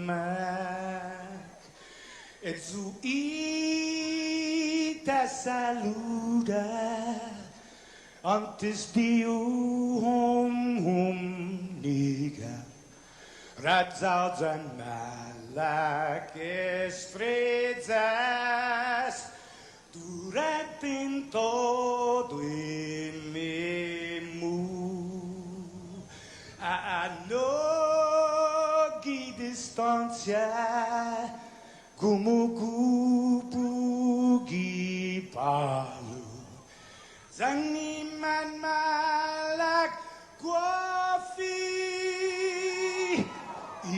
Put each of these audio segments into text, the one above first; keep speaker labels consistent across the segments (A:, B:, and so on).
A: mag et zu ita saluda antes de niga radzaudzan malak estrezas durante todo el a no distancia como kupugi palu zangiman malak kuafi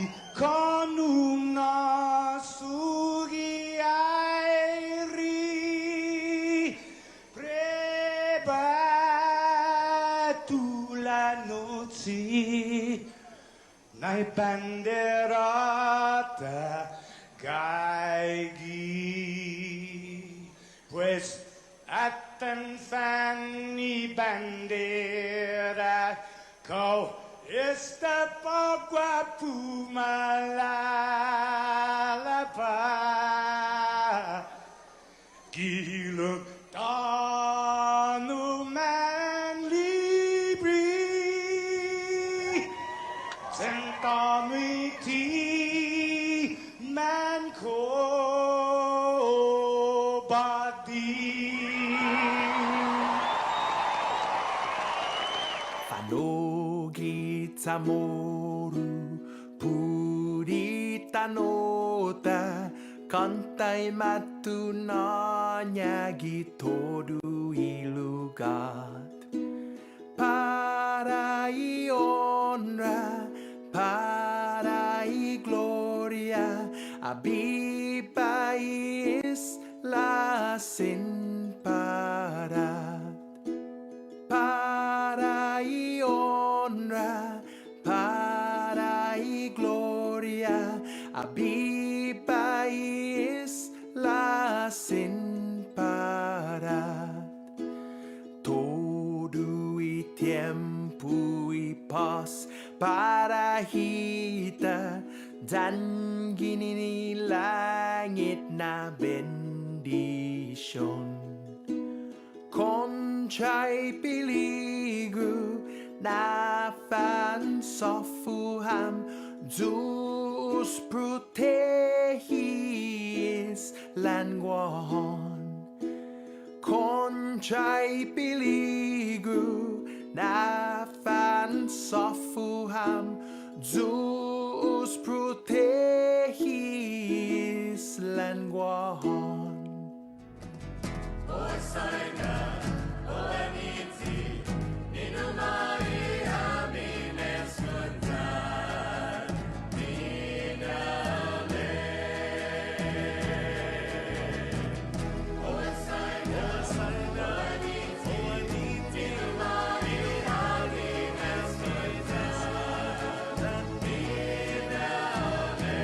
A: ikonuna sugi airi prebatu la noci nai banderata caigui pues atan fanni bandera kau esta pagua pumalapa giluk tanu man libri sentami ti man ko badi
B: Fanogi tamoru purita nota kantai matu nanyagi todu ilugat para i honra para i gloria abiba isla sin para y honra, para y gloria, abiba isla sin parar. Todo y tiempo y paz para kita dan gini langit na bendition. Concai piligu na fan sofuham Zeus protehis languahon Concai piligu na fan sofuham Zeus protehis languahon
C: Osaina, Oaniti, Ninumai, Amines Kuntan, Ninale. Osaina, Oaniti, Ninumai, Amines Kuntan, Ninale.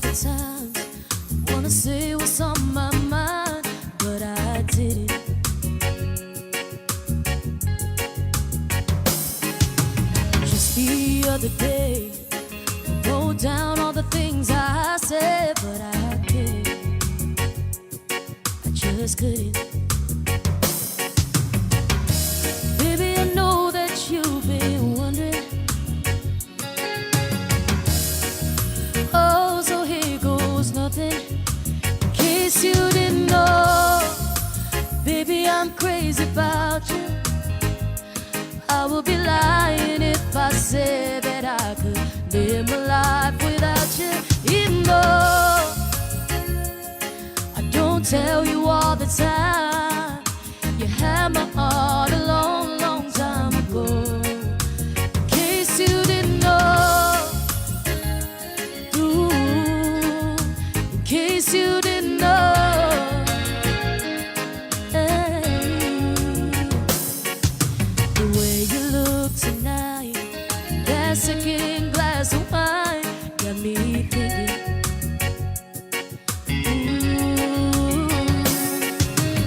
D: of times wanna say what's on my mind, but I didn't. Just the other day, I wrote down all the things I said, but I couldn't. I just couldn't. Baby, I know that you've been wondering. Oh, so here goes nothing. In case you didn't know, baby, I'm crazy about you. I would be lying if I said that I could live my life without you. Even though I don't tell you all the time, you had my heart a long, long time ago. In case you didn't know, ooh, in case you didn't know. The way you look tonight, that second glass of wine got me thinking.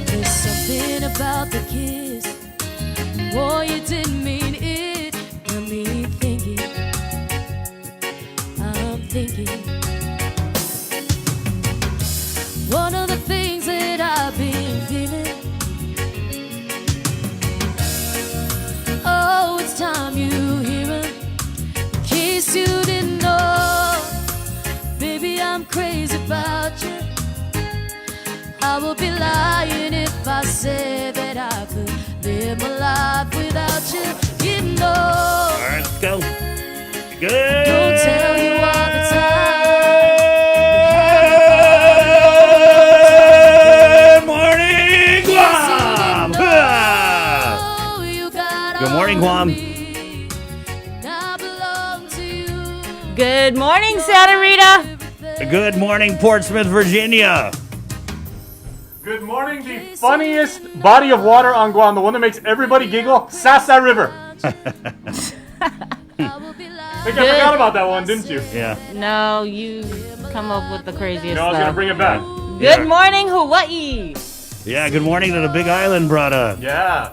D: There's something about the kiss, boy, you didn't mean it. Got me thinking, I'm thinking. One of the things that I've been feeling, oh, it's time you hear it. In case you didn't know, baby, I'm crazy about you. I would be lying if I said that I could live my life without you. You know,
E: All right, let's go. Good.
D: don't tell you all the
E: Good morning, Guam.
D: time. Oh, you got
E: Good morning,
D: all of
E: Guam.
D: me, and I belong to you.
F: Good morning, Santa Rita.
E: Good morning, Portsmouth, Virginia.
G: Good morning, the funniest body of water on Guam, the one that makes everybody giggle, Sasa River. I think I forgot about that one, didn't you?
E: Yeah.
F: No, you come up with the craziest
G: No, I was going to
F: stuff.
G: bring it back.
F: Good morning, Hawaii.
E: Yeah, good morning to the Big Island, brother.
G: Yeah.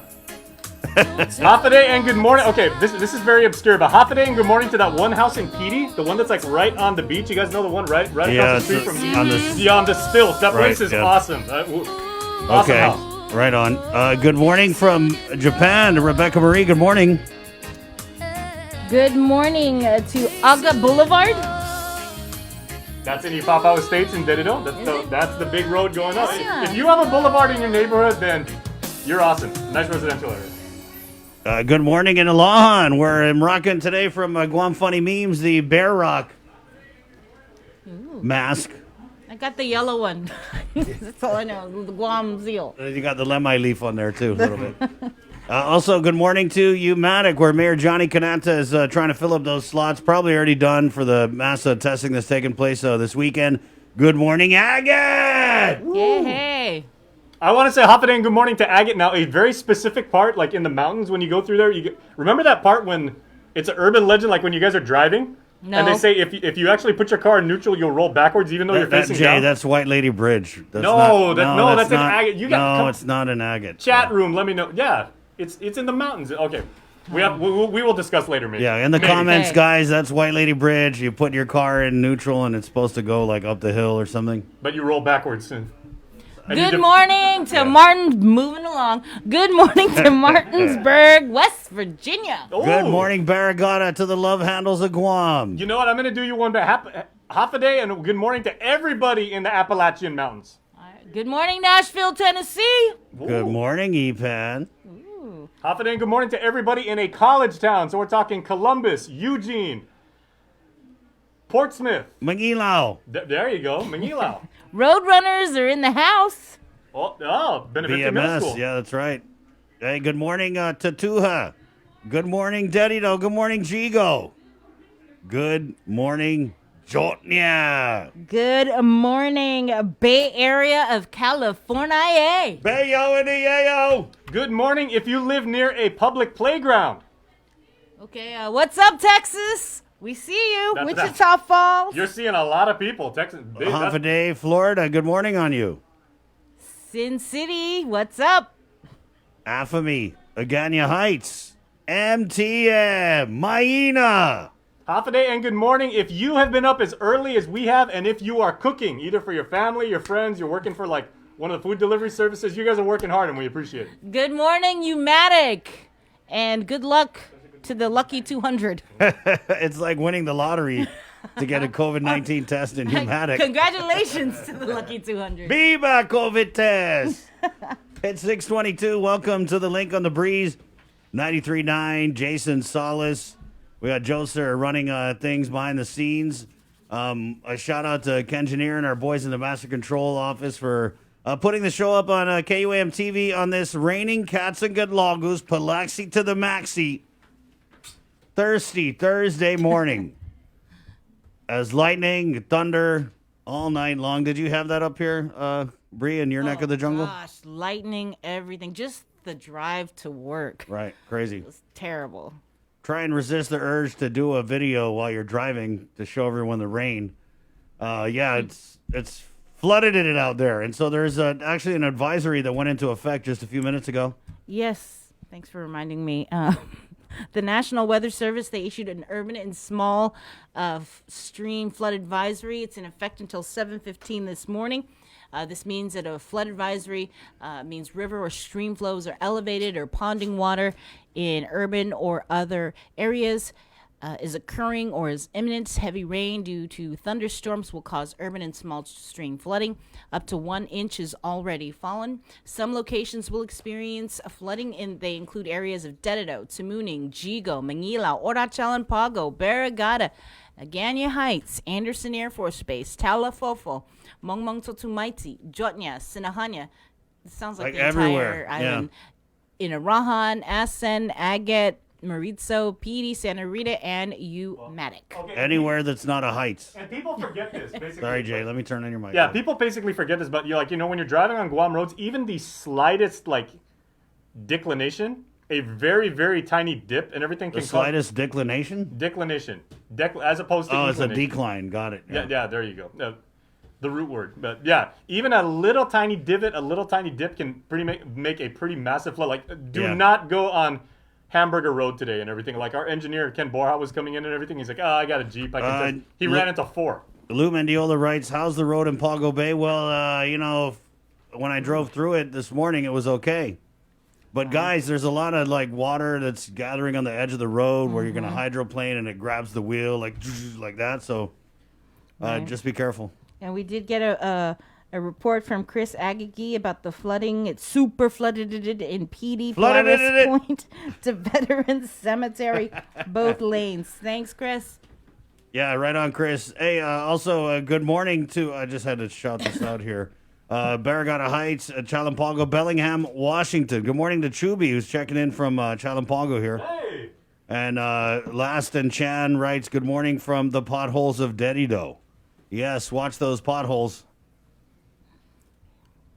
G: Hafaday and good morning. Okay, this is very obscure, but Hafaday and good morning to that one house in Petey, the one that's like right on the beach. You guys know the one right
E: Yeah,
G: across the street
E: it's
G: from
E: on the
G: Yeah, on the stilts. That
E: Right,
G: place is
E: yeah.
G: awesome. Awesome
E: Okay,
G: house.
E: right on. Good morning from Japan to Rebecca Marie. Good morning.
F: Good morning to Aga Boulevard.
G: That's in Ipapao Estates in Derido. That's the big road going up.
F: Yeah.
G: If you have a boulevard in your neighborhood, then you're awesome. Nice residential area.
E: Good morning in Alohan. We're rocking today from Guam Funny Memes, the Bear Rock mask.
F: I got the yellow one. That's all I know. The Guam seal.
E: You got the lemai leaf on there too, a little bit. Also, good morning to Umatic, where Mayor Johnny Kanata is trying to fill up those slots. Probably already done for the mass testing that's taking place this weekend. Good morning, Agate!
F: Yeah, hey.
G: I want to say Hafaday and good morning to Agate. Now, a very specific part, like in the mountains when you go through there, remember that part when it's an urban legend, like when you guys are driving?
F: No.
G: And they say if you actually put your car in neutral, you'll roll backwards even though you're facing
E: Jay,
G: down?
E: that's White Lady Bridge. That's
G: No,
E: not,
G: that's an
E: not,
G: Agate. You got-
E: no,
G: come-
E: it's not an Agate.
G: Chat room, let me know. Yeah, it's in the mountains. Okay. We will discuss later, maybe.
E: Yeah, in the
G: Maybe.
E: comments,
F: Okay.
E: guys, that's White Lady Bridge. You put your car in neutral, and it's supposed to go like up the hill or something.
G: But you roll backwards.
F: Good morning to Martin. Moving along. Good morning to Martinsburg, West Virginia.
E: Good morning, Barragata, to the love handles of Guam.
G: You know what? I'm going to do you one back. Hafaday and good morning to everybody in the Appalachian Mountains.
F: All right. Good morning, Nashville, Tennessee.
E: Good morning, Epan.
G: Hafaday and good morning to everybody in a college town. So we're talking Columbus, Eugene, Portsmouth.
E: Mangilau.
G: There you go, Manila.
F: Roadrunners are in the house.
G: Benefit Middle
E: BMS,
G: School.
E: yeah, that's right. Hey, good morning, Tatuha. Good morning, Dedito. Good morning, Jigo. Good morning, Jotnia.
F: Good morning, Bay Area of California.
E: Bayo and the yayo.
G: Good morning if you live near a public playground.
F: Okay, what's up, Texas? We see you,
G: That's-
F: Wichita Falls,
G: You're seeing a lot of people texting.
E: Half a day, Florida. Good morning on you.
F: Sin City. What's up?
E: Afami, Agania Heights, MTM, Maina.
G: Half a day and good morning. If you have been up as early as we have, and if you are cooking, either for your family, your friends, you're working for like one of the food delivery services, you guys are working hard and we appreciate it.
F: Good morning, Umatic, and good luck to the lucky 200.
E: It's like winning the lottery to get a COVID-19 test in Pneumatic.
F: Congratulations to the lucky 200.
E: Viva COVID test. Pit 622, welcome to the Link on the Breeze. 93.9, Jason Solis. We got Joe Sir running things behind the scenes. A shout out to Kengineer and our boys in the Master Control office for putting the show up on KUAM TV on this raining cats and good logos, Palaxi to the Maxi. Thirsty Thursday morning. As lightning, thunder, all night long. Did you have that up here, Bree, in your neck of the jungle?
F: Gosh, lightning, everything. Just the drive to work.
E: Right, crazy.
F: It's terrible.
E: Try and resist the urge to do a video while you're driving to show everyone the rain. It's flooded it out there. And so there's actually an advisory that went into effect just a few minutes ago.
F: Yes, thanks for reminding me. The National Weather Service, they issued an urban and small stream flood advisory. It's in effect until 7:15 this morning. This means that a flood advisory means river or stream flows are elevated or ponding water in urban or other areas is occurring or is imminent. Heavy rain due to thunderstorms will cause urban and small stream flooding. Up to 1 inch is already fallen. Some locations will experience flooding, and they include areas of Dededo, Tamuning, Jigo, Manila, Orachalan, Pago, Barragata, Agania Heights, Anderson Air Force Base, Talafofo, Mongmong Totumaiti, Jotnya, Sinahanya. It sounds like the
E: everywhere.
F: entire island. In Arahan, Asen, Agate, Maritzo, Pidi, Santa Rita, and Umatic.
G: Okay,
E: Anywhere that's not a Heights.
G: and people forget this, basically.
E: Sorry, Jay. Let me turn on your mic.
G: Yeah, people basically forget this, but when you're driving on Guam roads, even the slightest declination, a very, very tiny dip, and everything
E: The
G: can
E: slightest declination?
G: declination, as opposed to
E: Oh, it's a
G: inclination.
E: decline. Got it.
G: Yeah, there you go. The root word, but yeah, even a little tiny divot, a little tiny dip can make a pretty massive flood. Do not go on Hamburger Road today and everything. Like our engineer Ken Borja was coming in and everything. He's like, I got a Jeep. I can test. He ran into 4.
E: Lou Mendiola writes, how's the road in Pago Bay? Well, when I drove through it this morning, it was okay. But guys, there's a lot of water that's gathering on the edge of the road where you're going to hydroplane and it grabs the wheel like that. So just be careful.
F: And we did get a report from Chris Agagi about the flooding. It's super flooded in PD, Flores Point to Veterans Cemetery, both lanes. Thanks, Chris.
E: Yeah, right on, Chris. Hey, also, good morning to, I just had to shout this out here, Barragata Heights, Chalampago, Bellingham, Washington. Good morning to Chubi, who's checking in from Chalampago here.
G: Hey!
E: And Last and Chan writes, good morning from the potholes of Dedido. Yes, watch those potholes.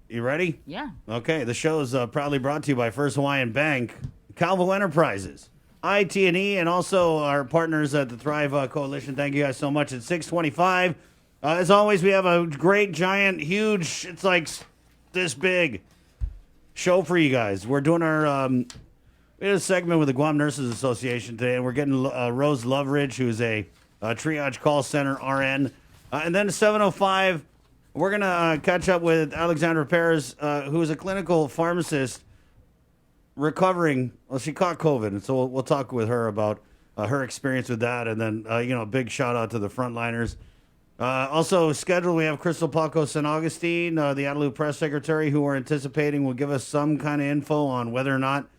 E: You ready?
F: Yeah.
E: Okay, the show is proudly brought to you by First Hawaiian Bank, Calvo Enterprises, IT&E, and also our partners at the Thrive Coalition. Thank you guys so much. At 6:25, as always, we have a great, giant, huge, it's like this big show for you guys. We're doing our, we had a segment with the Guam Nurses Association today, and we're getting Rose Loveridge, who's a triage call center RN. And then at 7:05, we're going to catch up with Alexandra Perez, who is a clinical pharmacist recovering. Well, she caught COVID, and so we'll talk with her about her experience with that. And then, a big shout out to the frontliners. Also scheduled, we have Crystal Paco San Augustine, the Adeleu press secretary, who we're anticipating will give us some kind of info on whether or not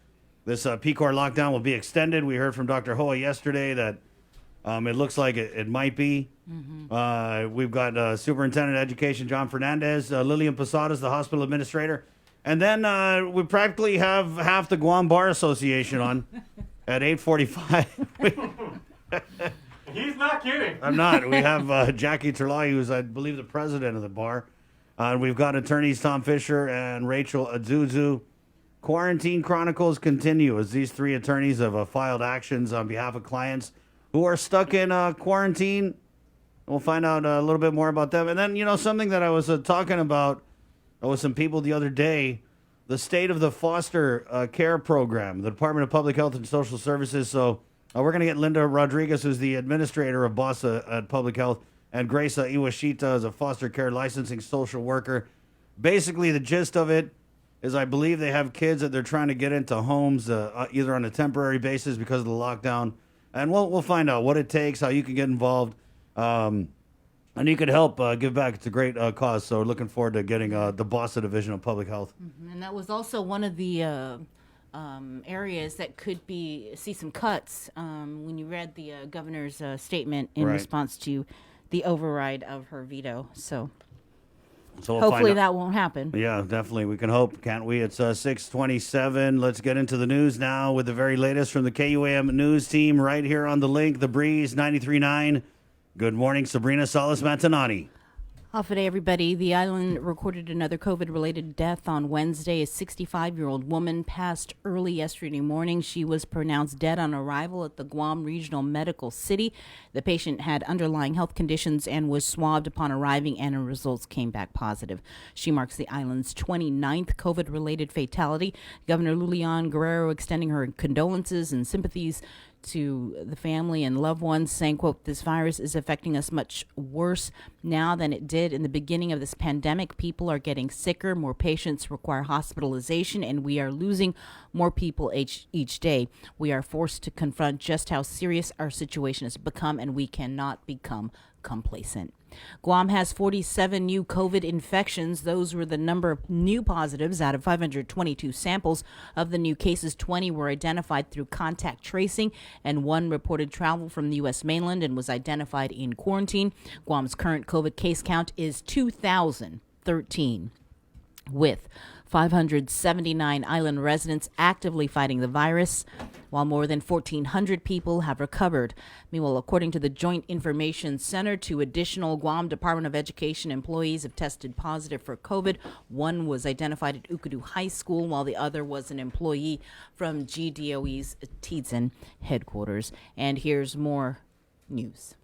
E: this PCOR lockdown will be extended. We heard from Dr. Hoa yesterday that it looks like it might be. Mm-hmm. We've got Superintendent of Education John Fernandez, Lillian Posadas, the hospital administrator. And then we practically have half the Guam Bar Association on at 8:45.
G: He's not kidding.
E: I'm not. We have Jackie Terlai, who's, I believe, the president of the bar. We've got attorneys Tom Fisher and Rachel Azuzu. Quarantine Chronicles continue as these three attorneys have filed actions on behalf of clients who are stuck in quarantine. We'll find out a little bit more about them. And then, something that I was talking about with some people the other day, the state of the foster care program, the Department of Public Health and Social Services. So we're going to get Linda Rodriguez, who's the administrator of BOSSA at Public Health, and Grace Iwashita is a foster care licensing social worker. Basically, the gist of it is I believe they have kids that they're trying to get into homes either on a temporary basis because of the lockdown. And we'll find out what it takes, how you can get involved. And you could help give back. It's a great cause. So we're looking forward to getting the BOSSA Division of Public Health.
F: And that was also one of the areas that could see some cuts when you read the governor's statement in response to the override of her veto. So
E: we'll
F: hopefully that won't happen.
E: Yeah, definitely. We can hope, can't we? It's 6:27. Let's get into the news now with the very latest from the KUAM news team right here on The Link, The Breeze, 93.9. Good morning, Sabrina Salas-Matanani.
F: Off today, everybody. The island recorded another COVID-related death on Wednesday. A 65-year-old woman passed early yesterday morning. She was pronounced dead on arrival at the Guam Regional Medical City. The patient had underlying health conditions and was swabbed upon arriving, and her results came back positive. She marks the island's 29th COVID-related fatality. Governor Lulian Guerrero extending her condolences and sympathies to the family and loved ones, saying, quote, "This virus is affecting us much worse now than it did in the beginning of this pandemic. People are getting sicker, more patients require hospitalization, and we are losing more people each day. We are forced to confront just how serious our situation has become, and we cannot become complacent." Guam has 47 new COVID infections. Those were the number of new positives out of 522 samples. Of the new cases, 20 were identified through contact tracing, and one reported travel from the U.S. mainland and was identified in quarantine. Guam's current COVID case count is 2,013, with 579 island residents actively fighting the virus, while more than 1,400 people have recovered. Meanwhile, according to the Joint Information Center, 2 additional Guam Department of Education employees have tested positive for COVID. One was identified at Ukudu High School, while the other was an employee from GDOE's Tidzin headquarters. And here's more news.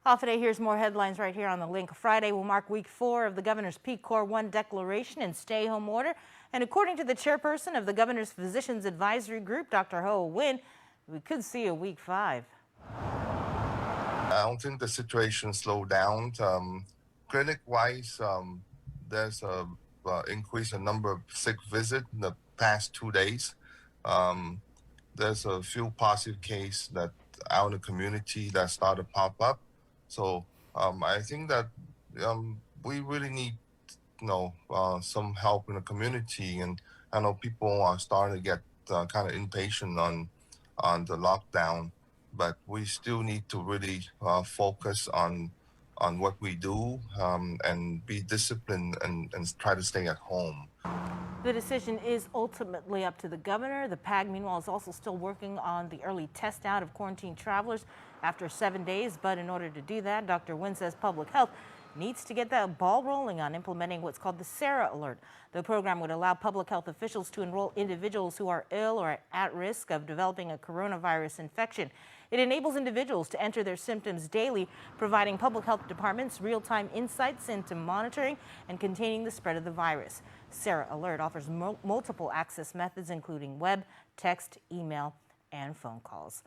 F: Off today, here's more headlines right here on The Link. Friday will mark week 4 of the governor's Peak Core 1 declaration and stay-home order. And according to the chairperson of the governor's Physicians Advisory Group, Dr. Ho Win, we could see a week 5.
H: I don't think the situation slowed down. Clinic-wise, there's a increase in number of sick visits in the past 2 days. There's a few positive cases that out in the community that started to pop up. So I think that we really need, some help in the community, and I know people are starting to get kind of impatient on the lockdown, but we still need to really focus on what we do and be disciplined and try to stay at home.
F: The decision is ultimately up to the governor. The PAG, meanwhile, is also still working on the early test out of quarantine travelers after 7 days. But in order to do that, Dr. Wynn says public health needs to get that ball rolling on implementing what's called the SARA alert. The program would allow public health officials to enroll individuals who are ill or at risk of developing a coronavirus infection. It enables individuals to enter their symptoms daily, providing public health departments real-time insights into monitoring and containing the spread of the virus. SARA Alert offers multiple access methods, including web, text, email, and phone calls.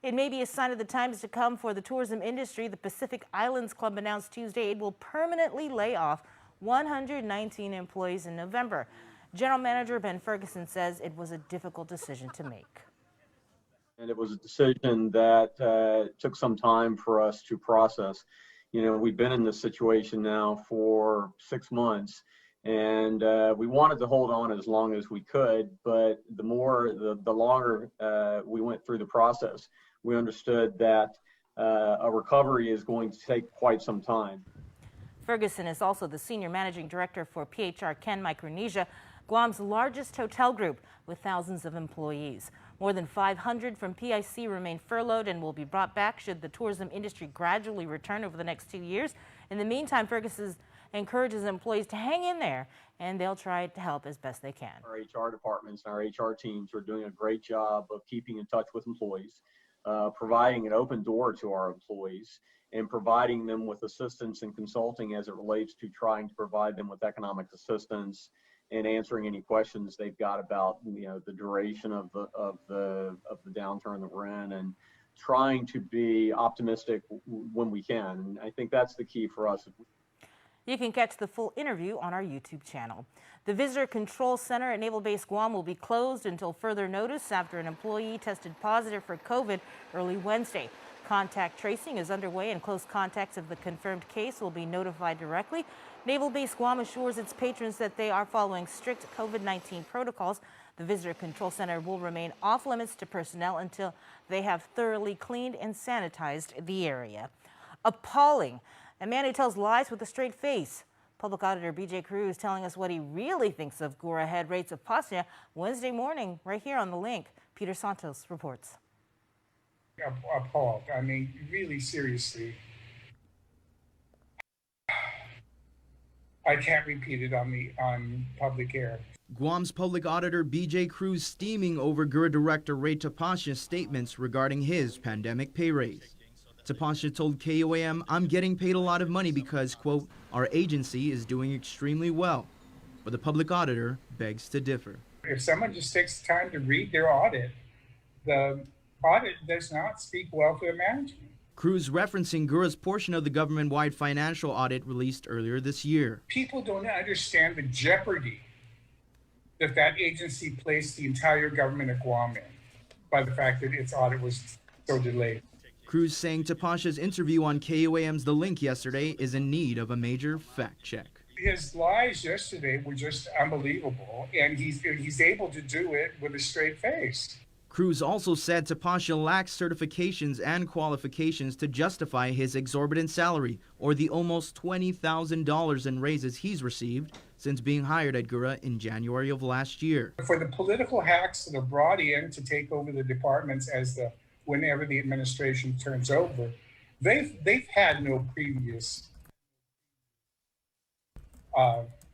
F: It may be a sign of the times to come for the tourism industry. The Pacific Islands Club announced Tuesday it will permanently lay off 119 employees in November. General Manager Ben Ferguson says it was a difficult decision to make.
I: And it was a decision that took some time for us to process. We've been in this situation now for 6 months, and we wanted to hold on as long as we could, but the longer we went through the process, we understood that a recovery is going to take quite some time.
F: Ferguson is also the Senior Managing Director for PHR Ken Micronesia, Guam's largest hotel group with thousands of employees. More than 500 from PIC remain furloughed and will be brought back should the tourism industry gradually return over the next 2 years. In the meantime, Ferguson encourages employees to hang in there, and they'll try to help as best they can.
I: Our HR departments and our HR teams are doing a great job of keeping in touch with employees, providing an open door to our employees, and providing them with assistance and consulting as it relates to trying to provide them with economic assistance and answering any questions they've got about, you know, the duration of the downturn that we're in, and trying to be optimistic when we can. And I think that's the key for us.
F: You can catch the full interview on our YouTube channel. The Visitor Control Center at Naval Base Guam will be closed until further notice after an employee tested positive for COVID early Wednesday. Contact tracing is underway, and close contacts of the confirmed case will be notified directly. Naval Base Guam assures its patrons that they are following strict COVID-19 protocols. The Visitor Control Center will remain off limits to personnel until they have thoroughly cleaned and sanitized the area. Appalling. A man who tells lies with a straight face. Public Auditor B.J. Cruz telling us what he really thinks of GURA head rates of Pasnya Wednesday morning right here on The Link. Peter Santos reports.
A: Appalled. I mean, really seriously. I can't repeat it on public air.
J: Guam's public auditor B.J. Cruz steaming over GURA Director Ray Tapasya's statements regarding his pandemic pay raise. Tapasya told KOAM, "I'm getting paid a lot of money because, quote, our agency is doing extremely well." But the public auditor begs to differ.
A: If someone just takes the time to read their audit, the audit does not speak well for the management.
J: Cruz referencing GURA's portion of the government-wide financial audit released earlier this year.
A: People don't understand the jeopardy that agency placed the entire government of Guam in by the fact that its audit was so delayed.
J: Cruz saying Tapasya's interview on KOAM's The Link yesterday is in need of a major fact check.
A: His lies yesterday were just unbelievable, and he's able to do it with a straight face.
J: Cruz also said Tapasya lacks certifications and qualifications to justify his exorbitant salary, or the almost $20,000 in raises he's received since being hired at GURA in January of last year.
A: For the political hacks that are brought in to take over the departments whenever the administration turns over, they've had no previous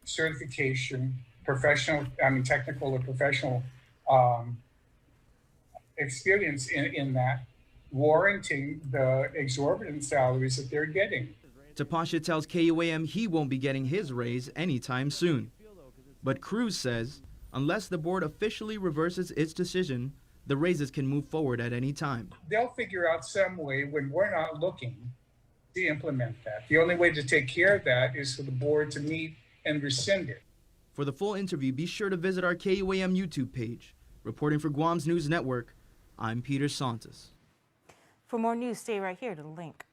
A: certification, technical or professional experience in that, warranting the exorbitant salaries that they're getting.
J: Tapasya tells KUAM he won't be getting his raise anytime soon. But Cruz says unless the board officially reverses its decision, the raises can move forward at any time.
A: They'll figure out some way when we're not looking to implement that. The only way to take care of that is for the board to meet and rescind it.
J: For the full interview, be sure to visit our KUAM YouTube page. Reporting for Guam's News Network, I'm Peter Santos.
F: For more news, stay right here to The Link.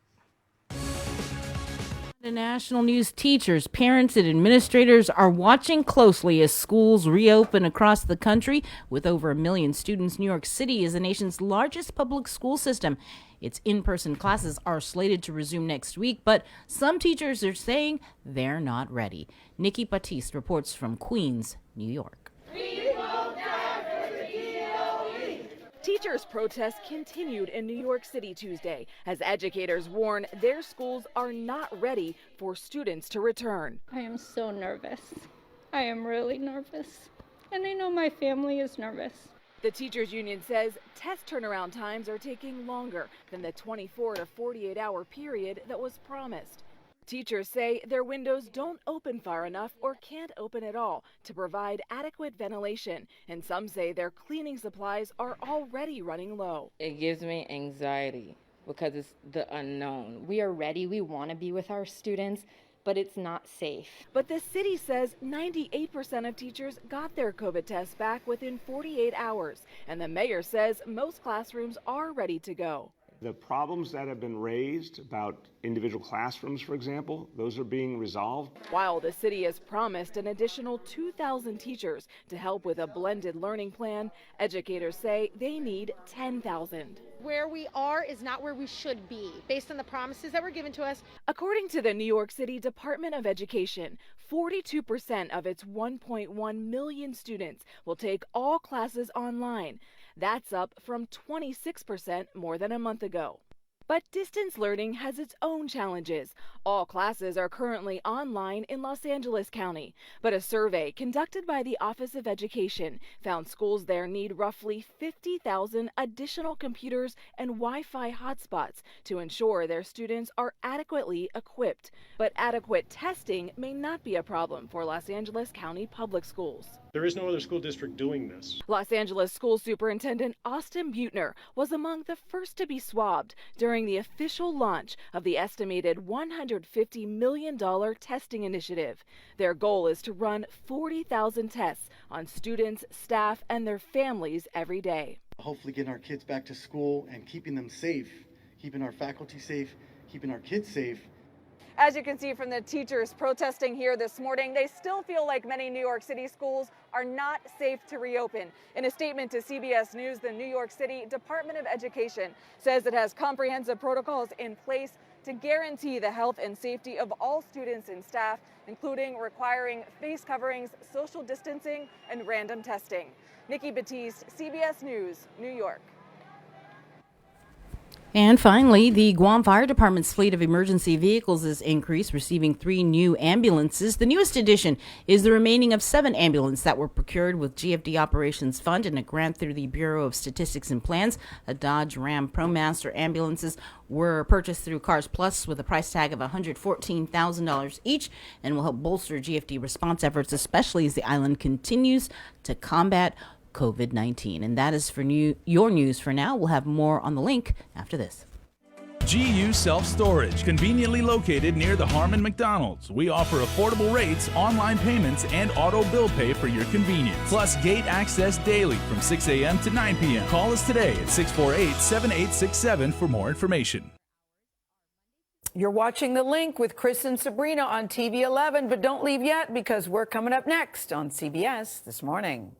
F: The national news: teachers, parents, and administrators are watching closely as schools reopen across the country. With over 1 million students, New York City is the nation's largest public school system. Its in-person classes are slated to resume next week, but some teachers are saying they're not ready. Nikki Batiste reports from Queens, New York.
K: Teachers' protests continued in New York City Tuesday as educators warn their schools are not ready for students to return.
L: I am so nervous. I am really nervous. And I know my family is nervous.
K: The teachers union says test turnaround times are taking longer than the 24 to 48-hour period that was promised. Teachers say their windows don't open far enough or can't open at all to provide adequate ventilation, and some say their cleaning supplies are already running low.
M: It gives me anxiety because it's the unknown. We are ready, we want to be with our students, but it's not safe.
K: But the city says 98% of teachers got their COVID tests back within 48 hours, and the mayor says most classrooms are ready to go.
N: The problems that have been raised about individual classrooms, for example, those are being resolved.
K: While the city has promised an additional 2,000 teachers to help with a blended learning plan, educators say they need 10,000.
O: Where we are is not where we should be, based on the promises that were given to us.
K: According to the New York City Department of Education, 42% of its 1.1 million students will take all classes online. That's up from 26% more than a month ago. But distance learning has its own challenges. All classes are currently online in Los Angeles County, but a survey conducted by the Office of Education found schools there need roughly 50,000 additional computers and Wi-Fi hotspots to ensure their students are adequately equipped. But adequate testing may not be a problem for Los Angeles County Public Schools.
P: There is no other school district doing this.
K: Los Angeles School Superintendent Austin Butner was among the first to be swabbed during the official launch of the estimated $150 million testing initiative. Their goal is to run 40,000 tests on students, staff, and their families every day.
Q: Hopefully getting our kids back to school and keeping them safe, keeping our faculty safe, keeping our kids safe.
R: As you can see from the teachers protesting here this morning, they still feel like many New York City schools are not safe to reopen. In a statement to CBS News, the New York City Department of Education says it has comprehensive protocols in place to guarantee the health and safety of all students and staff, including requiring face coverings, social distancing, and random testing. Nikki Batiste, CBS News, New York.
F: And finally, the Guam Fire Department's fleet of emergency vehicles is increased, receiving 3 new ambulances. The newest addition is the remaining of 7 ambulances that were procured with GFD Operations Fund and a grant through the Bureau of Statistics and Plans. A Dodge Ram ProMaster ambulances were purchased through Cars Plus with a price tag of $114,000 each and will help bolster GFD response efforts, especially as the island continues to combat COVID-19. And that is for your news for now. We'll have more on the link after this.
S: GU Self-Storage, conveniently located near the Harmon McDonald's. We offer affordable rates, online payments, and auto bill pay for your convenience. Plus gate access daily from 6 a.m. to 9 p.m. Call us today at 648-7867 for more information.
T: You're watching The Link with Chris and Sabrina on TV 11, but don't leave yet because we're coming up next on CBS This Morning.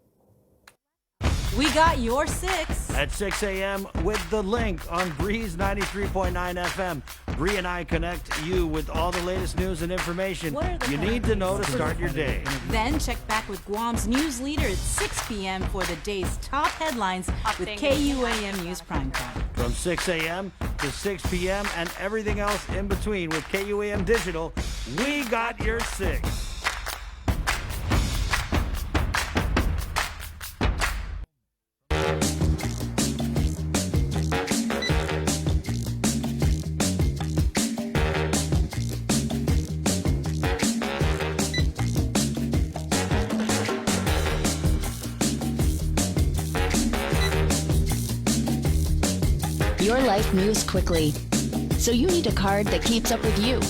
F: We got your 6
E: at 6 a.m. with The Link on Breeze 93.9 FM. Bree and I connect you with all the latest news and information you need to know to start your day.
U: Then check back with Guam's news leader at 6 p.m. for the day's top headlines with KUAM News Primetime.
E: From 6 a.m. to 6 p.m. and everything else in between with KUAM Digital, we got your 6.
V: Your life moves quickly, so you need a card that keeps up with you.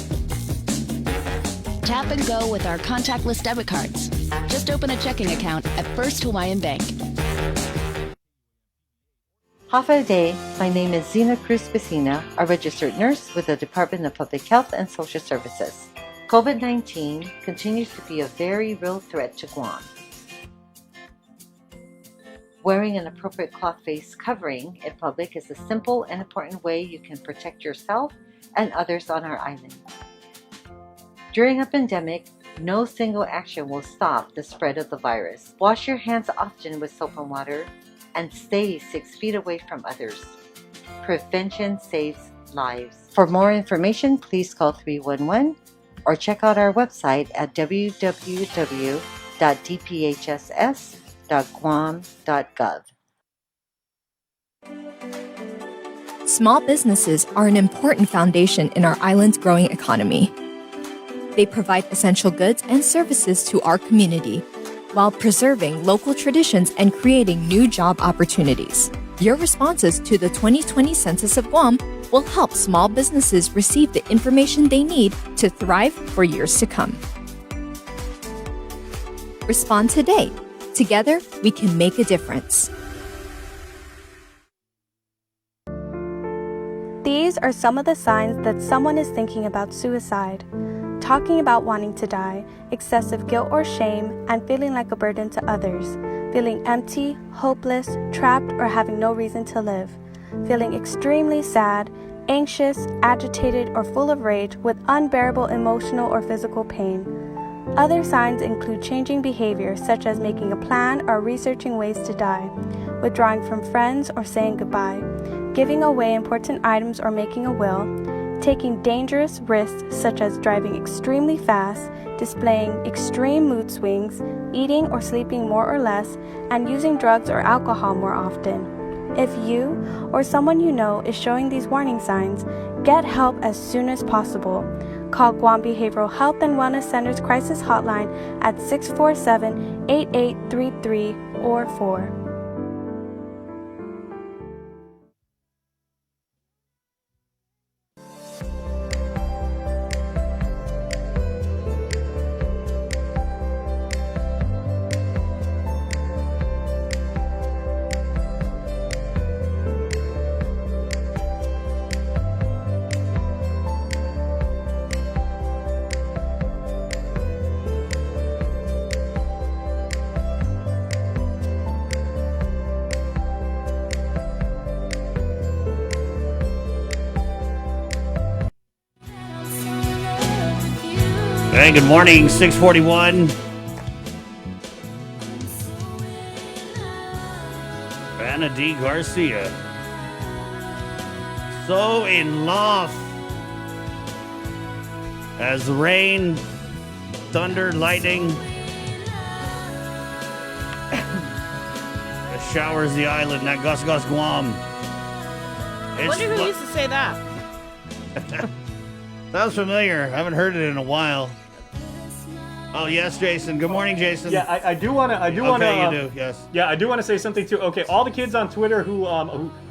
V: Tap and go with our contactless debit cards. Just open a checking account at First Hawaiian Bank.
W: Hafa Day, my name is Zena Cruz Piscina, a registered nurse with the Department of Public Health and Social Services. COVID-19 continues to be a very real threat to Guam. Wearing an appropriate cloth face covering in public is a simple and important way you can protect yourself and others on our island. During a pandemic, no single action will stop the spread of the virus. Wash your hands often with soap and water and stay 6 feet away from others. Prevention saves lives. For more information, please call 311 or check out our website at www.dphss.guam.gov.
X: Small businesses are an important foundation in our island's growing economy. They provide essential goods and services to our community while preserving local traditions and creating new job opportunities. Your responses to the 2020 Census of Guam will help small businesses receive the information they need to thrive for years to come. Respond today. Together, we can make a difference.
Y: These are some of the signs that someone is thinking about suicide. Talking about wanting to die, excessive guilt or shame, and feeling like a burden to others. Feeling empty, hopeless, trapped, or having no reason to live. Feeling extremely sad, anxious, agitated, or full of rage with unbearable emotional or physical pain. Other signs include changing behavior, such as making a plan or researching ways to die, withdrawing from friends or saying goodbye, giving away important items or making a will, taking dangerous risks such as driving extremely fast, displaying extreme mood swings, eating or sleeping more or less, and using drugs or alcohol more often. If you or someone you know is showing these warning signs, get help as soon as possible. Call Guam Behavioral Health and Wellness Center's crisis hotline at 647-8833 or 4.
E: Hey, good morning, 641. Anna D. Garcia. So in love. As the rain, thunder, lightning showers the island, that Gus Gus Guam.
F: I wonder who used to say that.
E: Sounds familiar. I haven't heard it in a while. Oh yes, Jason. Good morning, Jason.
B: Yeah, I do want to.
E: Okay, you do. Yes.
B: Yeah, I do want to say something too. Okay, all the kids on Twitter who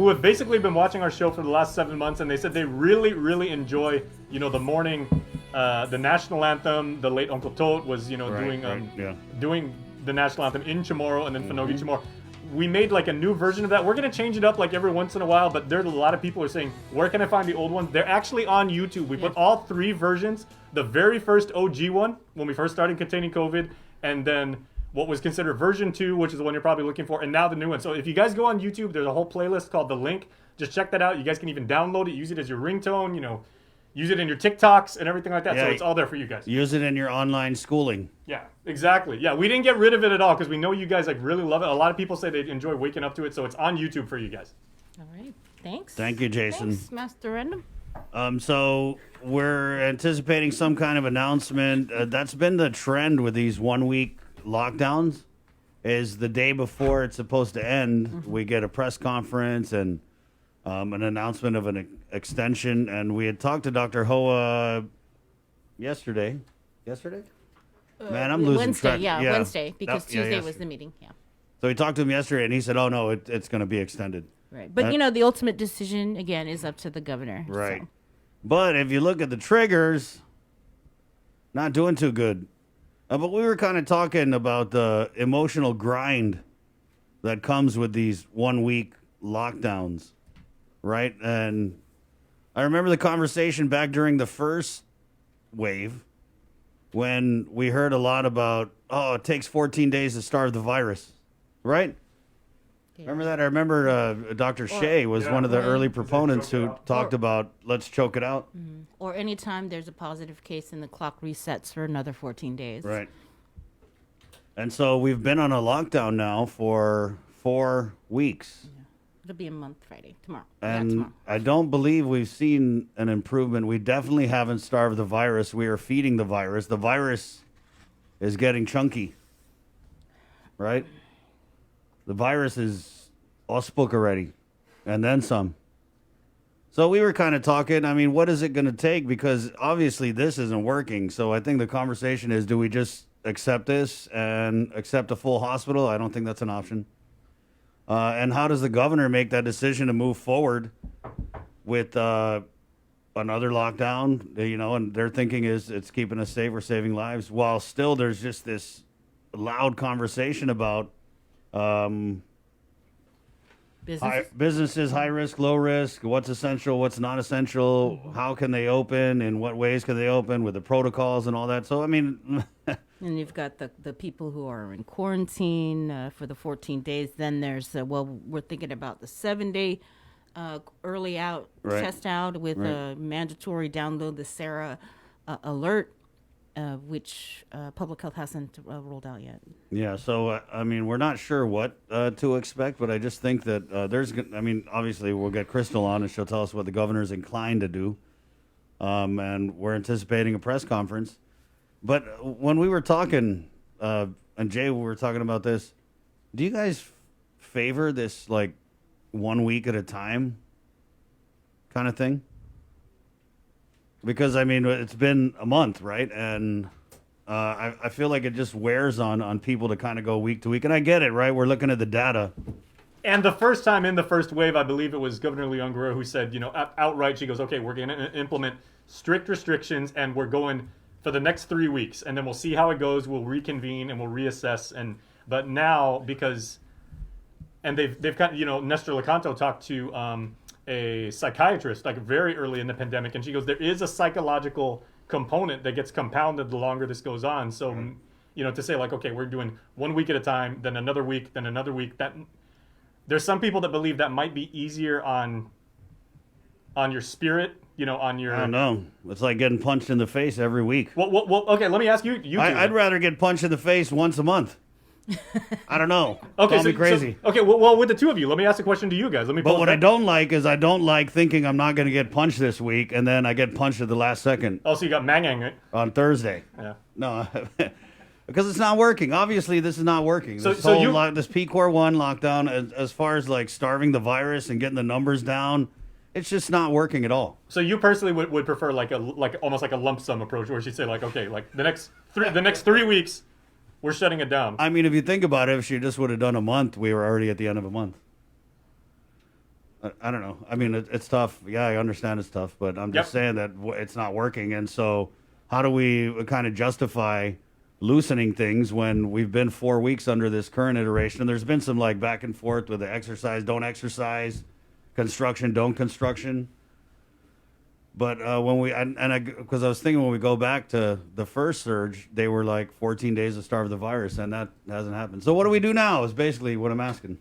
B: have basically been watching our show for the last 7 months, and they said they really enjoy, the morning, the national anthem. The late Uncle Tote was, doing the national anthem in Chamorro, and then Finogi Chamorro. We made like a new version of that. We're gonna change it up like every once in a while, but there's a lot of people who are saying, where can I find the old ones? They're actually on YouTube. We put all 3 versions. The very first OG one, when we first started containing COVID, and then what was considered version 2, which is the one you're probably looking for, and now the new one. So if you guys go on YouTube, there's a whole playlist called The Link. Just check that out. You guys can even download it, use it as your ringtone, use it in your TikToks and everything like that. So it's all there for you guys.
E: Use it in your online schooling.
B: Yeah, exactly. Yeah, we didn't get rid of it at all because we know you guys really love it. A lot of people say they enjoy waking up to it, so it's on YouTube for you guys.
F: All right. Thanks.
E: Thank you, Jason.
F: Thanks, Master Random.
E: So we're anticipating some kind of announcement. That's been the trend with these 1-week lockdowns. Is the day before it's supposed to end, we get a press conference and an announcement of an extension. And we had talked to Dr. Hoa yesterday. Man, I'm losing
F: Wednesday,
E: track.
F: yeah, Wednesday, because Tuesday was the meeting. Yeah.
E: So we talked to him yesterday, and he said, "Oh no, it's going to be extended."
F: Right, but the ultimate decision again is up to the governor.
E: Right.
F: So.
E: But if you look at the triggers, not doing too good. But we were kind of talking about the emotional grind that comes with these 1-week lockdowns, right? And I remember the conversation back during the first wave when we heard a lot about, it takes 14 days to starve the virus, right? Yeah. Remember that? I remember Dr. Shea was one of the early proponents who talked about, let's choke it out.
F: Mm-hmm. Or anytime there's a positive case and the clock resets for another 14 days.
E: Right. And so we've been on a lockdown now for 4 weeks.
F: Yeah. It'll be a month Friday, tomorrow.
E: And
F: tomorrow.
E: I don't believe we've seen an improvement. We definitely haven't starved the virus. We are feeding the virus. The virus is getting chunky, right? The virus is auspook already, and then some. So we were kind of talking, what is it going to take? Because obviously this isn't working. So I think the conversation is, do we just accept this and accept a full hospital? I don't think that's an option. And how does the governor make that decision to move forward with another lockdown? And their thinking is it's keeping us safe, we're saving lives, while still there's just this loud conversation about businesses, high risk, low risk, what's essential, what's not essential, how can they open, in what ways can they open, with the protocols and all that. So,
F: and you've got the people who are in quarantine for the 14 days. Then there's, we're thinking about the 7-day early out, test out with a mandatory download the Sarah alert which public health hasn't rolled out yet.
E: Yeah, so I mean, we're not sure what to expect, but I just think that I mean, obviously we'll get Crystal on and she'll tell us what the governor's inclined to do, and we're anticipating a press conference. But when we were talking, and Jay, we were talking about this, do you guys favor this like 1 week at a time kind of thing? Because I mean, it's been a month, right? And I feel like it just wears on people to kind of go week to week. And I get it, right? We're looking at the data.
B: And the first time in the first wave, I believe it was Governor Leon GURA who said, you know, outright, she goes, okay, we're going to implement strict restrictions and we're going for the next 3 weeks. And then we'll see how it goes. We'll reconvene and we'll reassess. But now, because, and they've got, you know, Nestor Lecanto talked to a psychiatrist like very early in the pandemic, and she goes, there is a psychological component that gets compounded the longer this goes on. So, you know, to say like, okay, we're doing 1 week at a time, then another week, that there's some people that believe that might be easier on your spirit, you know, on your...
E: I don't know. It's like getting punched in the face every week.
B: Well, okay, let me ask you.
E: I'd rather get punched in the face once a month. I don't know.
B: Okay,
E: Call me crazy.
B: Okay, well, with the two of you, let me ask a question to you guys.
E: But what I don't like is I don't like thinking I'm not going to get punched this week, and then I get punched at the last second.
B: Oh, so you got mangang, right?
E: On Thursday.
B: Yeah.
E: No, because it's not working. Obviously, this is not working.
B: So
E: This PCOR 1 lockdown, as far as like starving the virus and getting the numbers down, it's just not working at all.
B: So you personally would prefer like almost like a lump sum approach, where she'd say like, okay, like the next 3 weeks, we're shutting it down.
E: I mean, if you think about it, if she just would have done a month, we were already at the end of a month. I don't know. I mean, it's tough. Yeah, I understand it's tough, but I'm just saying that it's not working. And so how do we kind of justify loosening things when we've been 4 weeks under this current iteration? And there's been some like back and forth with the exercise, don't exercise, construction, don't construction. But because I was thinking when we go back to the first surge, they were like 14 days to starve the virus, and that hasn't happened. So what do we do now is basically what I'm asking.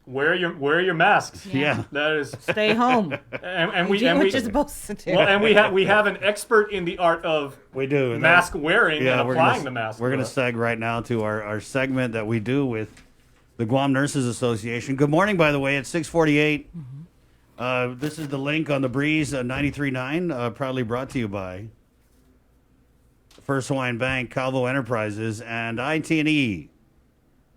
B: Wear your masks.
E: Yeah.
B: That is
F: stay home.
B: and
F: we do what you're supposed to do.
B: Well, and we have an expert in the art of mask wearing and applying the mask.
E: We're going to seg right now to our segment that we do with the Guam Nurses Association. Good morning, by the way. It's 6:48. This is the link on the Breeze 93.9, proudly brought to you by First Hawaiian Bank, Calvo Enterprises, and IT&E,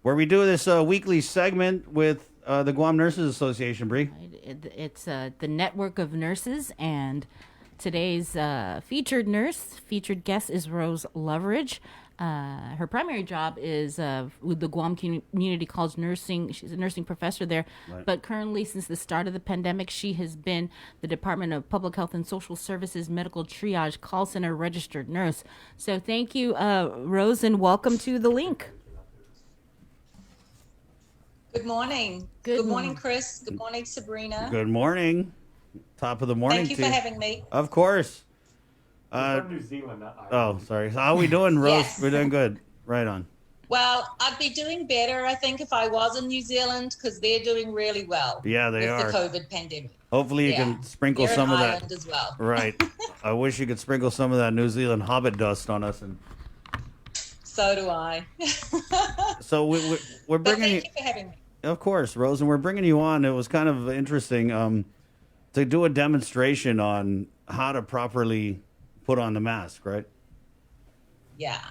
E: where we do this weekly segment with the Guam Nurses Association, Bree.
F: It's the network of nurses, and today's featured guest is Rose Loveridge. Her primary job is with the Guam Community College Nursing. She's a nursing professor there. Right. But currently, since the start of the pandemic, she has been the Department of Public Health and Social Services Medical Triage Call Center registered nurse. So thank you, Rose, and welcome to The Link.
C: Good morning. Good morning, Chris. Good morning, Sabrina.
E: Good morning. Top of the morning.
C: Thank you for having me.
E: Of course.
B: From New Zealand, not Ireland.
E: Oh, sorry. How are we doing, Rose?
C: Yes.
E: We're doing good. Right on.
C: Well, I'd be doing better, I think, if I was in New Zealand, because they're doing really well.
E: Yeah, they are.
C: With the COVID pandemic.
E: Hopefully you can sprinkle
C: they're
E: some of
C: Ireland
E: that.
C: As well.
E: Right. I wish you could sprinkle some of that New Zealand Hobbit dust on us. And
C: so do I.
E: So we're bringing
C: thank you for having me.
E: Of course, Rose, and we're bringing you on. It was kind of interesting to do a demonstration on how to properly put on the mask, right?
C: Yeah.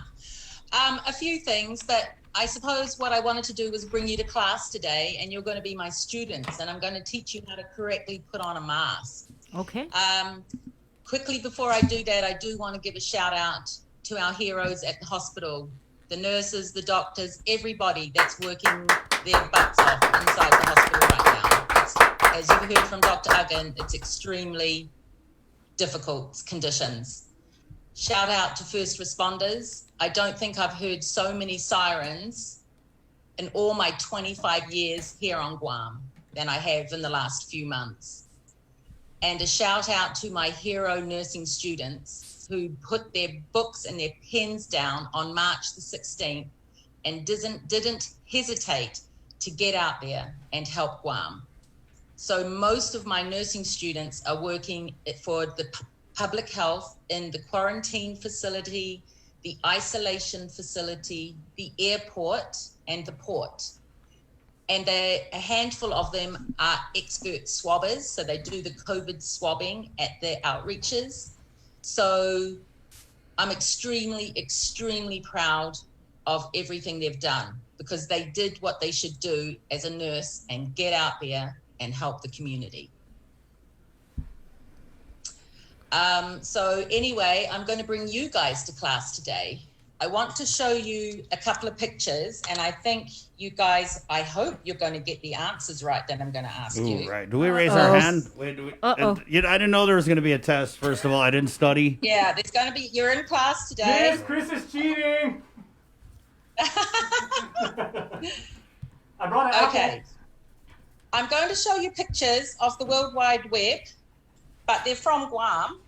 C: A few things, but I suppose what I wanted to do was bring you to class today, and you're going to be my students, and I'm going to teach you how to correctly put on a mask.
F: Okay.
C: Quickly, before I do that, I do want to give a shout out to our heroes at the hospital, the nurses, the doctors, everybody that's working their butts off inside the hospital right now. As you heard from Dr. Uggan, it's extremely difficult conditions. Shout out to first responders. I don't think I've heard so many sirens in all my 25 years here on Guam than I have in the last few months. And a shout out to my hero nursing students who put their books and their pens down on March the 16th and didn't hesitate to get out there and help Guam. So most of my nursing students are working for the public health in the quarantine facility, the isolation facility, the airport, and the port. And a handful of them are expert swabbers, so they do the COVID swabbing at their outreaches. So I'm extremely, extremely proud of everything they've done, because they did what they should do as a nurse and get out there and help the community. So anyway, I'm going to bring you guys to class today. I want to show you a couple of pictures, and I think you guys, I hope you're going to get the answers right that I'm going to ask you.
E: Right. Do we raise our hand? Wait, I didn't know there was going to be a test, first of all. I didn't study.
C: Yeah, there's going to be, you're in class today.
B: Yes, Chris is cheating. I brought it.
C: Okay. I'm going to show you pictures of the World Wide Web, but they're from Guam.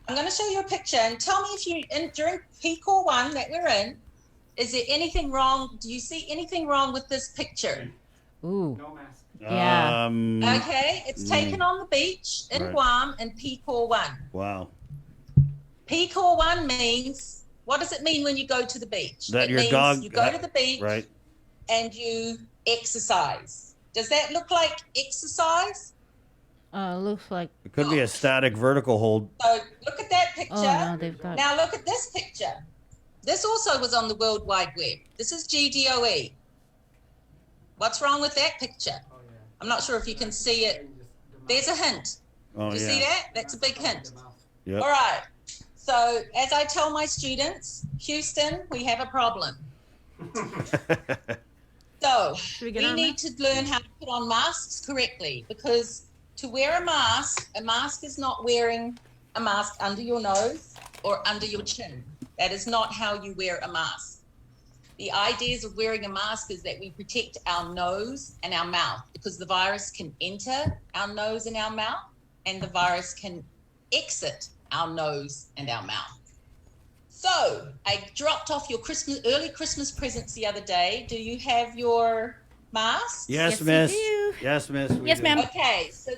C: I'm going to show you a picture and tell me if you, during PCOR 1 that we're in, is there anything wrong? Do you see anything wrong with this picture?
F: Ooh.
B: No mask.
F: Yeah.
C: Okay, it's taken on the beach in Guam in PCOR 1.
E: Wow.
C: PCOR 1 means, what does it mean when you go to the beach?
E: That
C: it
E: your
C: means
E: dog.
C: you go to the beach
E: and
C: you exercise. Does that look like exercise?
F: Looks like
E: it could be a static vertical hold.
C: So look at that picture.
F: Oh, no, they've got...
C: Now look at this picture. This also was on the World Wide Web. This is GDOE. What's wrong with that picture? I'm not sure if you can see it. There's a hint.
E: Oh,
C: Do you see that? That's a big hint.
E: Yep.
C: All right. So as I tell my students, Houston, we have a problem. So we need to learn how to put on masks correctly, because to wear a mask is not wearing a mask under your nose or under your chin. That is not how you wear a mask. The ideas of wearing a mask is that we protect our nose and our mouth, because the virus can enter our nose and our mouth, and the virus can exit our nose and our mouth. So I dropped off your early Christmas presents the other day. Do you have your masks?
E: Yes, miss. Yes, miss.
C: Yes, ma'am. Okay, so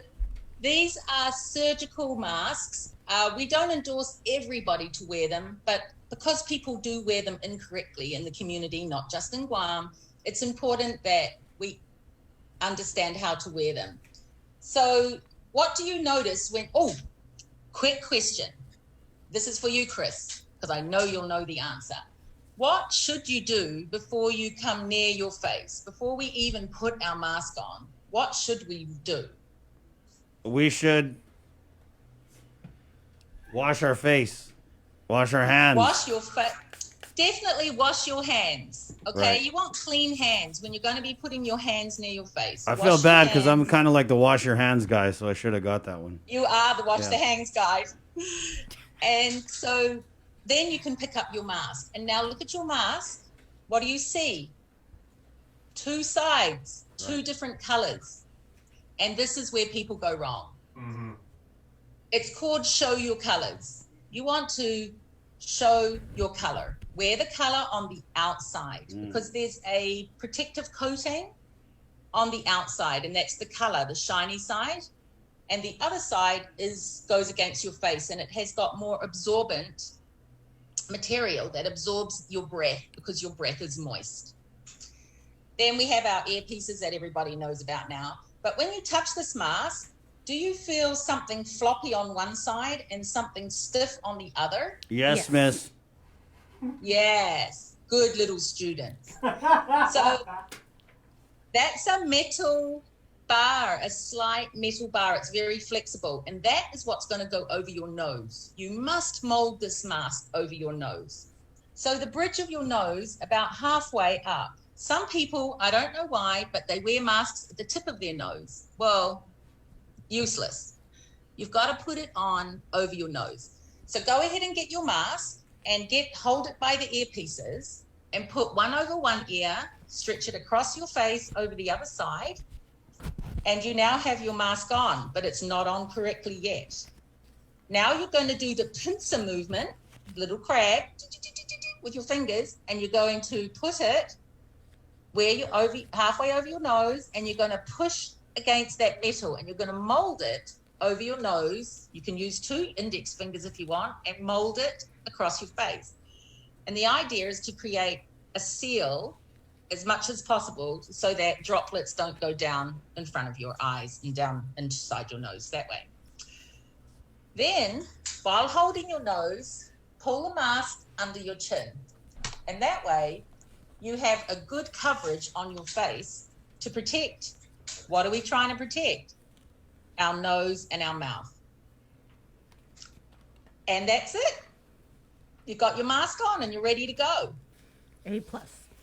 C: these are surgical masks. We don't endorse everybody to wear them, but because people do wear them incorrectly in the community, not just in Guam, it's important that we understand how to wear them. So what do you notice when, quick question. This is for you, Chris, because I know you'll know the answer. What should you do before you come near your face? Before we even put our mask on, what should we do?
E: We should wash our face, wash our hands.
C: Wash your face. Definitely wash your hands. Okay,
E: Right.
C: You want clean hands when you're going to be putting your hands near your face.
E: I
C: Wash
E: feel
C: your
E: bad because I'm
C: hands.
E: kind of like the wash your hands guy, so I should have got that one.
C: You are the wash
E: Yeah.
C: the hands guy. And so then you can pick up your mask. And now look at your mask. What do you see? Two sides, two different colors. And this is where people go wrong.
B: Mm-hmm.
C: It's called show your colors. You want to show your color. Wear the color on the outside because there's a protective coating on the outside, and that's the color, the shiny side. And the other side goes against your face, and it has got more absorbent material that absorbs your breath because your breath is moist. Then we have our earpieces that everybody knows about now. But when you touch this mask, do you feel something floppy on one side and something stiff on the other?
E: Yes, miss.
C: Yes. Good little students. So that's a metal bar, a slight metal bar. It's very flexible. And that is what's going to go over your nose. You must mold this mask over your nose. So the bridge of your nose, about halfway up. Some people, I don't know why, but they wear masks at the tip of their nose. Well, useless. You've got to put it on over your nose. So go ahead and get your mask and hold it by the earpieces and put one over one ear, stretch it across your face over the other side, and you now have your mask on, but it's not on correctly yet. Now you're going to do the pincer movement, little crab, with your fingers, and you're going to put it where you're halfway over your nose, and you're going to push against that metal, and you're going to mold it over your nose. You can use 2 index fingers if you want, and mold it across your face. And the idea is to create a seal as much as possible so that droplets don't go down in front of your eyes and down inside your nose that way. Then, while holding your nose, pull the mask under your chin. And that way, you have a good coverage on your face to protect. What are we trying to protect? Our nose and our mouth. And that's it. You've got your mask on and you're ready to go.
F: A+.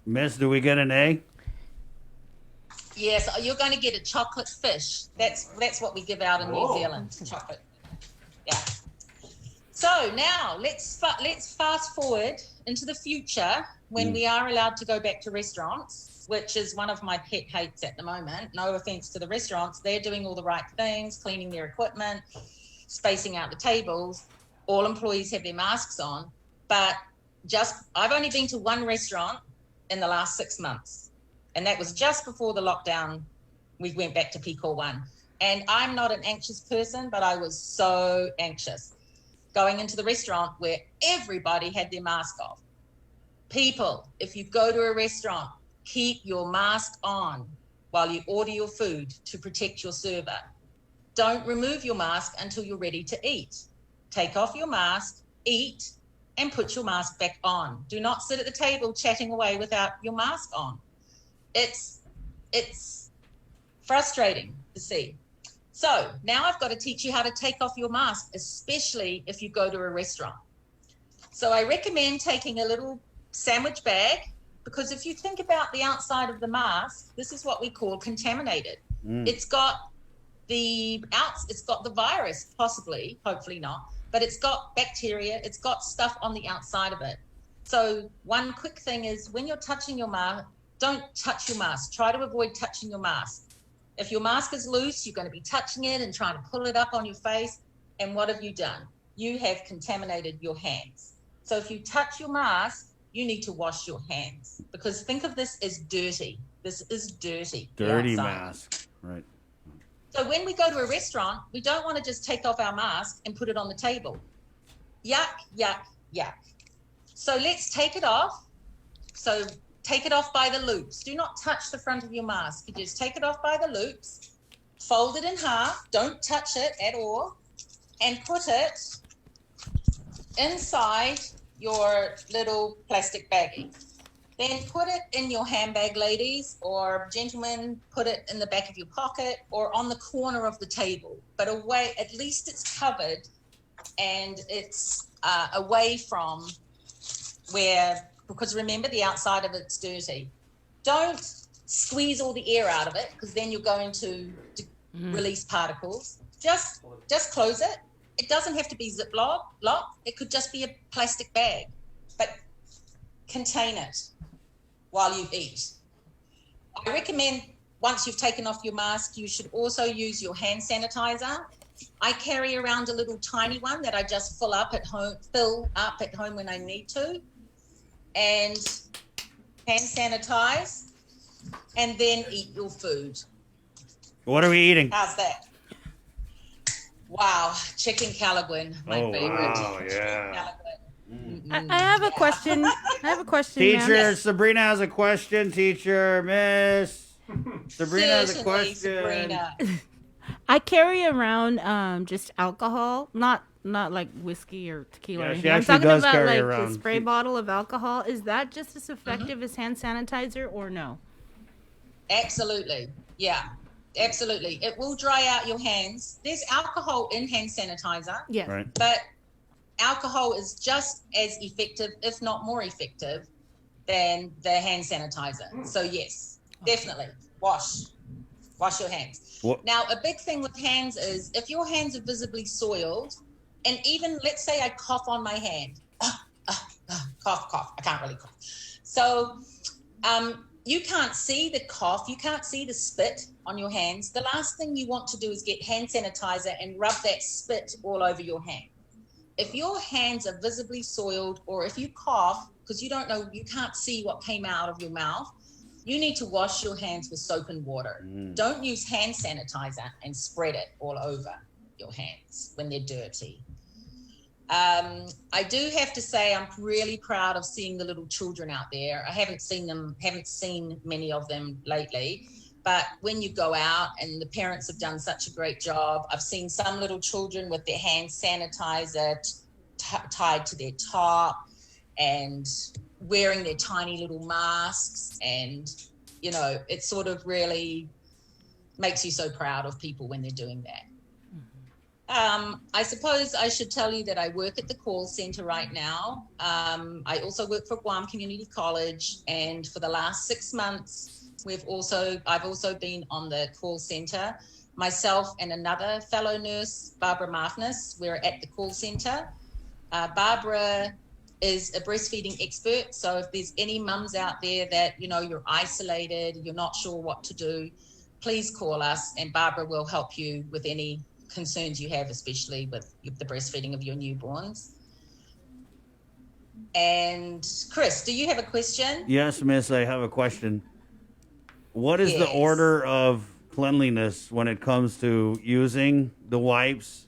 E: Miss, do we get an A?
C: Yes, you're going to get a chocolate fish. That's what we give out in New Zealand. Chocolate. Yeah. So now let's fast forward into the future when we are allowed to go back to restaurants, which is one of my pet hates at the moment. No offense to the restaurants. They're doing all the right things, cleaning their equipment, spacing out the tables. All employees have their masks on. But I've only been to one restaurant in the last 6 months. And that was just before the lockdown. We went back to P1. And I'm not an anxious person, but I was so anxious going into the restaurant where everybody had their mask off. People, if you go to a restaurant, keep your mask on while you order your food to protect your server. Don't remove your mask until you're ready to eat. Take off your mask, eat, and put your mask back on. Do not sit at the table chatting away without your mask on. It's frustrating to see. So now I've got to teach you how to take off your mask, especially if you go to a restaurant. So I recommend taking a little sandwich bag, because if you think about the outside of the mask, this is what we call contaminated. It's got the virus, possibly, hopefully not, but it's got bacteria, it's got stuff on the outside of it. So one quick thing is when you're touching your mask, don't touch your mask. Try to avoid touching your mask. If your mask is loose, you're going to be touching it and trying to pull it up on your face. And what have you done? You have contaminated your hands. So if you touch your mask, you need to wash your hands, because think of this as dirty. This is dirty.
E: Dirty mask, right.
C: So when we go to a restaurant, we don't want to just take off our mask and put it on the table. Yuck, yuck, yuck. So let's take it off. So take it off by the loops. Do not touch the front of your mask. You just take it off by the loops, fold it in half, don't touch it at all, and put it inside your little plastic baggie. Then put it in your handbag, ladies, or gentlemen, put it in the back of your pocket or on the corner of the table, but away, at least it's covered and it's away from where, because remember the outside of it's dirty. Don't squeeze all the air out of it, because then you're going to release particles. Just close it. It doesn't have to be Ziploc. It could just be a plastic bag, but contain it while you eat. I recommend once you've taken off your mask, you should also use your hand sanitizer. I carry around a little tiny one that I just fill up at home when I need to, and hand sanitize, and then eat your food.
E: What are we eating?
C: How's that? Wow, chicken Calaguin, my favorite.
E: Wow, yeah.
F: I have a question.
E: Teacher,
F: ma'am.
E: Sabrina has a question. Teacher, Miss. Sabrina has a question.
C: Sabrina.
F: I carry around just alcohol, not like whiskey or tequila.
E: Yeah,
F: or
E: she
F: anything. I'm
E: actually
F: talking
E: does
F: about
E: carry
F: like
E: around.
F: the spray bottle of alcohol. Is that just as effective as hand sanitizer or no?
C: Absolutely. Yeah, absolutely. It will dry out your hands. There's alcohol in hand sanitizer.
F: Yeah.
E: Right.
C: But alcohol is just as effective, if not more effective, than the hand sanitizer. So yes, definitely wash your hands. Now, a big thing with hands is if your hands are visibly soiled, and even let's say I cough on my hand, cough, I can't really cough. So you can't see the cough, you can't see the spit on your hands. The last thing you want to do is get hand sanitizer and rub that spit all over your hand. If your hands are visibly soiled, or if you cough, because you can't see what came out of your mouth, you need to wash your hands with soap and water. Don't use hand sanitizer and spread it all over. your hands when they're dirty. I do have to say I'm really proud of seeing the little children out there. I haven't seen many of them lately, but when you go out, and the parents have done such a great job. I've seen some little children with their hand sanitizer tied to their top and wearing their tiny little masks, and it sort of really makes you so proud of people when they're doing that. I suppose I should tell you that I work at the call center right now. I also work for Guam Community College, and for the last 6 months, I've also been on the call center. Myself and another fellow nurse, Barbara Marfness, we're at the call center. Barbara is a breastfeeding expert, so if there's any mums out there that you're isolated, you're not sure what to do, please call us, and Barbara will help you with any concerns you have, especially with the breastfeeding of your newborns. And Chris, do you have a question?
E: Yes, Miss, I have a question. What is the order of cleanliness when it comes to using the wipes,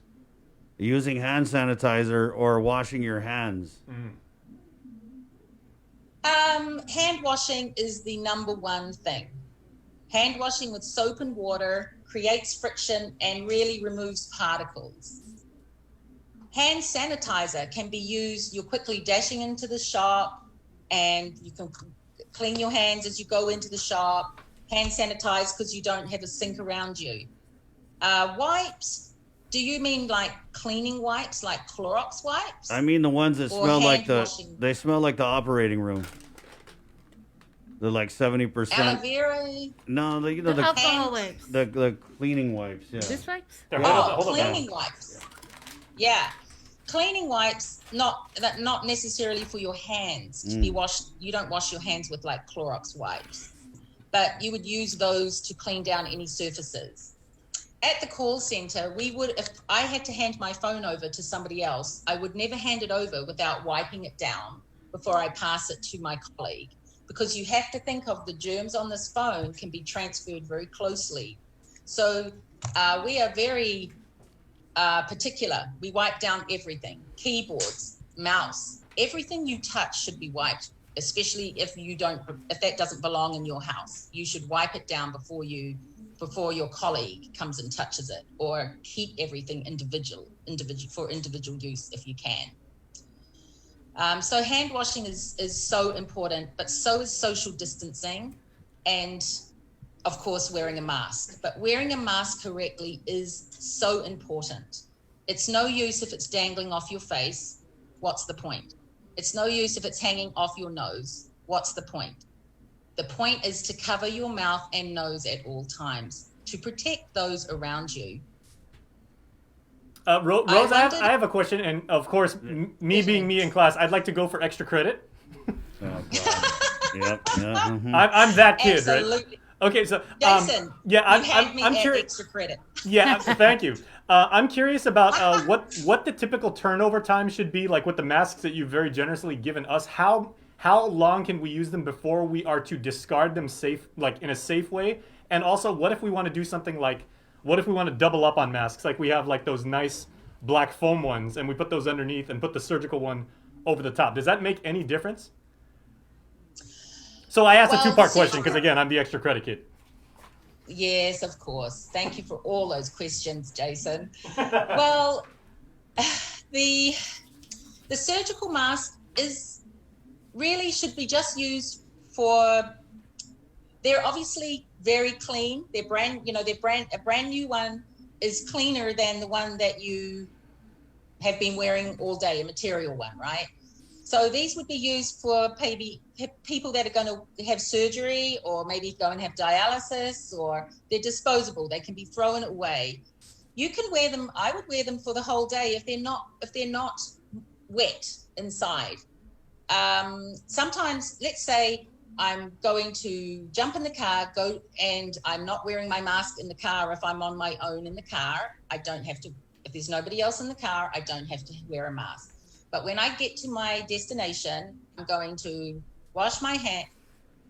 E: using hand sanitizer, or washing your hands?
C: Hand washing is the number one thing. Hand washing with soap and water creates friction and really removes particles. Hand sanitizer can be used, you're quickly dashing into the shop and you can clean your hands as you go into the shop. Hand sanitize because you don't have a sink around you. Wipes, do you mean like cleaning wipes, like Clorox wipes?
E: I mean the ones that
C: Or
E: smell like
C: hand
E: the
C: washing?
E: they smell like the operating room. They're like 70%.
C: Aloe vera?
E: No,
F: The alcohol wipes.
E: the cleaning wipes. Yeah.
F: This wipes?
C: Cleaning wipes. Yeah. Cleaning wipes, not necessarily for your hands to be washed. You don't wash your hands with like Clorox wipes, but you would use those to clean down any surfaces. At the call center, if I had to hand my phone over to somebody else, I would never hand it over without wiping it down before I pass it to my colleague, because you have to think of the germs on this phone can be transferred very closely. So we are very particular. We wipe down everything, keyboards, mouse, everything you touch should be wiped, especially if that doesn't belong in your house. You should wipe it down before your colleague comes and touches it, or keep everything individual for individual use if you can. So hand washing is so important, but so is social distancing and, of course, wearing a mask. But wearing a mask correctly is so important. It's no use if it's dangling off your face. What's the point? It's no use if it's hanging off your nose. What's the point? The point is to cover your mouth and nose at all times to protect those around you.
B: Rose, I have a question, and of course, me being me in class, I'd like to go for extra credit.
E: Oh, God. Yep. Mm-hmm.
B: I'm that kid,
C: Absolutely.
B: right? Okay, so
C: Jason,
B: yeah,
C: I'm
B: curious.
C: Extra credit.
B: Yeah, thank you. I'm curious about what the typical turnover time should be, like with the masks that you've very generously given us. How long can we use them before we are to discard them in a safe way? And also, what if we want to do something like, what if we want to double up on masks? Like we have like those nice black foam ones, and we put those underneath and put the surgical one over the top. Does that make any difference? So I asked a two-part question because, again, I'm the extra credit kid.
C: Yes, of course. Thank you for all those questions, Jason. Well, the surgical mask should be just used for. They're obviously very clean. A brand new one is cleaner than the one that you have been wearing all day, a material one, right? So these would be used for maybe people that are going to have surgery, or maybe go and have dialysis, or they're disposable. They can be thrown away. You can wear them. I would wear them for the whole day if they're not wet inside. Sometimes, let's say I'm going to jump in the car, and I'm not wearing my mask in the car. If I'm on my own in the car, I don't have to. If there's nobody else in the car, I don't have to wear a mask. But when I get to my destination, I'm going to wash my hand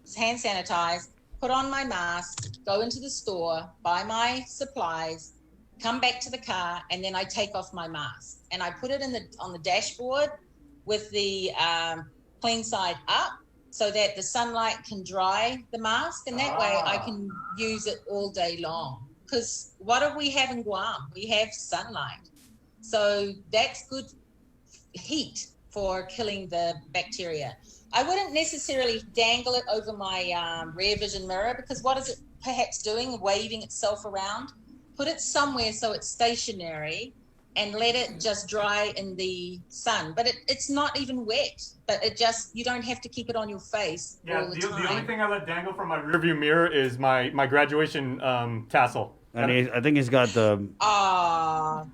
C: sanitize, put on my mask, go into the store, buy my supplies, come back to the car, and then I take off my mask and I put it on the dashboard with the clean side up so that the sunlight can dry the mask, and that way I can use it all day long. Because what do we have in Guam? We have sunlight. So that's good heat for killing the bacteria. I wouldn't necessarily dangle it over my rear vision mirror, because what is it perhaps doing? Waving itself around. Put it somewhere so it's stationary and let it just dry in the sun. But it's not even wet, but you don't have to keep it on your face all the time.
B: The only thing I let dangle from my rearview mirror is my graduation tassel.
E: And I think he's got the...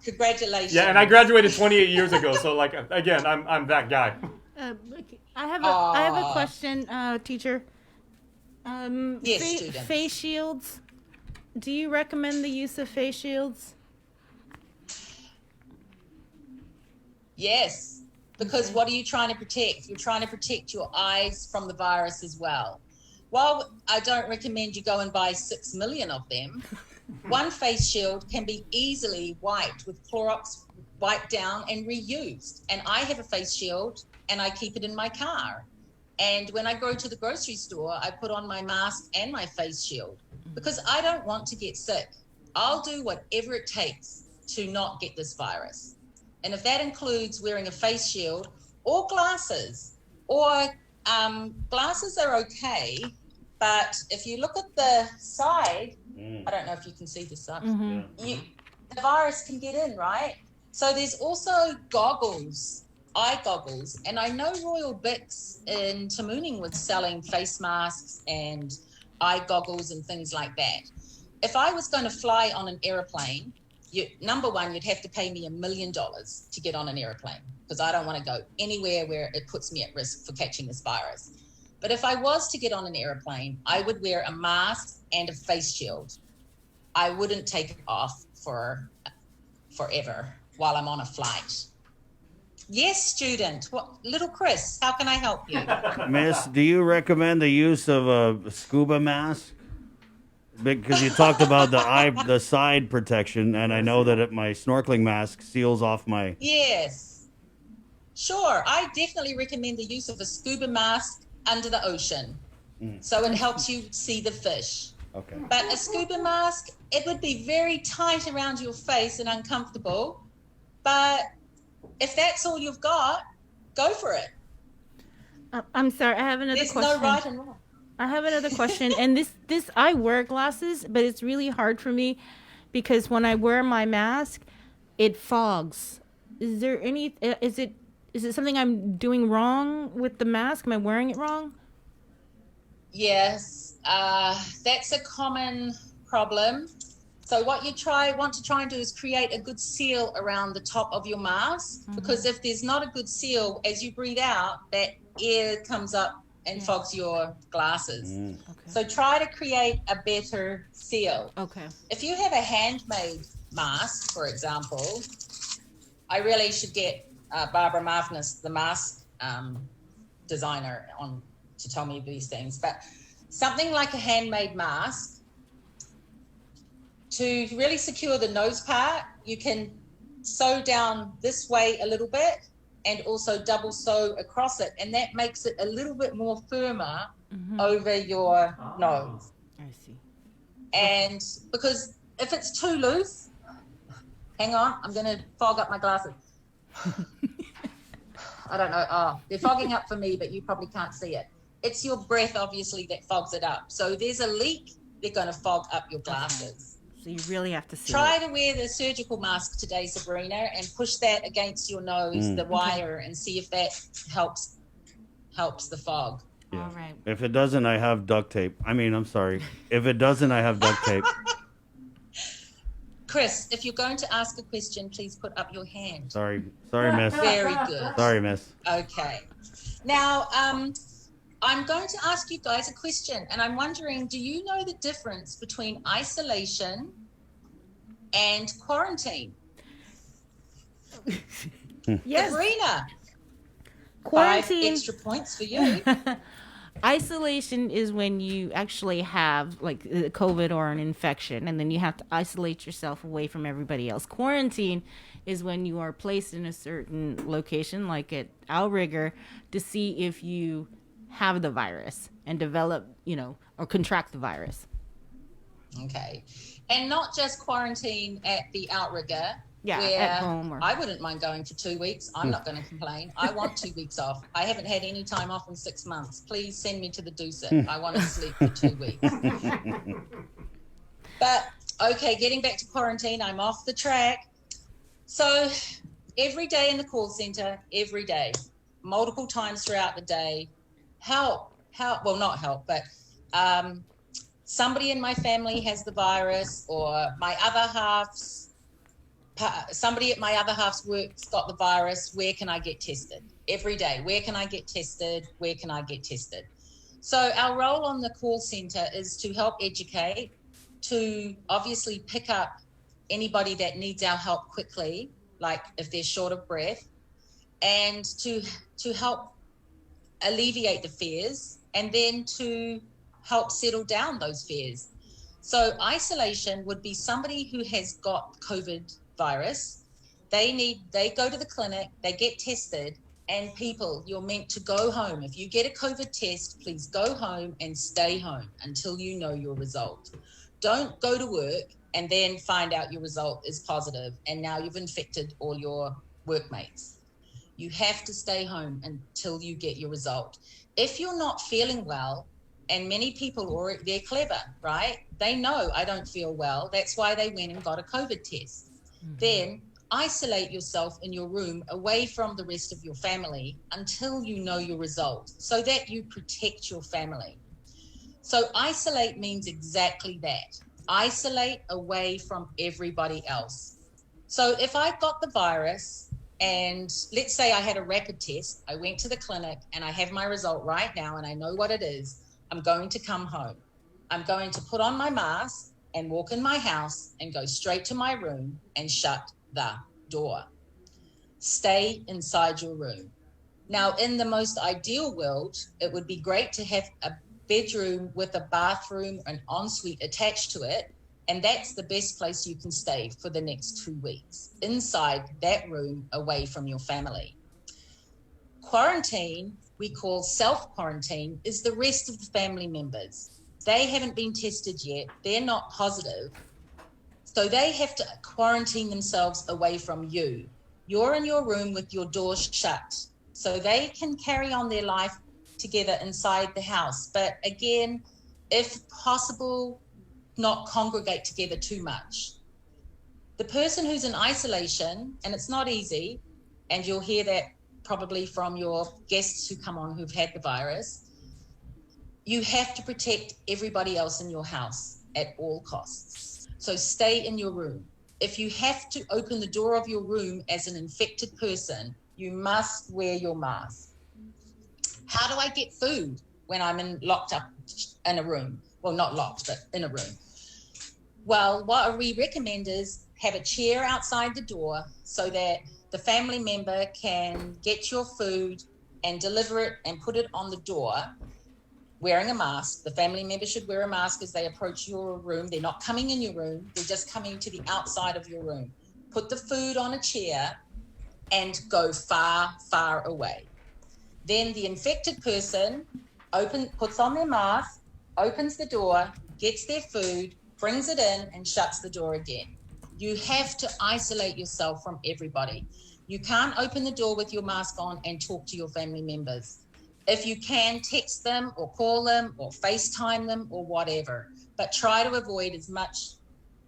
C: Congratulations.
B: Yeah, and I graduated 28 years ago, so like, again, I'm that guy.
F: I have a question, teacher.
C: Yes, student.
F: Face shields. Do you recommend the use of face shields?
C: Yes, because what are you trying to protect? You're trying to protect your eyes from the virus as well. While I don't recommend you go and buy 6 million of them, one face shield can be easily wiped with Clorox, wiped down and reused. And I have a face shield and I keep it in my car. And when I go to the grocery store, I put on my mask and my face shield because I don't want to get sick. I'll do whatever it takes to not get this virus. And if that includes wearing a face shield or glasses, or glasses are okay, but if you look at the side, I don't know if you can see the side, the virus can get in, right? So there's also goggles, eye goggles, and I know Royal Bix in Tamuning was selling face masks and eye goggles and things like that. If I was going to fly on an airplane, number one, you'd have to pay me $1 million to get on an airplane because I don't want to go anywhere where it puts me at risk for catching this virus. But if I was to get on an airplane, I would wear a mask and a face shield. I wouldn't take it off for forever while I'm on a flight. Yes, student. Little Chris, how can I help you?
E: Miss, do you recommend the use of a scuba mask? Because you talked about the side protection, and I know that my snorkeling mask seals off my...
C: Yes. Sure. I definitely recommend the use of a scuba mask under the ocean. So it helps you see the fish.
E: Okay.
C: But a scuba mask, it would be very tight around your face and uncomfortable. But if that's all you've got, go for it.
F: I'm sorry, I have another question.
C: There's no right and wrong.
F: I have another question, and this I wear glasses, but it's really hard for me because when I wear my mask, it fogs. Is there any? Is it something I'm doing wrong with the mask? Am I wearing it wrong?
C: Yes, that's a common problem. So what you want to try and do is create a good seal around the top of your mask, because if there's not a good seal, as you breathe out, that air comes up and fogs your glasses.
F: Okay.
C: So try to create a better seal.
F: Okay.
C: If you have a handmade mask, for example, I really should get Barbara Martinus, the mask designer, on to tell me these things. But something like a handmade mask, to really secure the nose part, you can sew down this way a little bit and also double sew across it, and that makes it a little bit more firmer over your nose.
F: I see.
C: And because if it's too loose, hang on, I'm going to fog up my glasses. I don't know. They're fogging up for me, but you probably can't see it. It's your breath, obviously, that fogs it up. So there's a leak, they're going to fog up your glasses.
F: So you really have to see
C: Try
F: it.
C: to wear the surgical mask today, Sabrina, and push that against your nose, the wire, and see if that helps the fog.
E: Yeah.
F: All right.
E: If it doesn't, I have duct tape. I'm sorry. If it doesn't, I have duct tape.
C: Chris, if you're going to ask a question, please put up your hand.
E: Sorry, miss.
C: Very good.
E: Sorry, miss.
C: Okay. Now, I'm going to ask you guys a question, and I'm wondering, do you know the difference between isolation and quarantine?
F: Yes.
C: Sabrina,
F: Quarantine.
C: 5 extra points for you.
F: Isolation is when you actually have like COVID or an infection, and then you have to isolate yourself away from everybody else. Quarantine is when you are placed in a certain location, like at Outrigger, to see if you have the virus and develop, or contract the virus.
C: Okay. And not just quarantine at the Outrigger.
F: Yeah,
C: where
F: at home.
C: I wouldn't mind going for 2 weeks. I'm not going to complain. I want 2 weeks off. I haven't had any time off in 6 months. Please send me to the Doosa. I want to sleep for 2 weeks. But, okay, getting back to quarantine, I'm off the track. So every day in the call center, every day, multiple times throughout the day, well, not help, but somebody in my family has the virus, or somebody at my other half's work's got the virus. Where can I get tested? Every day, where can I get tested? Where can I get tested? So our role on the call center is to help educate, to obviously pick up anybody that needs our help quickly, like if they're short of breath, and to help alleviate the fears, and then to help settle down those fears. So isolation would be somebody who has got COVID virus. They go to the clinic, they get tested, and people, you're meant to go home. If you get a COVID test, please go home and stay home until you know your result. Don't go to work and then find out your result is positive and now you've infected all your workmates. You have to stay home until you get your result. If you're not feeling well, and many people, they're clever, right? They know I don't feel well. That's why they went and got a COVID test. Mm-hmm. Then isolate yourself in your room away from the rest of your family until you know your result, so that you protect your family. So isolate means exactly that. Isolate away from everybody else. So if I've got the virus, and let's say I had a rapid test, I went to the clinic and I have my result right now and I know what it is, I'm going to come home. I'm going to put on my mask and walk in my house and go straight to my room and shut the door. Stay inside your room. Now, in the most ideal world, it would be great to have a bedroom with a bathroom and ensuite attached to it. And that's the best place you can stay for the next 2 weeks, inside that room, away from your family. Quarantine, we call self-quarantine, is the rest of the family members. They haven't been tested yet. They're not positive. So they have to quarantine themselves away from you. You're in your room with your doors shut. So they can carry on their life together inside the house. But again, if possible, not congregate together too much. The person who's in isolation, and it's not easy, and you'll hear that probably from your guests who come on who've had the virus, you have to protect everybody else in your house at all costs. So stay in your room. If you have to open the door of your room as an infected person, you must wear your mask. How do I get food when I'm locked up in a room? Well, not locked, but in a room. Well, what we recommend is have a chair outside the door so that the family member can get your food and deliver it and put it on the door wearing a mask. The family member should wear a mask as they approach your room. They're not coming in your room. They're just coming to the outside of your room. Put the food on a chair and go far, far away. Then the infected person puts on their mask, opens the door, gets their food, brings it in and shuts the door again. You have to isolate yourself from everybody. You can't open the door with your mask on and talk to your family members. If you can, text them or call them or FaceTime them or whatever, but try to avoid as much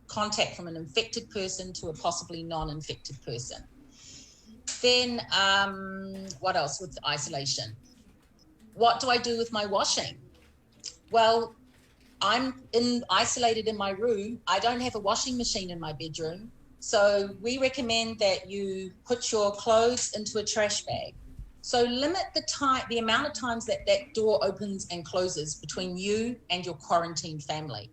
C: contact from an infected person to a possibly non-infected person. Then what else with isolation? What do I do with my washing? Well, I'm isolated in my room. I don't have a washing machine in my bedroom. So we recommend that you put your clothes into a trash bag. So limit the amount of times that door opens and closes between you and your quarantined family.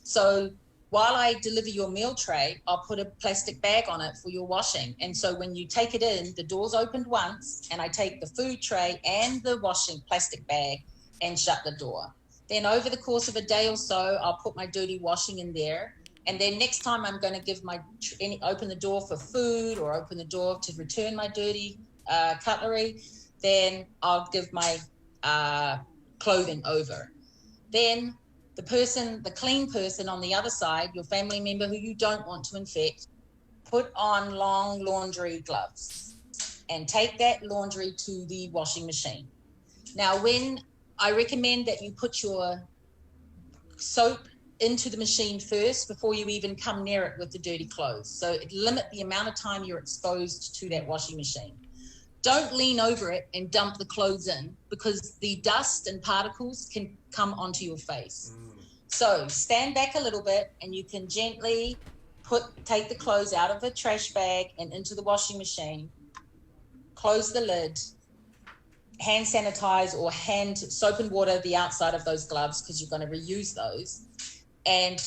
C: So while I deliver your meal tray, I'll put a plastic bag on it for your washing. And so when you take it in, the door's opened once and I take the food tray and the washing plastic bag and shut the door. Then over the course of a day or so, I'll put my dirty washing in there. And then next time I'm going to give open the door for food or open the door to return my dirty cutlery, then I'll give my clothing over. Then the clean person on the other side, your family member who you don't want to infect, put on long laundry gloves and take that laundry to the washing machine. Now, when I recommend that you put your soap into the machine first before you even come near it with the dirty clothes. So it limit the amount of time you're exposed to that washing machine. Don't lean over it and dump the clothes in, because the dust and particles can come onto your face. So stand back a little bit and you can gently take the clothes out of the trash bag and into the washing machine. Close the lid, hand sanitize or hand soap and water the outside of those gloves, because you're going to reuse those, and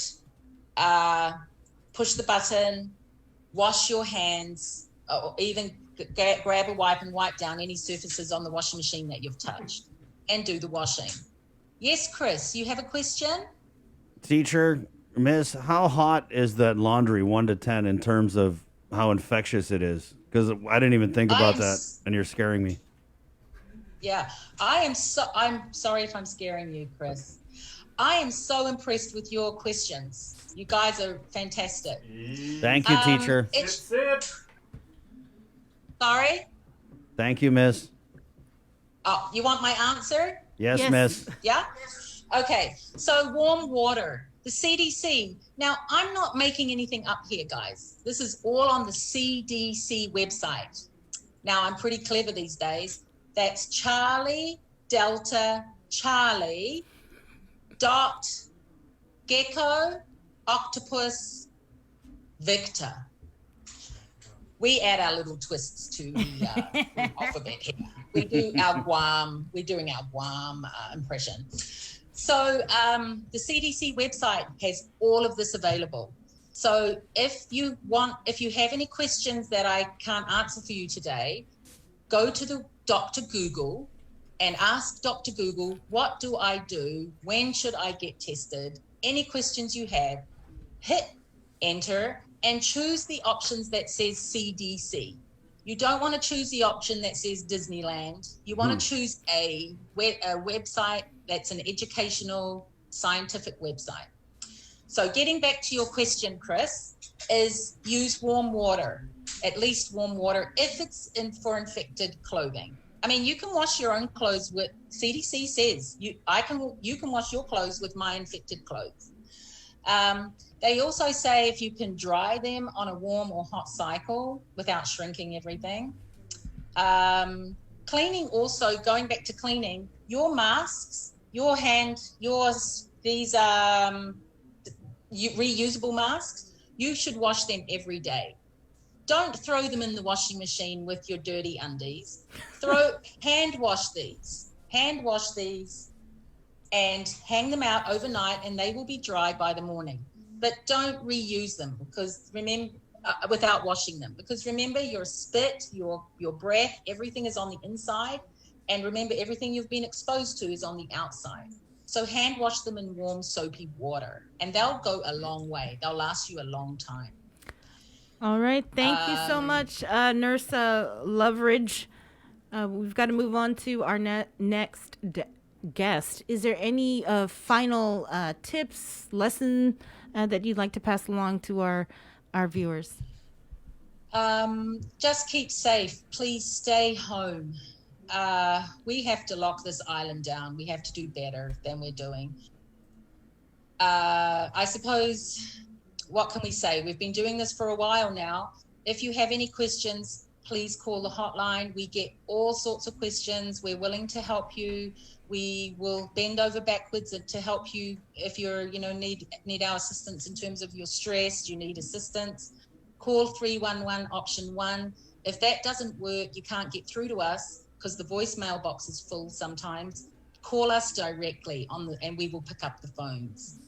C: push the button, wash your hands, or even grab a wipe and wipe down any surfaces on the washing machine that you've touched, and do the washing. Yes, Chris, you have a question?
E: Teacher, Miss, how hot is that laundry 1 to 10 in terms of how infectious it is? Because I didn't even think about that, and you're scaring me.
C: Yeah, I'm sorry if I'm scaring you, Chris. I am so impressed with your questions. You guys are fantastic.
E: Thank you, teacher.
C: Sorry?
E: Thank you, Miss.
C: Oh, you want my answer?
E: Yes, Miss.
C: Yeah? Okay, so warm water. The CDC. Now, I'm not making anything up here, guys. This is all on the CDC website. Now, I'm pretty clever these days. That's Charlie, Delta, Charlie, dot, gecko, octopus, Victor. We add our little twists to the alphabet here. We're doing our Guam impression. So the CDC website has all of this available. So if you have any questions that I can't answer for you today, go to the Dr. Google and ask Dr. Google, what do I do? When should I get tested? Any questions you have, hit enter and choose the options that says CDC. You don't want to choose the option that says Disneyland. You want to choose a website that's an educational, scientific website. So getting back to your question, Chris, is use warm water, at least warm water, if it's for infected clothing. I mean, you can wash your own clothes with, CDC says, you can wash your clothes with my infected clothes. They also say if you can dry them on a warm or hot cycle without shrinking everything. Cleaning also, going back to cleaning, your masks, these reusable masks, you should wash them every day. Don't throw them in the washing machine with your dirty undies. Hand wash these and hang them out overnight, and they will be dry by the morning. But don't reuse them without washing them, because remember, your spit, your breath, everything is on the inside, and remember, everything you've been exposed to is on the outside. So hand wash them in warm soapy water, and they'll go a long way. They'll last you a long time.
F: All right. Thank you so much, Nurse Loveridge. We've got to move on to our next guest. Is there any final tips, lesson that you'd like to pass along to our viewers?
C: Just keep safe. Please stay home. We have to lock this island down. We have to do better than we're doing. I suppose, what can we say? We've been doing this for a while now. If you have any questions, please call the hotline. We get all sorts of questions. We're willing to help you. We will bend over backwards to help you if you're, need our assistance in terms of your stress, you need assistance. Call 311 option 1. If that doesn't work, you can't get through to us because the voicemail box is full sometimes. Call us directly and we will pick up the phones.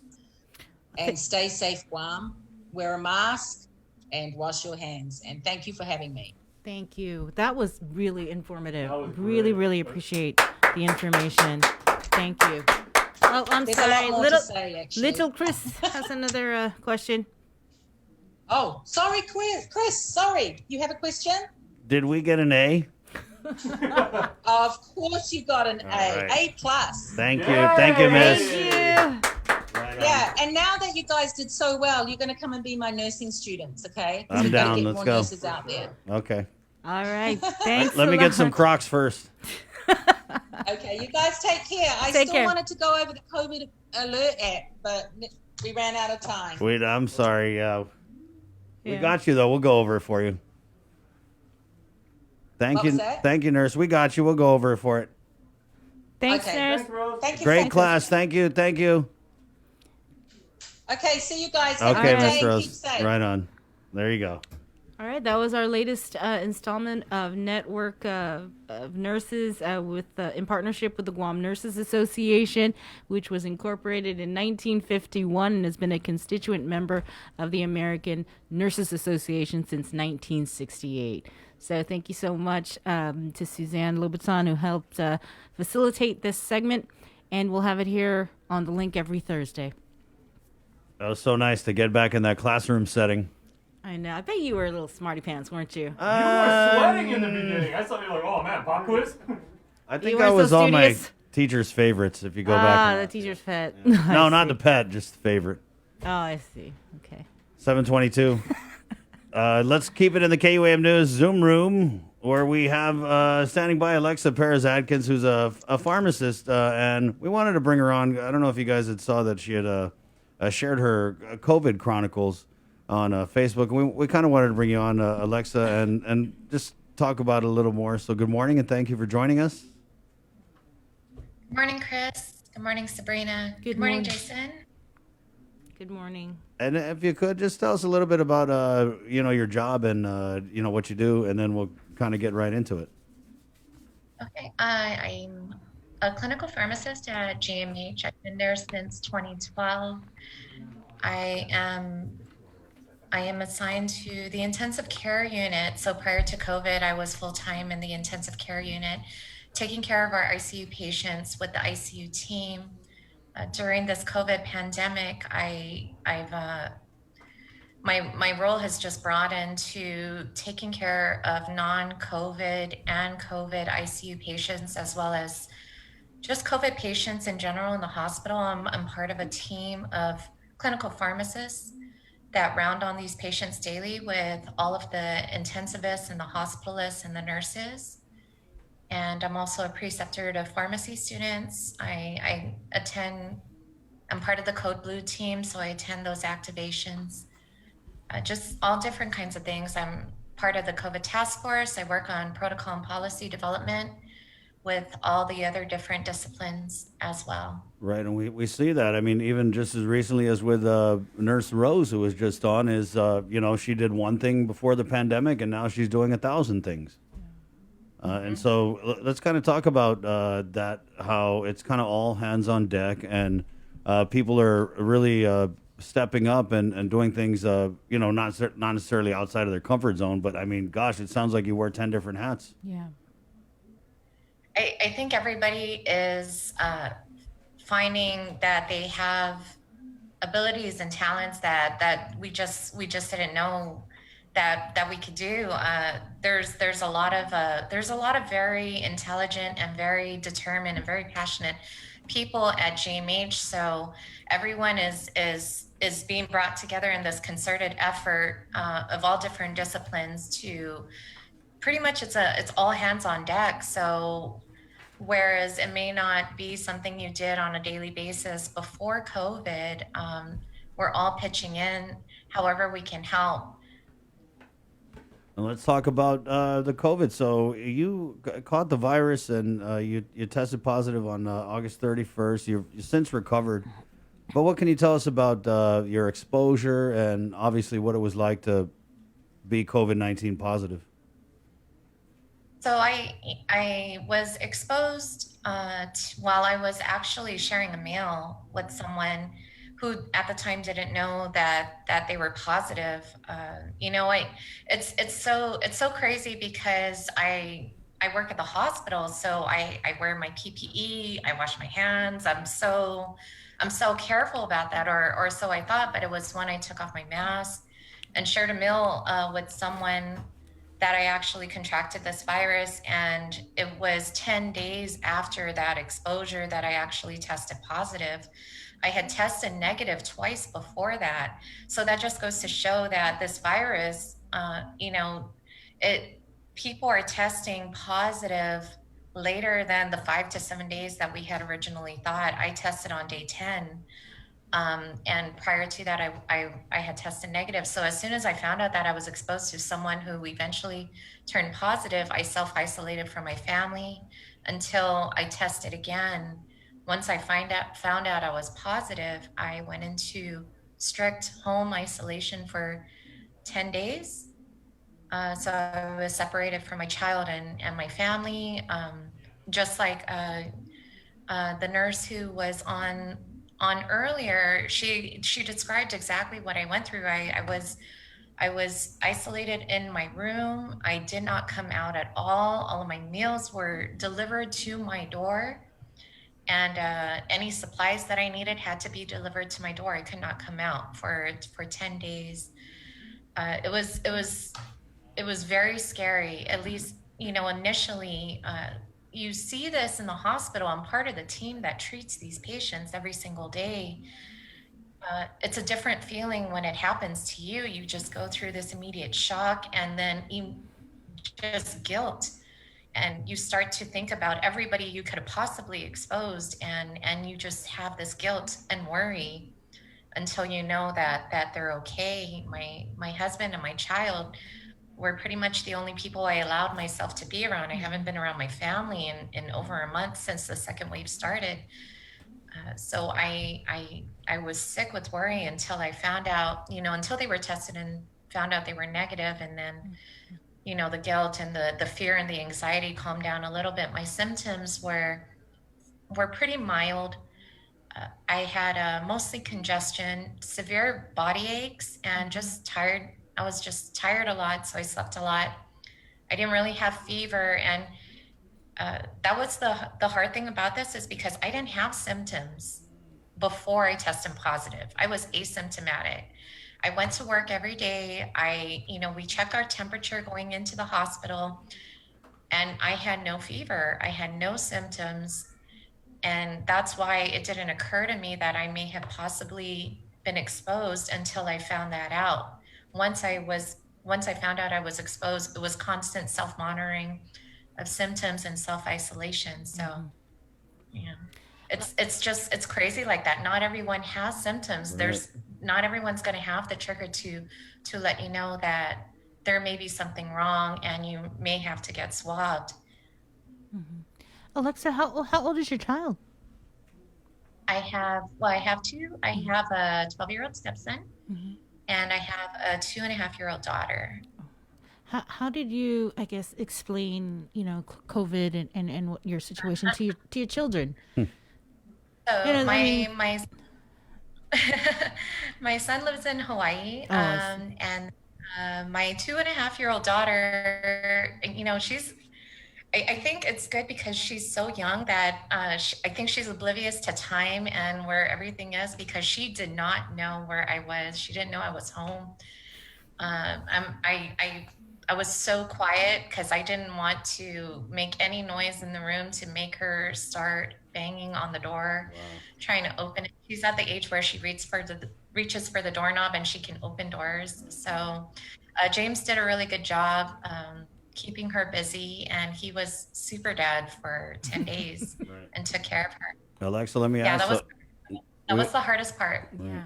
C: And stay safe, Guam. Wear a mask and wash your hands. And thank you for having me.
F: Thank you. That was really informative.
B: That was
F: really,
B: great.
F: really appreciate the information. Thank you. Oh, I'm
C: There's a
F: sorry.
C: lot more to say, actually.
F: Little Chris has another question.
C: Oh, sorry, Chris. Sorry. You have a question?
E: Did we get an A?
C: Of course you got an A.
E: right.
C: A plus.
E: Thank you. Thank you, miss.
C: Yeah, and now that you guys did so well, you're going to come and be my nursing students, okay?
E: I'm
C: We've got to
E: down.
C: get
E: Let's
C: more
E: go.
C: nurses out there.
E: Okay.
F: All right. Thanks.
E: Let me get some Crocs first.
C: Okay, you guys take care. I
F: Take
C: still
F: care.
C: wanted to go over the COVID alert app, but we ran out of time.
E: Wait, I'm sorry. We
C: Yeah.
E: got you though. We'll go over it for you. Thank
C: What
E: you,
C: was that?
E: thank you, nurse. We got you. We'll go over it for it.
F: Thanks,
C: Okay.
F: nurse.
C: Thank you.
E: Great
C: folks.
E: class. Thank you. Thank you.
C: Okay, see you guys. Have a
E: Okay,
C: good day
E: Miss
C: and keep
E: Rose.
C: safe.
E: Right on. There you go.
F: All right, that was our latest installment of Network of Nurses in partnership with the Guam Nurses Association, which was incorporated in 1951 and has been a constituent member of the American Nurses Association since 1968. So thank you so much to Suzanne Louboutin, who helped facilitate this segment, and we'll have it here on the link every Thursday.
E: That was so nice to get back in that classroom setting.
F: I know. I bet you were a little smarty pants, weren't you?
B: You were sweating in the beginning. I saw you like, oh man, pop quiz.
E: I
F: You
E: think
F: weren't
E: I was
F: so
E: all my
F: studious?
E: teacher's favorites. If you go
F: Ah,
E: back.
F: the teacher's pet.
E: No, not the pet, just the favorite.
F: Oh, I see. Okay.
E: 722. Let's keep it in the KUAM News Zoom room, where we have standing by Alexa Perez-Adkins, who's a pharmacist, and we wanted to bring her on. I don't know if you guys had saw that she had shared her COVID chronicles on Facebook. And we kind of wanted to bring you on, Alexa, and just talk about it a little more. So good morning, and thank you for joining us.
A: Good morning, Chris. Good morning, Sabrina. Good morning, Jason.
F: Good morning.
E: And if you could, just tell us a little bit about, your job and, what you do, and then we'll kind of get right into it.
A: Okay, I'm a clinical pharmacist at GMH. I've been there since 2012. I am assigned to the intensive care unit. So prior to COVID, I was full-time in the intensive care unit, taking care of our ICU patients with the ICU team. During this COVID pandemic, my role has just broadened to taking care of non-COVID and COVID ICU patients, as well as just COVID patients in general in the hospital. I'm part of a team of clinical pharmacists that round on these patients daily with all of the intensivists and the hospitalists and the nurses. And I'm also a preceptor to pharmacy students. I'm part of the Code Blue team, so I attend those activations. Just all different kinds of things. I'm part of the COVID task force. I work on protocol and policy development with all the other different disciplines as well.
E: Right, and we see that. I mean, even just as recently as with Nurse Rose, who was just on, is, she did one thing before the pandemic, and now she's doing 1,000 things. And so let's kind of talk about that, how it's kind of all hands on deck, and people are really stepping up and doing things, not necessarily outside of their comfort zone, but I mean, gosh, it sounds like you wear 10 different hats.
F: Yeah.
A: I think everybody is finding that they have abilities and talents that we just didn't know that we could do. There's a lot of very intelligent and very determined and very passionate people at GMH. So everyone is being brought together in this concerted effort of all different disciplines to pretty much it's all hands on deck. So whereas it may not be something you did on a daily basis before COVID, we're all pitching in however we can help.
E: And let's talk about the COVID. So you caught the virus, and you tested positive on August 31st. You've since recovered. But what can you tell us about your exposure and obviously what it was like to be COVID-19 positive?
A: So I was exposed while I was actually sharing a meal with someone who at the time didn't know that they were positive. It's so crazy because I I work at the hospital, so I wear my PPE, I wash my hands. I'm so careful about that, or so I thought. But it was when I took off my mask and shared a meal with someone that I actually contracted this virus. And it was 10 days after that exposure that I actually tested positive. I had tested negative twice before that. So that just goes to show that this virus, it people are testing positive later than the 5 to 7 days that we had originally thought. I tested on day 10. And prior to that, I had tested negative. So as soon as I found out that I was exposed to someone who eventually turned positive, I self-isolated from my family until I tested again. Once I found out I was positive, I went into strict home isolation for 10 days. So I was separated from my child and my family, just like the nurse who was on earlier. She described exactly what I went through. I was isolated in my room. I did not come out at all. All of my meals were delivered to my door, and any supplies that I needed had to be delivered to my door. I could not come out for 10 days. It was very scary. At least, initially, you see this in the hospital. I'm part of the team that treats these patients every single day. It's a different feeling when it happens to you. You just go through this immediate shock, and then just guilt, and you start to think about everybody you could have possibly exposed, and you just have this guilt and worry until you know that they're okay. My husband and my child were pretty much the only people I allowed myself to be around. I haven't been around my family in over a month since the second wave started. So I was sick with worry until I found out, until they were tested and found out they were negative, and then, the guilt and the fear and the anxiety calmed down a little bit. My symptoms were pretty mild. I had mostly congestion, severe body aches, and just tired. I was just tired a lot, so I slept a lot. I didn't really have fever, and that was the hard thing about this, is because I didn't have symptoms before I tested positive. I was asymptomatic. I went to work every day. We check our temperature going into the hospital, and I had no fever. I had no symptoms. And that's why it didn't occur to me that I may have possibly been exposed until I found that out. Once I found out I was exposed, it was constant self-monitoring of symptoms and self-isolation. So, yeah, it's crazy like that. Not everyone has symptoms.
E: Right.
A: Not everyone's going to have the trigger to let you know that there may be something wrong, and you may have to get swabbed.
F: Alexa, how old is your child?
A: I have two. I have a 12-year-old stepson, and I have a 2.5-year-old daughter.
F: How did you, I guess, explain, COVID and what your situation to your children?
A: So my son lives in Hawaii, and my 2.5-year-old daughter, I think it's good because she's so young that I think she's oblivious to time and where everything is, because she did not know where I was. She didn't know I was home. I was so quiet because I didn't want to make any noise in the room to make her start banging on the door, trying to open it. She's at the age where she reaches for the doorknob and she can open doors. So James did a really good job keeping her busy, and he was super dad for 10 days and took care of her.
E: Alexa, let me ask.
A: That was the hardest part.
F: Yeah.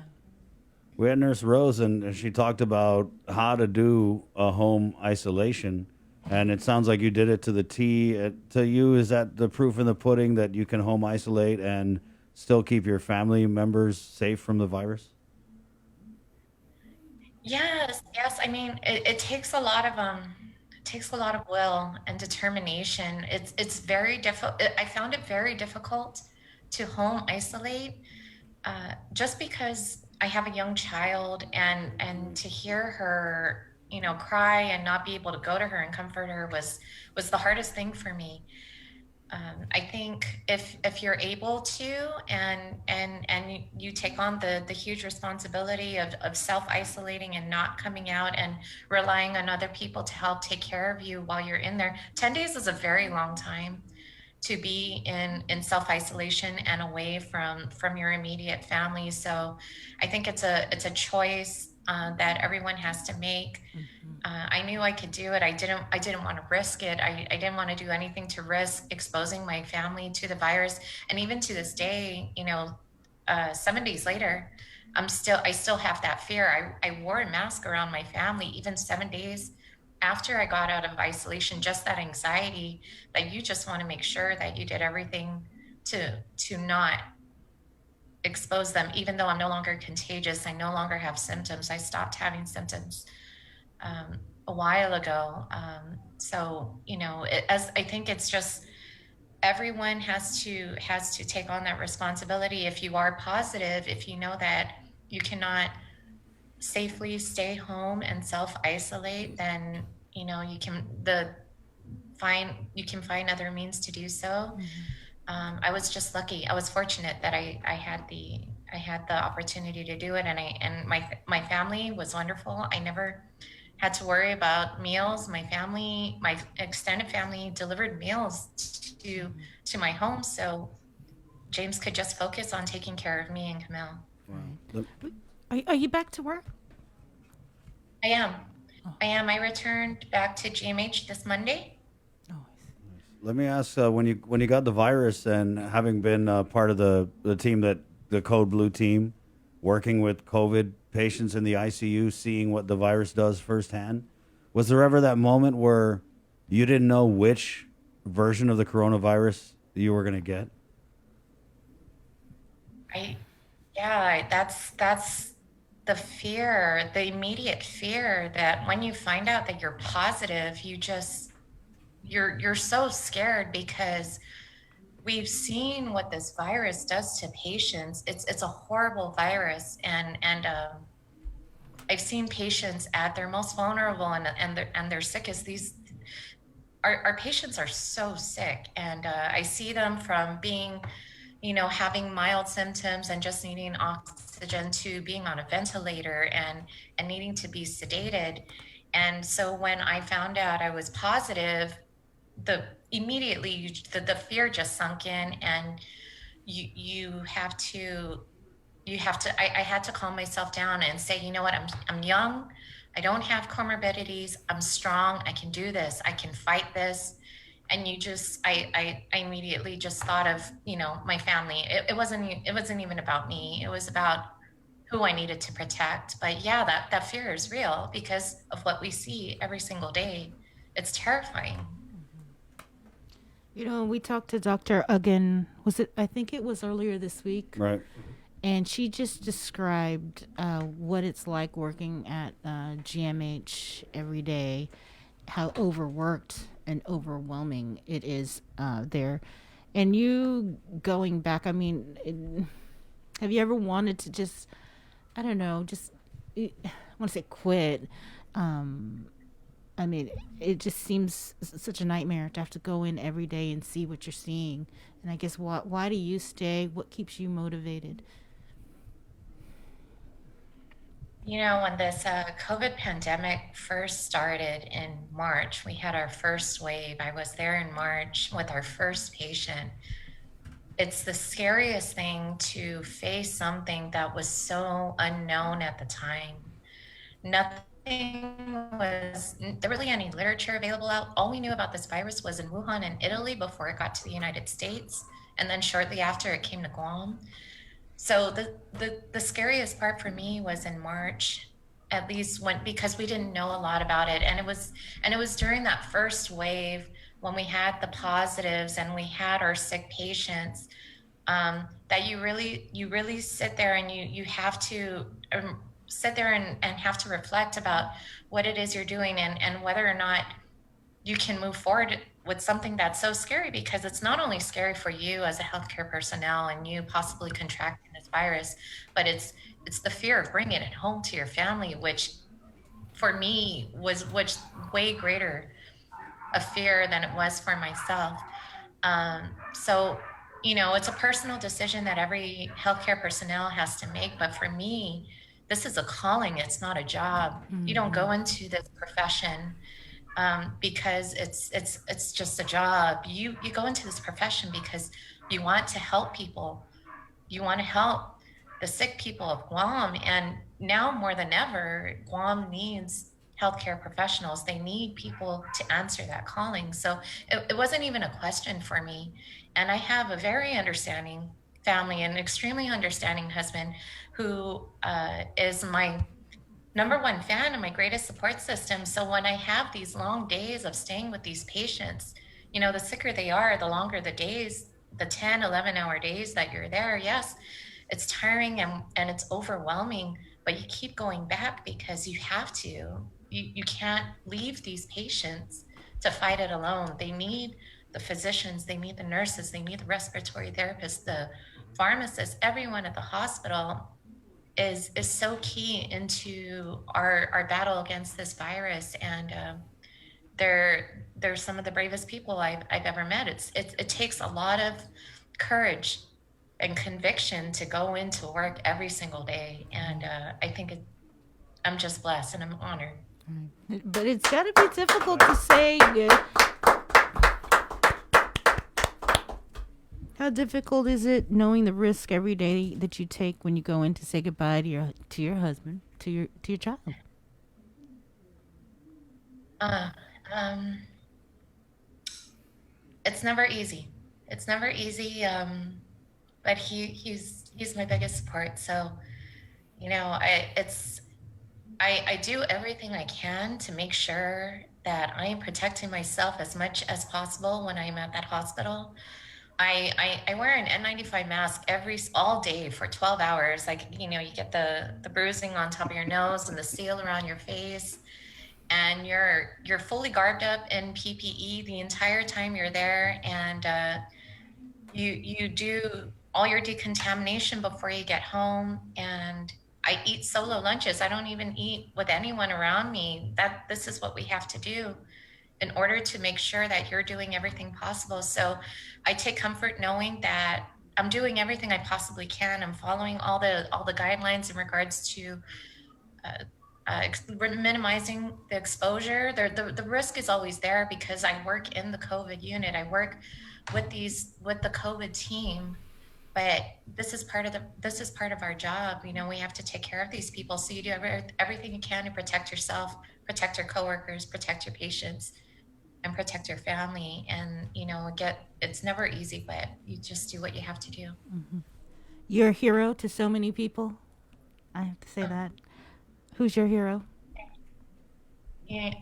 E: We had Nurse Rose, and she talked about how to do a home isolation, and it sounds like you did it to the T. To you, is that the proof in the pudding that you can home isolate and still keep your family members safe from the virus?
A: Yes. I mean, it takes a lot of will and determination. It's very difficult. I found it very difficult to home isolate, just because I have a young child, and to hear her cry and not be able to go to her and comfort her was the hardest thing for me. I think if you're able to and you take on the huge responsibility of self-isolating and not coming out and relying on other people to help take care of you while you're in there, 10 days is a very long time to be in self-isolation and away from your immediate family. So I think it's a choice that everyone has to make. I knew I could do it. I didn't want to risk it. I didn't want to do anything to risk exposing my family to the virus. And even to this day, 7 days later, I still have that fear. I wore a mask around my family even 7 days after I got out of isolation. Just that anxiety that you just want to make sure that you did everything to not expose them. Even though I'm no longer contagious, I no longer have symptoms. I stopped having symptoms a while ago. So as I think it's just everyone has to take on that responsibility. If you are positive, if you know that you cannot safely stay home and self-isolate, then you can find other means to do so. I was just lucky. I was fortunate that I had the opportunity to do it, and my family was wonderful. I never had to worry about meals. My extended family delivered meals to my home, so James could just focus on taking care of me and Camille.
F: Are you back to work?
A: I am. I returned back to GMH this Monday.
E: Let me ask, when you got the virus and having been part of the team, the Code Blue team, working with COVID patients in the ICU, seeing what the virus does firsthand, was there ever that moment where you didn't know which version of the coronavirus you were going to get?
A: That's the fear, the immediate fear that when you find out that you're positive, you're so scared, because we've seen what this virus does to patients. It's a horrible virus, and I've seen patients at their most vulnerable and their sickest. Our patients are so sick, and I see them from being, having mild symptoms and just needing oxygen to being on a ventilator and needing to be sedated. And so when I found out I was positive, immediately the fear just sunk in, and you have to I had to calm myself down and say, you know what, I'm young, I don't have comorbidities, I'm strong, I can do this, I can fight this. And I immediately just thought of my family. It wasn't even about me, it was about who I needed to protect. But yeah, that fear is real because of what we see every single day. It's terrifying.
F: We talked to Dr. Uggan, I think it was earlier this week.
E: Right.
F: And she just described what it's like working at GMH every day, how overworked and overwhelming it is there. And you going back, have you ever wanted to just, I don't know, I want to say quit. It just seems such a nightmare to have to go in every day and see what you're seeing. And I guess why do you stay? What keeps you motivated?
A: When this COVID pandemic first started in March, we had our first wave. I was there in March with our first patient. It's the scariest thing to face something that was so unknown at the time. There really any literature available out. All we knew about this virus was in Wuhan in Italy before it got to the United States, and then shortly after it came to Guam. So the scariest part for me was in March, at least because we didn't know a lot about it, and it was during that first wave when we had the positives and we had our sick patients, that you really sit there and you have to sit there and have to reflect about what it is you're doing and whether or not you can move forward with something that's so scary, because it's not only scary for you as a healthcare personnel and you possibly contracting this virus, but it's the fear of bringing it home to your family, which for me was which way greater a fear than it was for myself. So, it's a personal decision that every healthcare personnel has to make. But for me, this is a calling. It's not a job. You don't go into this profession because it's just a job. You go into this profession because you want to help people. You want to help the sick people of Guam. And now more than ever, Guam needs healthcare professionals. They need people to answer that calling. So it wasn't even a question for me. And I have a very understanding family, an extremely understanding husband who is my number one fan and my greatest support system. So when I have these long days of staying with these patients, the sicker they are, the longer the days, the 10, 11-hour days that you're there. Yes, it's tiring and it's overwhelming, but you keep going back because you have to. You can't leave these patients to fight it alone. They need the physicians, they need the nurses, they need the respiratory therapists, the pharmacists, everyone at the hospital is so key into our battle against this virus. And they're some of the bravest people I've ever met. It takes a lot of courage and conviction to go into work every single day. And I think I'm just blessed and I'm honored.
F: But it's got to be difficult to say. How difficult is it knowing the risk every day that you take when you go in to say goodbye to your husband, to your child?
A: It's never easy. It's never easy. But he's my biggest support. So, I do everything I can to make sure that I am protecting myself as much as possible when I'm at that hospital. I wear an N95 mask all day for 12 hours. Like, you get the bruising on top of your nose and the seal around your face, and you're fully garbed up in PPE the entire time you're there. And you do all your decontamination before you get home. And I eat solo lunches. I don't even eat with anyone around me. This is what we have to do in order to make sure that you're doing everything possible. So I take comfort knowing that I'm doing everything I possibly can. I'm following all the guidelines in regards to minimizing the exposure. The risk is always there because I work in the COVID unit. I work with the COVID team, but this is part of our job. We have to take care of these people. So you do everything you can to protect yourself, protect your coworkers, protect your patients, and protect your family. And it's never easy, but you just do what you have to do.
F: Mm-hmm. You're a hero to so many people. I have to say that. Who's your hero?
A: Yeah,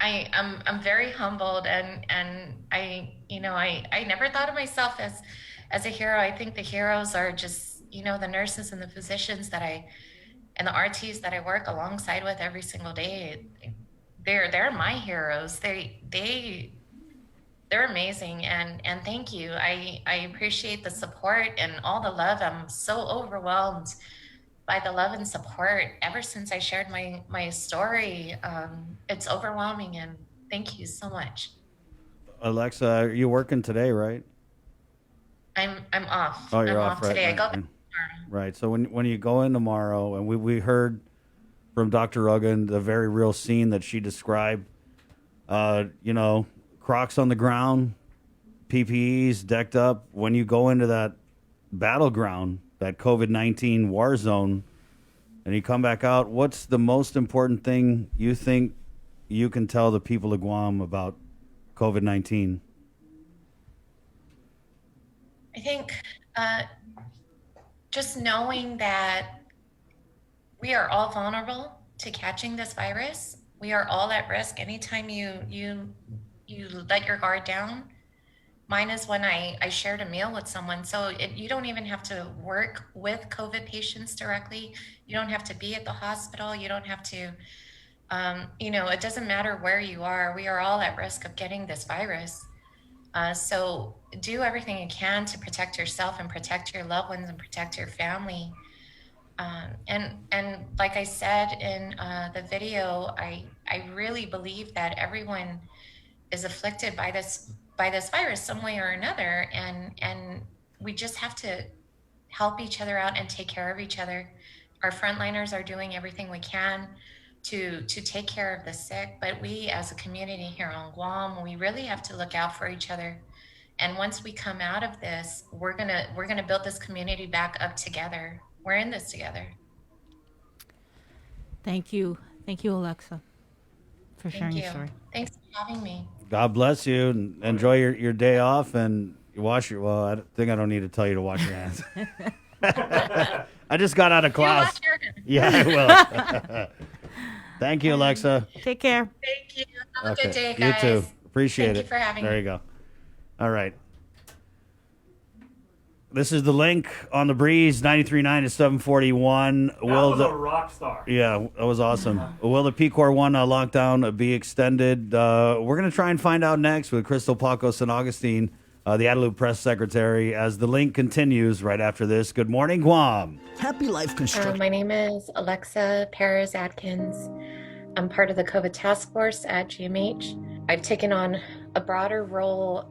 A: I'm very humbled, and I never thought of myself as a hero. I think the heroes are just the nurses and the physicians and the RTs that I work alongside with every single day. They're my heroes. They're amazing, and thank you. I appreciate the support and all the love. I'm so overwhelmed by the love and support ever since I shared my story. It's overwhelming, and thank you so much.
E: Alexa, you're working today, right?
A: I'm off.
E: Oh, you're
A: I'm
E: off, right?
A: today.
E: Right,
A: I go back
E: right.
A: tomorrow.
E: Right. So when you go in tomorrow, and we heard from Dr. Ruggan the very real scene that she described. Crocs on the ground, PPEs decked up. When you go into that battleground, that COVID-19 war zone, and you come back out, what's the most important thing you think you can tell the people of Guam about COVID-19?
A: I think just knowing that we are all vulnerable to catching this virus. We are all at risk anytime you let your guard down. Mine is when I shared a meal with someone. So you don't even have to work with COVID patients directly. You don't have to be at the hospital. You don't have to, it doesn't matter where you are. We are all at risk of getting this virus. So do everything you can to protect yourself and protect your loved ones and protect your family. And like I said in the video, I really believe that everyone is afflicted by this virus some way or another, and we just have to help each other out and take care of each other. Our frontliners are doing everything we can to take care of the sick, but we as a community here on Guam, we really have to look out for each other. And once we come out of this, we're gonna build this community back up together. We're in this together.
F: Thank you, Alexa, for sharing
A: Thank
F: your
A: you.
F: story.
A: Thanks for having me.
E: God bless you, and enjoy your day off, and you wash your. Well, I think I don't need to tell you to wash your hands. I just got out of class.
A: wash your hands.
E: Yeah, I will. Thank you, Alexa.
F: Take care.
A: Thank you. Have a good day,
E: You
A: guys.
E: too. Appreciate
A: Thank
E: it.
A: you for having
E: there
A: me.
E: you go. All right. This is the link on the breeze, 93.9 to 741.
B: That was a rock star.
E: Yeah, that was awesome. Will the PCOR 1 lockdown be extended? We're going to try and find out next with Crystal Paco San Augustine, the Adelup Press Secretary, as the link continues right after this. Good morning, Guam.
D: Happy Life Construction.
A: My name is Alexa Perez Atkins. I'm part of the COVID task force at GMH. I've taken on a broader role,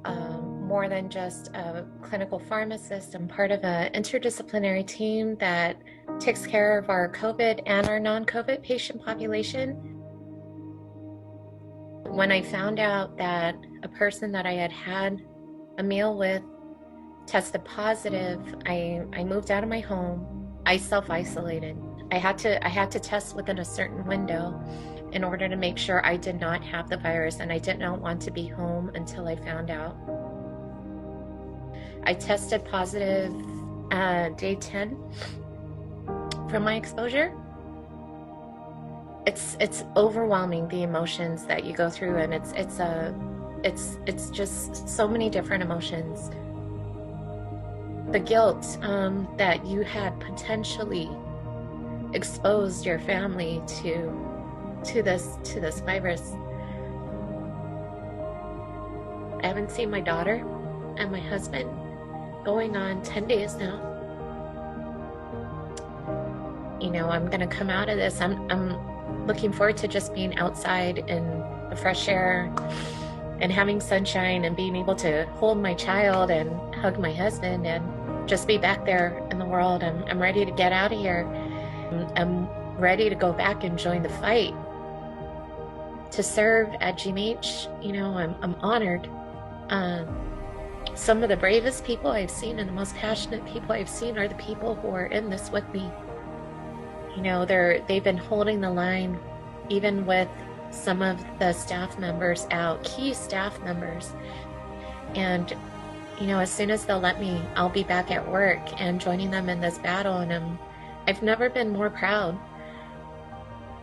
A: more than just a clinical pharmacist. I'm part of an interdisciplinary team that takes care of our COVID and our non-COVID patient population. When I found out that a person that I had had a meal with tested positive, I moved out of my home. I self-isolated. I had to test within a certain window in order to make sure I did not have the virus, and I did not want to be home until I found out. I tested positive day 10 from my exposure. It's overwhelming, the emotions that you go through, and it's just so many different emotions. The guilt that you had potentially exposed your family to this virus. I haven't seen my daughter and my husband going on 10 days now. You know, I'm gonna come out of this. I'm looking forward to just being outside in the fresh air and having sunshine and being able to hold my child and hug my husband and just be back there in the world. I'm ready to get out of here. I'm ready to go back and join the fight. To serve at GMH, you know, I'm honored. Some of the bravest people I've seen and the most passionate people I've seen are the people who are in this with me. You know, they've been holding the line, even with some of the staff members out, key staff members. And, you know, as soon as they'll let me, I'll be back at work and joining them in this battle. And I've never been more proud.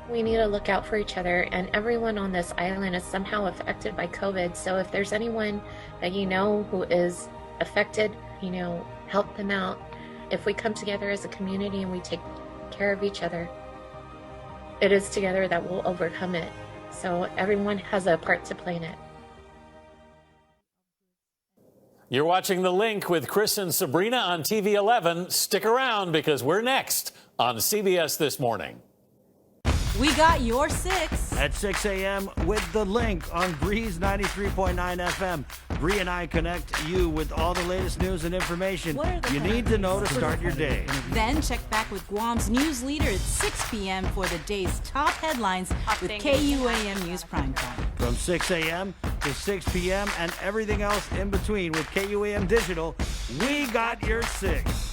A: We need to look out for each other, and everyone on this island is somehow affected by COVID. So if there's anyone that you know who is affected, you know, help them out. If we come together as a community and we take care of each other, it is together that we'll overcome it. So everyone has a part to play in it.
G: You're watching The Link with Chris and Sabrina on TV 11. Stick around because we're next on CBS This Morning.
U: We got your 6.
E: At 6 a.m. with The Link on Breeze 93.9 FM. Bree and I connect you with all the latest news and information you need to know to start your day.
U: Then check back with Guam's news leader at 6 p.m. for the day's top headlines with KUAM News Primetime.
E: From 6 a.m. to 6 p.m. and everything else in between with KUAM Digital, we got your 6.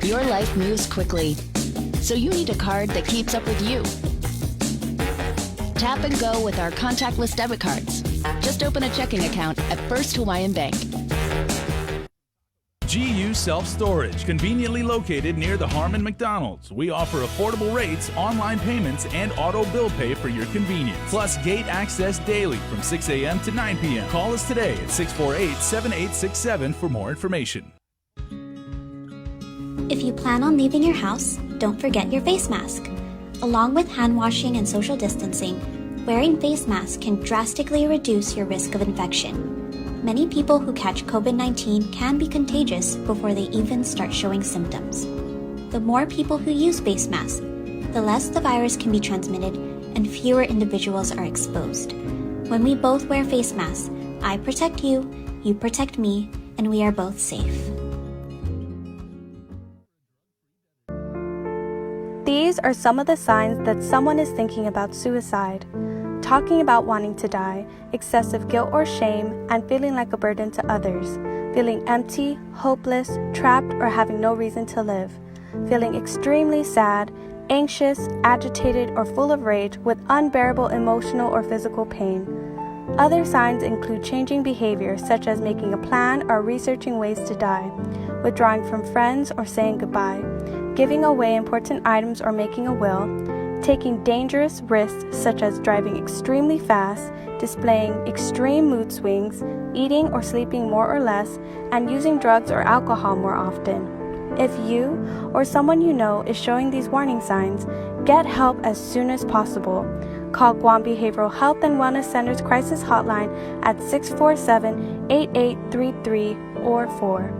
V: Your life moves quickly, so you need a card that keeps up with you. Tap and go with our contactless debit cards. Just open a checking account at First Hawaiian Bank.
S: GU Self-Storage, conveniently located near the Harmon McDonald's. We offer affordable rates, online payments, and auto bill pay for your convenience. Plus gate access daily from 6 a.m. to 9 p.m. Call us today at 648-7867 for more information.
D: If you plan on leaving your house, don't forget your face mask. Along with hand washing and social distancing, wearing face masks can drastically reduce your risk of infection. Many people who catch COVID-19 can be contagious before they even start showing symptoms. The more people who use face masks, the less the virus can be transmitted and fewer individuals are exposed. When we both wear face masks, I protect you, you protect me, and we are both safe.
Y: These are some of the signs that someone is thinking about suicide. Talking about wanting to die, excessive guilt or shame, and feeling like a burden to others. Feeling empty, hopeless, trapped, or having no reason to live. Feeling extremely sad, anxious, agitated, or full of rage with unbearable emotional or physical pain. Other signs include changing behavior such as making a plan or researching ways to die, withdrawing from friends or saying goodbye, giving away important items or making a will, taking dangerous risks such as driving extremely fast, displaying extreme mood swings, eating or sleeping more or less, and using drugs or alcohol more often. If you or someone you know is showing these warning signs, get help as soon as possible. Call Guam Behavioral Health and Wellness Center's crisis hotline at 647-8833 or 4.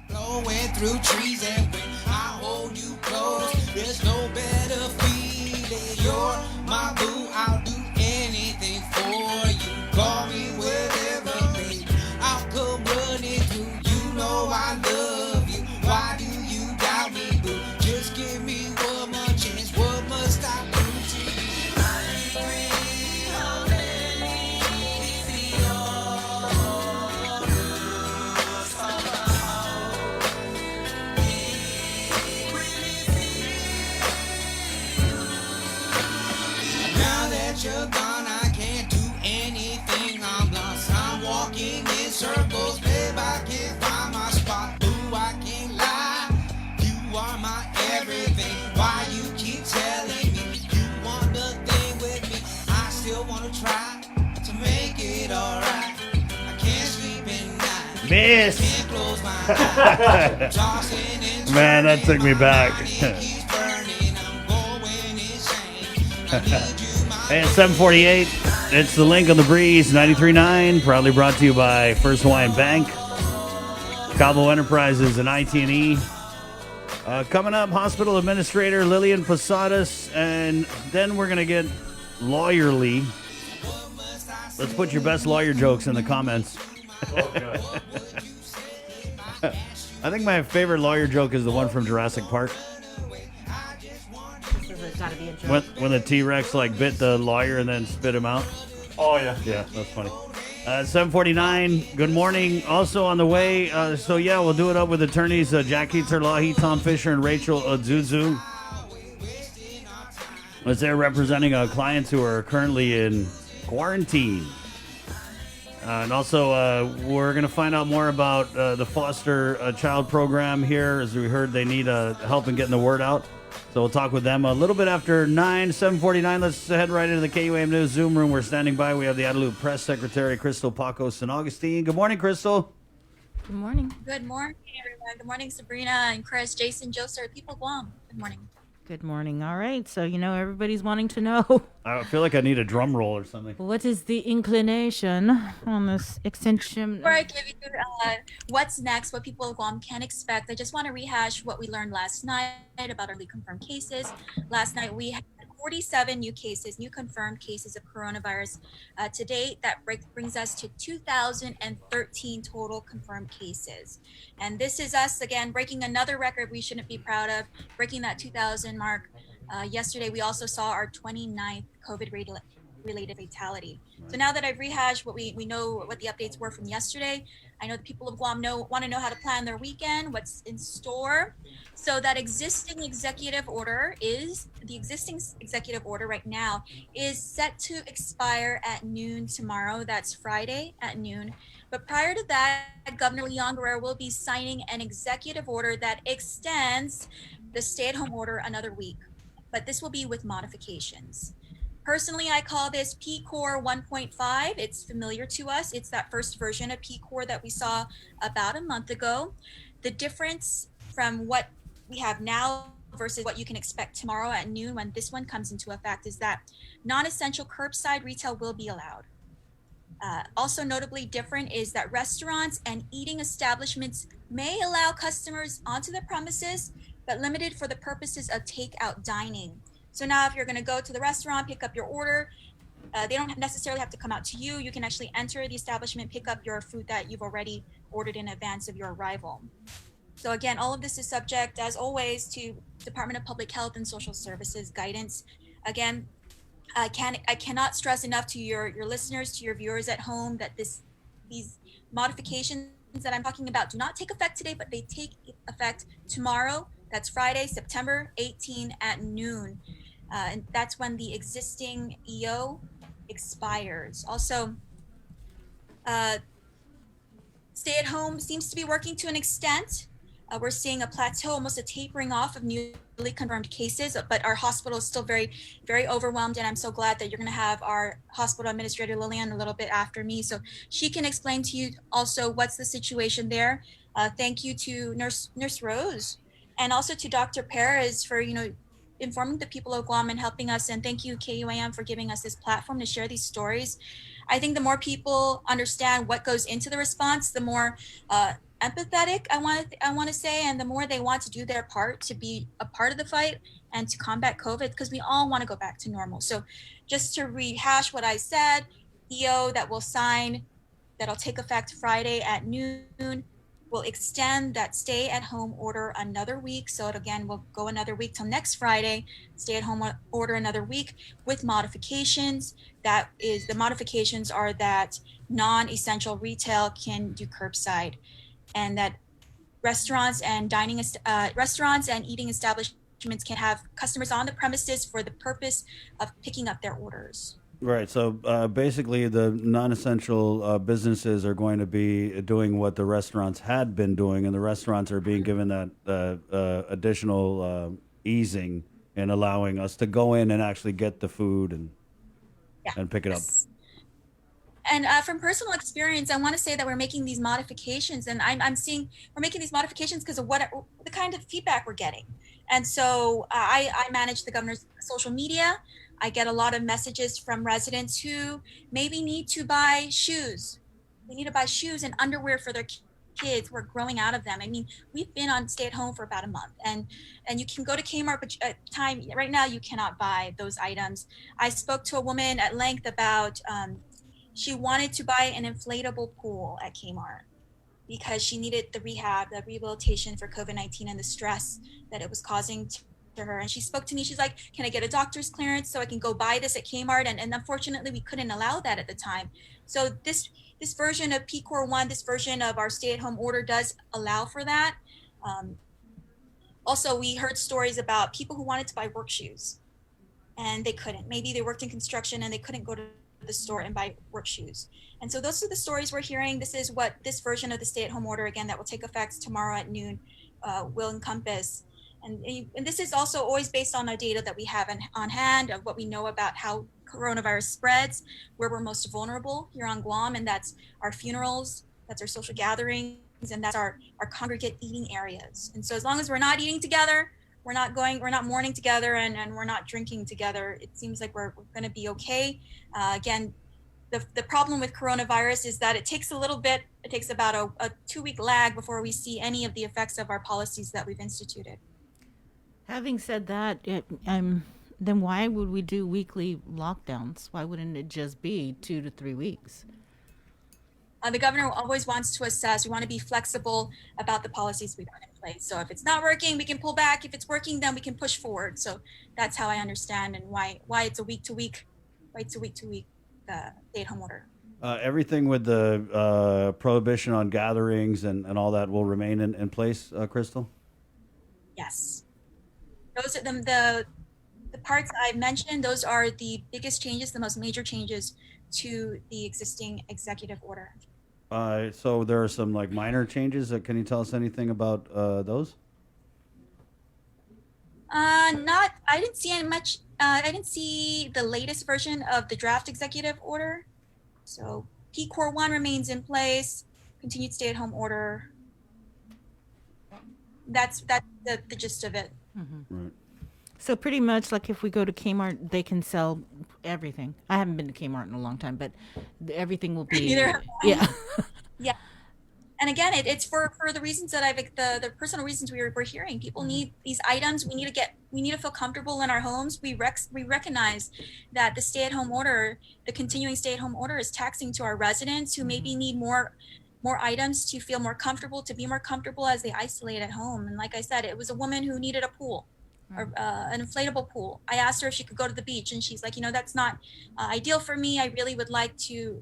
H: Blowing through trees, and when I hold you close, there's no better feeling. You're my boo, I'll do anything for you. Call me wherever, baby, I'll come running through. You know I love you, why do you doubt me, boo? Just give me one more chance, what must I do to you? Now that you're gone, I can't do anything, I'm lost. I'm walking in circles, babe, I can't find my spot. Ooh, I can't lie, you are my everything. Why you keep telling me you want nothing with me? I still wanna try to make it alright. I can't sleep at night.
E: Miss.
H: Can't close my eyes. Tossing and
E: Man, that took me back. Hey, it's 7:48. It's the Link on the Breeze, 93.9. Proudly brought to you by First Hawaiian Bank, Cabo Enterprises, and IT&E. Coming up, Hospital Administrator Lillian Posadas, and then we're going to get lawyerly. Let's put your best lawyer jokes in the comments. I think my favorite lawyer joke is the one from Jurassic Park.
F: Gotta be a joke.
E: When the T-Rex bit the lawyer and then spit him out.
B: Oh yeah.
E: Yeah, that's funny. 7:49. Good morning. Also on the way. We'll do it up with attorneys Jack Keetzer-Lahi, Tom Fisher, and Rachel Ozuzu. As they're representing clients who are currently in quarantine. And also, we're going to find out more about the foster child program here. As we heard, they need help in getting the word out. So we'll talk with them a little bit after 7:49. Let's head right into the KUAM News Zoom room. We're standing by. We have the Adelup Press Secretary, Crystal Paco San Augustine. Good morning, Crystal.
F: Good morning.
I: Good morning, everyone. Good morning, Sabrina and Chris, Jason, Joseph, people of Guam. Good morning.
F: Good morning. All right. So, everybody's wanting to know.
E: I feel like I need a drum roll or something.
F: What is the inclination on this extension?
I: Before I give you what's next, what people of Guam can expect, I just want to rehash what we learned last night about our newly confirmed cases. Last night, we had 47 new confirmed cases of coronavirus to date. That brings us to 2,013 total confirmed cases. And this is us, again, breaking another record we shouldn't be proud of, breaking that 2,000 mark. Yesterday, we also saw our 29th COVID-related fatality. So now that I've rehashed what we know what the updates were from yesterday, I know the people of Guam want to know how to plan their weekend, what's in store. So that existing executive order right now is set to expire at noon tomorrow. That's Friday at noon. But prior to that, Governor Leon Guerrero will be signing an executive order that extends the stay-at-home order another week. But this will be with modifications. Personally, I call this P-Core 1.5. It's familiar to us. It's that first version of P-Core that we saw about a month ago. The difference from what we have now versus what you can expect tomorrow at noon when this one comes into effect is that non-essential curbside retail will be allowed. Also notably different is that restaurants and eating establishments may allow customers onto the premises, but limited for the purposes of takeout dining. So now if you're going to go to the restaurant, pick up your order, they don't necessarily have to come out to you. You can actually enter the establishment, pick up your food that you've already ordered in advance of your arrival. So again, all of this is subject, as always, to Department of Public Health and Social Services guidance. Again, I cannot stress enough to your listeners, to your viewers at home, that these modifications that I'm talking about do not take effect today, but they take effect tomorrow. That's Friday, September 18 at noon. And that's when the existing EO expires. Also, stay at home seems to be working to an extent. We're seeing a plateau, almost a tapering off of newly confirmed cases, but our hospital is still very, very overwhelmed. And I'm so glad that you're going to have our hospital administrator, Lillian, a little bit after me, so she can explain to you also what's the situation there. Thank you to Nurse Rose, and also to Dr. Perez for, informing the people of Guam and helping us. And thank you, KUAM, for giving us this platform to share these stories. I think the more people understand what goes into the response, the more empathetic I want to say, and the more they want to do their part to be a part of the fight and to combat COVID, because we all want to go back to normal. So just to rehash what I said, EO that will sign, that'll take effect Friday at noon, will extend that stay-at-home order another week. So it again will go another week till next Friday, stay-at-home order another week with modifications. That is, the modifications are that non-essential retail can do curbside, and that restaurants and eating establishments can have customers on the premises for the purpose of picking up their orders.
E: Right. So basically, the non-essential businesses are going to be doing what the restaurants had been doing, and the restaurants are being given that additional easing and allowing us to go in and actually get the food and pick it up.
I: And from personal experience, I want to say that we're making these modifications, and I'm seeing we're making these modifications because of the kind of feedback we're getting. And so I manage the governor's social media. I get a lot of messages from residents who maybe need to buy shoes. They need to buy shoes and underwear for their kids. We're growing out of them. I mean, we've been on stay at home for about a month, and you can go to Kmart, but right now you cannot buy those items. I spoke to a woman at length about she wanted to buy an inflatable pool at Kmart because she needed the rehabilitation for COVID-19 and the stress that it was causing to her. And she spoke to me, she's like, can I get a doctor's clearance so I can go buy this at Kmart? And unfortunately, we couldn't allow that at the time. So this version of P-Core 1, this version of our stay-at-home order does allow for that. Also, we heard stories about people who wanted to buy work shoes and they couldn't. Maybe they worked in construction and they couldn't go to the store and buy work shoes. And so those are the stories we're hearing. This is what this version of the stay-at-home order, again, that will take effect tomorrow at noon, will encompass. And this is also always based on the data that we have on hand of what we know about how coronavirus spreads, where we're most vulnerable here on Guam, and that's our funerals, that's our social gatherings, and that's our congregate eating areas. And so as long as we're not eating together, we're not mourning together, and we're not drinking together, it seems like we're going to be okay. Again, the problem with coronavirus is that it takes a little bit, it takes about a 2-week lag before we see any of the effects of our policies that we've instituted.
F: Having said that, then why would we do weekly lockdowns? Why wouldn't it just be 2 to 3 weeks?
I: The governor always wants to assess. We want to be flexible about the policies we put in place. So if it's not working, we can pull back. If it's working, then we can push forward. So that's how I understand and why it's a week-to-week stay-at-home order.
E: Everything with the prohibition on gatherings and all that will remain in place, Crystal?
I: Yes. Those are the parts I mentioned. Those are the biggest changes, the most major changes to the existing executive order.
E: So there are some like minor changes. Can you tell us anything about those?
I: Not. I didn't see any much. I didn't see the latest version of the draft executive order. So P Core 1 remains in place. Continued stay-at-home order. That's the gist of it.
E: Right.
F: So pretty much like if we go to Kmart, they can sell everything. I haven't been to Kmart in a long time, but everything will be
I: Neither have I.
F: yeah.
I: Yeah. And again, it's for the reasons that the personal reasons we're hearing. People need these items. We need to feel comfortable in our homes. We recognize that the stay-at-home order, the continuing stay-at-home order, is taxing to our residents who maybe need more items to feel more comfortable, to be more comfortable as they isolate at home. And like I said, it was a woman who needed a pool, or an inflatable pool. I asked her if she could go to the beach, and she's like, that's not ideal for me. I really would like to,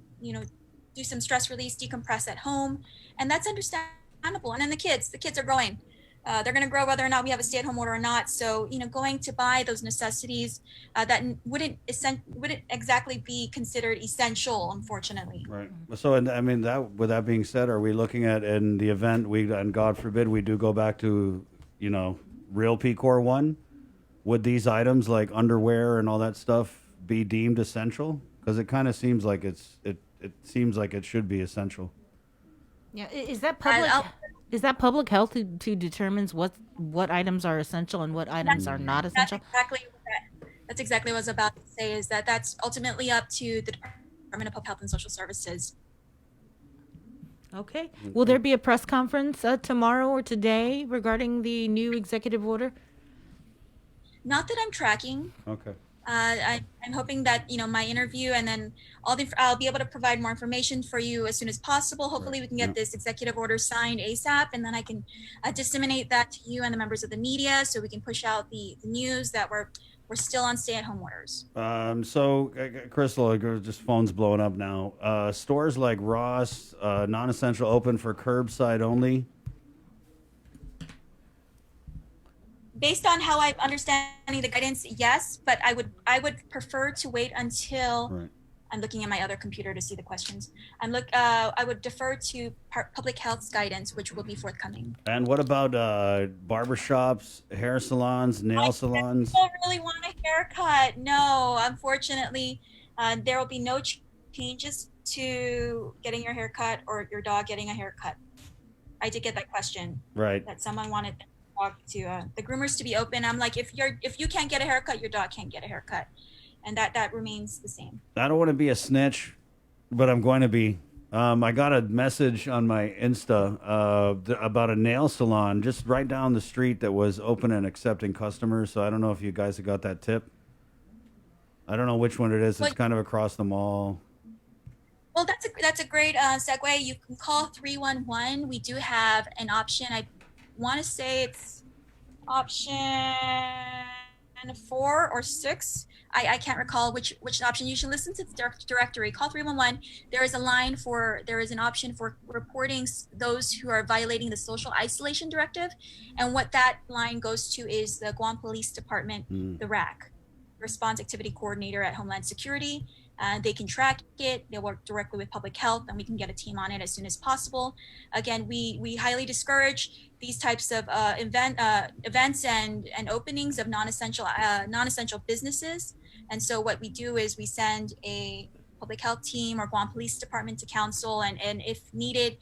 I: do some stress release, decompress at home. And that's understandable. And then the kids are growing. They're going to grow whether or not we have a stay-at-home order or not. So, going to buy those necessities that wouldn't exactly be considered essential, unfortunately.
E: Right. So, and I mean, with that being said, are we looking at in the event and God forbid we do go back to, real P Core 1, would these items like underwear and all that stuff be deemed essential? Because it kind of seems like it seems like it should be essential.
F: Yeah, is that public? Is that public health who determines what items are essential and what items are not essential?
I: That's exactly what I was about to say. Is that's ultimately up to the Department of Public Health and Social Services.
F: Okay. Will there be a press conference tomorrow or today regarding the new executive order?
I: Not that I'm tracking.
E: Okay.
I: I'm hoping that my interview and then I'll be able to provide more information for you as soon as possible. Hopefully, we can get this executive order signed ASAP, and then I can disseminate that to you and the members of the media, so we can push out the news that we're still on stay-at-home orders.
E: So, Crystal, just phone's blowing up now. Stores like Ross, non-essential, open for curbside only.
I: Based on how I'm understanding the guidance, yes, but I would prefer to wait until I'm looking at my other computer to see the questions. I would defer to public health's guidance, which will be forthcoming.
E: And what about barbershops, hair salons, nail salons?
I: I don't really want a haircut. No, unfortunately, there will be no changes to getting your haircut or your dog getting a haircut. I did get that question.
E: Right.
I: That someone wanted to the groomers to be open. I'm like, if you can't get a haircut, your dog can't get a haircut, and that remains the same.
E: I don't want to be a snitch, but I'm going to be. I got a message on my Insta about a nail salon just right down the street that was open and accepting customers. So I don't know if you guys have got that tip. I don't know which one it is. It's kind of across the mall.
I: Well, that's a great segue. You can call 311. We do have an option. I want to say it's option 4 or 6. I can't recall which option. You should listen to the directory. Call 311. There is an option for reporting those who are violating the social isolation directive, and what that line goes to is the Guam Police Department, the RAC, Response Activity Coordinator at Homeland Security. They can track it. They work directly with public health, and we can get a team on it as soon as possible. Again, we highly discourage these types of events and openings of non-essential businesses. And so what we do is we send a public health team or Guam Police Department to council, and if needed,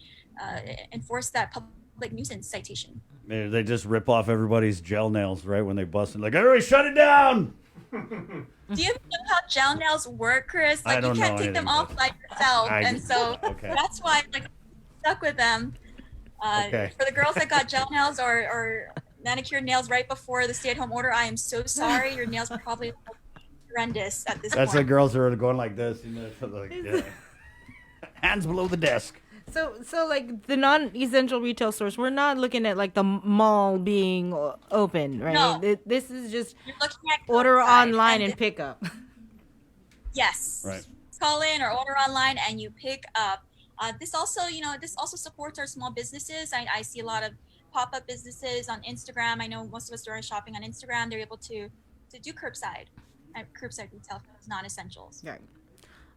I: enforce that public nuisance citation.
E: They just rip off everybody's gel nails right when they bust it. Like, everybody shut it down!
I: Do you know how gel nails work, Chris? Like, you can't take them off by yourself. And so that's why I'm stuck with them. For the girls that got gel nails or manicured nails right before the stay-at-home order, I am so sorry. Your nails are probably horrendous at this point.
E: That's the girls who are going like this. Hands below the desk.
F: So like the non-essential retail stores, we're not looking at like the mall being open, right?
I: No.
F: This is just
I: You're looking at
F: order
I: curbside
F: online and pick up.
I: Yes.
E: Right.
I: Call in or order online and you pick up. This also supports our small businesses. I see a lot of pop-up businesses on Instagram. I know most of us are shopping on Instagram. They're able to do curbside retail for non-essentials.
F: Right.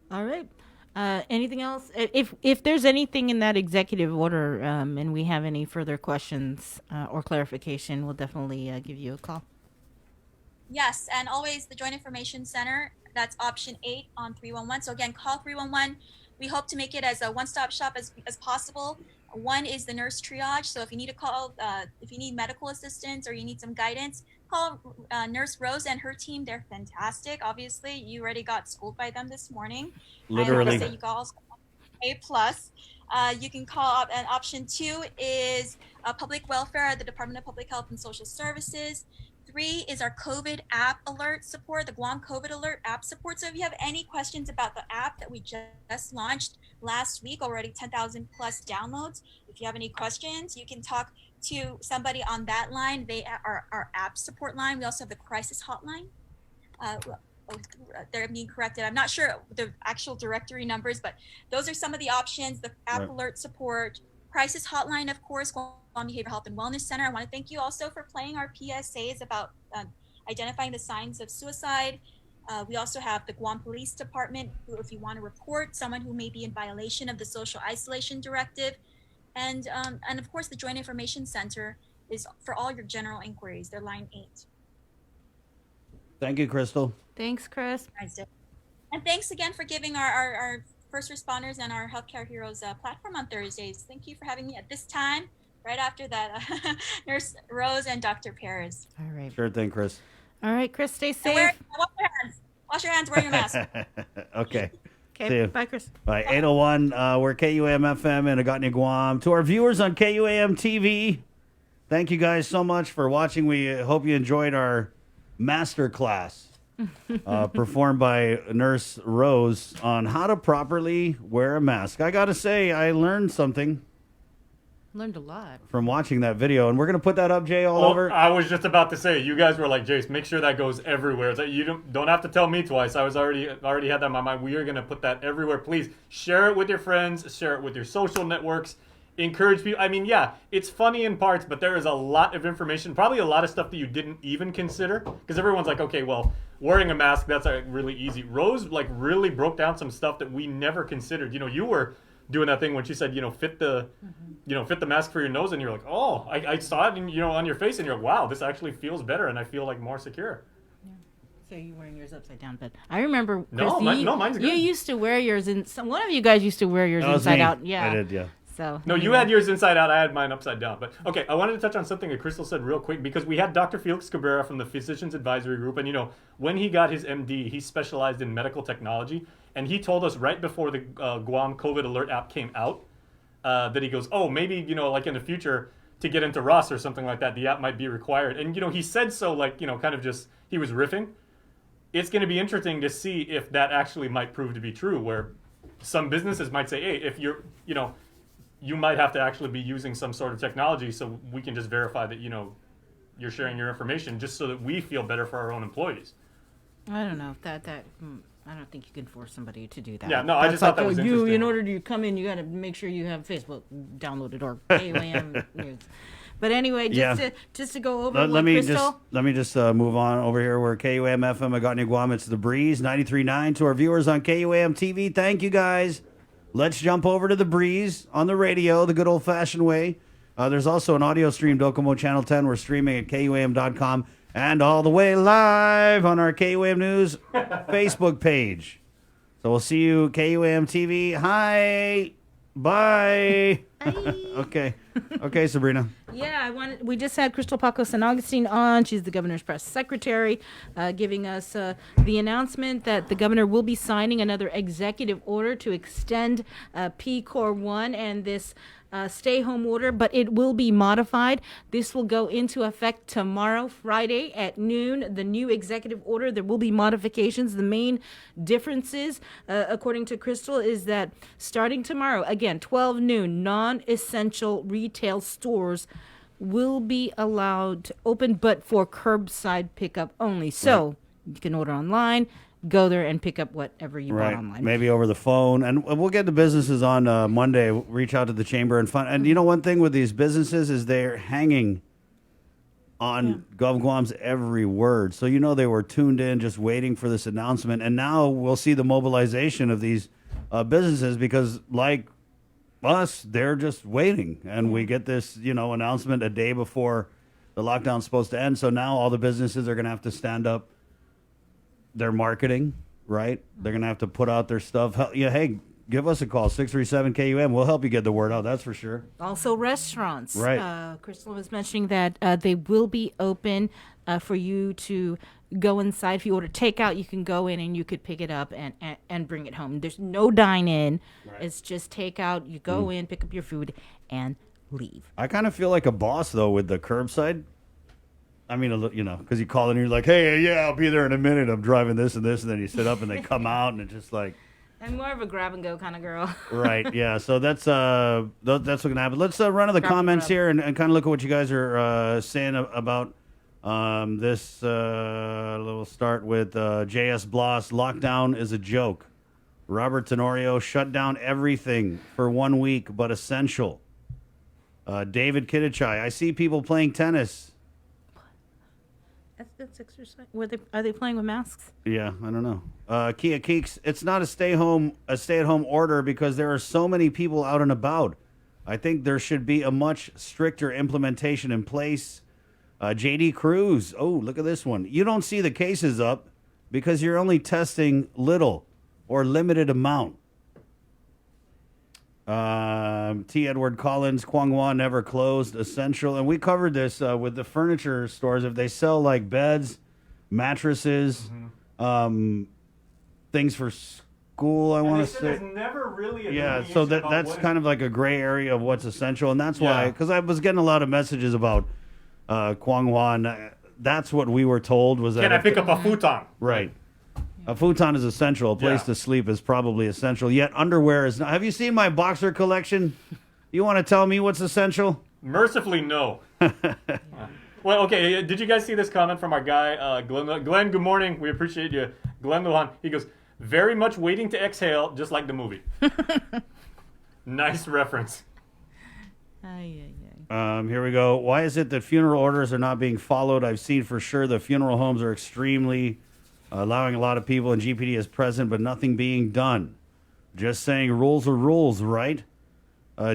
F: All right. Anything else? If there's anything in that executive order, and we have any further questions or clarification, we'll definitely give you a call.
I: Yes, and always the Joint Information Center. That's option 8 on 311. So again, call 311. We hope to make it as a one-stop shop as possible. One is the nurse triage. So if you need a call, if you need medical assistance or you need some guidance, call Nurse Rose and her team. They're fantastic. Obviously, you already got schooled by them this morning.
E: Literally.
I: I say you call A+. You can call up, and option 2 is public welfare at the Department of Public Health and Social Services. 3 is our COVID app alert support, the Guam COVID alert app support. So if you have any questions about the app that we just launched last week, already 10,000 plus downloads. If you have any questions, you can talk to somebody on that line. They are our app support line. We also have the crisis hotline. They're being corrected. I'm not sure the actual directory numbers, but those are some of the options. The app alert support, crisis hotline, of course, Guam Behavioral Health and Wellness Center. I want to thank you also for playing our PSAs about identifying the signs of suicide. We also have the Guam Police Department, who, if you want to report someone who may be in violation of the Social Isolation Directive, and of course the Joint Information Center is for all your general inquiries. They're line 8.
E: Thank you, Crystal.
F: Thanks, Chris.
I: And thanks again for giving our first responders and our healthcare heroes platform on Thursdays. Thank you for having me at this time, right after that, Nurse Rose and Dr. Perez.
F: All right.
E: Sure thing, Chris.
F: All right, Chris, stay safe.
I: Wash your hands, wear your mask.
E: Okay.
F: Okay,
E: See you.
F: bye, Chris.
E: Bye. 801, we're KUAM FM in Agotni, Guam. To our viewers on KUAM TV, thank you guys so much for watching. We hope you enjoyed our master class performed by Nurse Rose on how to properly wear a mask. I got to say, I learned something.
F: Learned a lot
E: from watching that video, and we're gonna put that up, Jay, all over.
B: I was just about to say, you guys were like, Jace, make sure that goes everywhere. It's like, you don't have to tell me twice. I was already had that in my mind. We are gonna put that everywhere. Please share it with your friends, share it with your social networks, encourage people. I mean, yeah, it's funny in parts, but there is a lot of information, probably a lot of stuff that you didn't even consider, because everyone's like, okay, well, wearing a mask, that's really easy. Rose like really broke down some stuff that we never considered. You know, you were doing that thing when she said, fit the mask for your nose, and you're like, oh, I saw it, on your face, and you're like, wow, this actually feels better, and I feel like more secure.
F: So you're wearing yours upside down, but I remember, Chris,
B: mine's good.
F: You used to wear yours one of you guys used to wear yours inside out. Yeah,
E: I did. Yeah.
F: So
B: no, you had yours inside out. I had mine upside down. But okay, I wanted to touch on something that Crystal said real quick, because we had Dr. Felix Cabrera from the Physicians Advisory Group, and when he got his MD, he specialized in medical technology, and he told us right before the Guam COVID Alert app came out that he goes, oh, maybe like in the future to get into Ross or something like that, the app might be required. And he said so like kind of just he was riffing. It's going to be interesting to see if that actually might prove to be true, where some businesses might say, hey, if you're you might have to actually be using some sort of technology so we can just verify that, you're sharing your information just so that we feel better for our own employees.
F: I don't know if that I don't think you can force somebody to do that.
B: Yeah, no, I just thought that was interesting.
F: In order to come in, you got to make sure you have Facebook downloaded or KUAM News. But anyway, just to go over
E: let me
F: just
E: move on over here. We're KUAM FM Agotni, Guam. It's The Breeze 93.9. To our viewers on KUAM TV, thank you guys. Let's jump over to The Breeze on the radio, the good old-fashioned way. There's also an audio stream, Docomo Channel 10. We're streaming at KUAM.com and all the way live on our KUAM News Facebook page. So we'll see you, KUAM TV. Hi. Bye. Okay, Sabrina.
F: Yeah, we just had Crystal Paco San Augustine on. She's the governor's press secretary, giving us the announcement that the governor will be signing another executive order to extend P-Core 1 and this stay-home order, but it will be modified. This will go into effect tomorrow, Friday at noon. The new executive order, there will be modifications. The main differences, according to Crystal, is that starting tomorrow, again, 12 noon, non-essential retail stores will be allowed to open, but for curbside pickup only. So you can order online, go there and pick up whatever you bought online.
E: Maybe over the phone. And we'll get the businesses on Monday. Reach out to the chamber and find. And one thing with these businesses is they're hanging on Gov Guam's every word. So they were tuned in, just waiting for this announcement. And now we'll see the mobilization of these businesses because, like us, they're just waiting. And we get this, announcement a day before the lockdown's supposed to end. So now all the businesses are going to have to stand up their marketing, right? They're going to have to put out their stuff. Hey, give us a call, 637-KUM. We'll help you get the word out, that's for sure.
F: Also, restaurants.
E: Right.
F: Crystal was mentioning that they will be open for you to go inside. If you order takeout, you can go in and you could pick it up and bring it home. There's no dine-in.
E: Right.
F: It's just takeout. You go in, pick up your food, and leave.
E: I kind of feel like a boss, though, with the curbside. I mean, because you call in and you're like, hey, yeah, I'll be there in a minute. I'm driving this and this. And then you sit up and they come out and it's just like.
F: I'm more of a grab-and-go kind of girl.
E: Right, yeah. So that's what's going to happen. Let's run to the comments here and kind of look at what you guys are saying about this. We'll start with J.S. Bloss. Lockdown is a joke. Robert Tenorio, shut down everything for 1 week, but essential. David Kiddichai, I see people playing tennis.
F: That's exercise. Are they playing with masks?
E: Yeah, I don't know. Kia Keeks, it's not a stay-at-home order because there are so many people out and about. I think there should be a much stricter implementation in place. JD Cruz, oh, look at this one. You don't see the cases up because you're only testing little or limited amount. T. Edward Collins, Kwangwa never closed, essential. And we covered this with the furniture stores. If they sell like beds, mattresses, things for school, I want to say.
B: There's never really a
E: So that's kind of like a gray area of what's essential. And that's why, because I was getting a lot of messages about Kwangwa, and that's what we were told was that.
B: Can I pick up a futon?
E: Right. A futon is essential. A place to sleep is probably essential. Yet underwear is not. Have you seen my boxer collection? You want to tell me what's essential?
B: Mercifully, no. Well, okay. Did you guys see this comment from our guy, Glenn? Glenn, good morning. We appreciate you. Glenn Lujan. He goes, very much waiting to exhale, just like the movie. Nice reference.
E: Here we go. Why is it that funeral orders are not being followed? I've seen for sure the funeral homes are extremely allowing a lot of people and GPD is present, but nothing being done. Just saying rules are rules, right?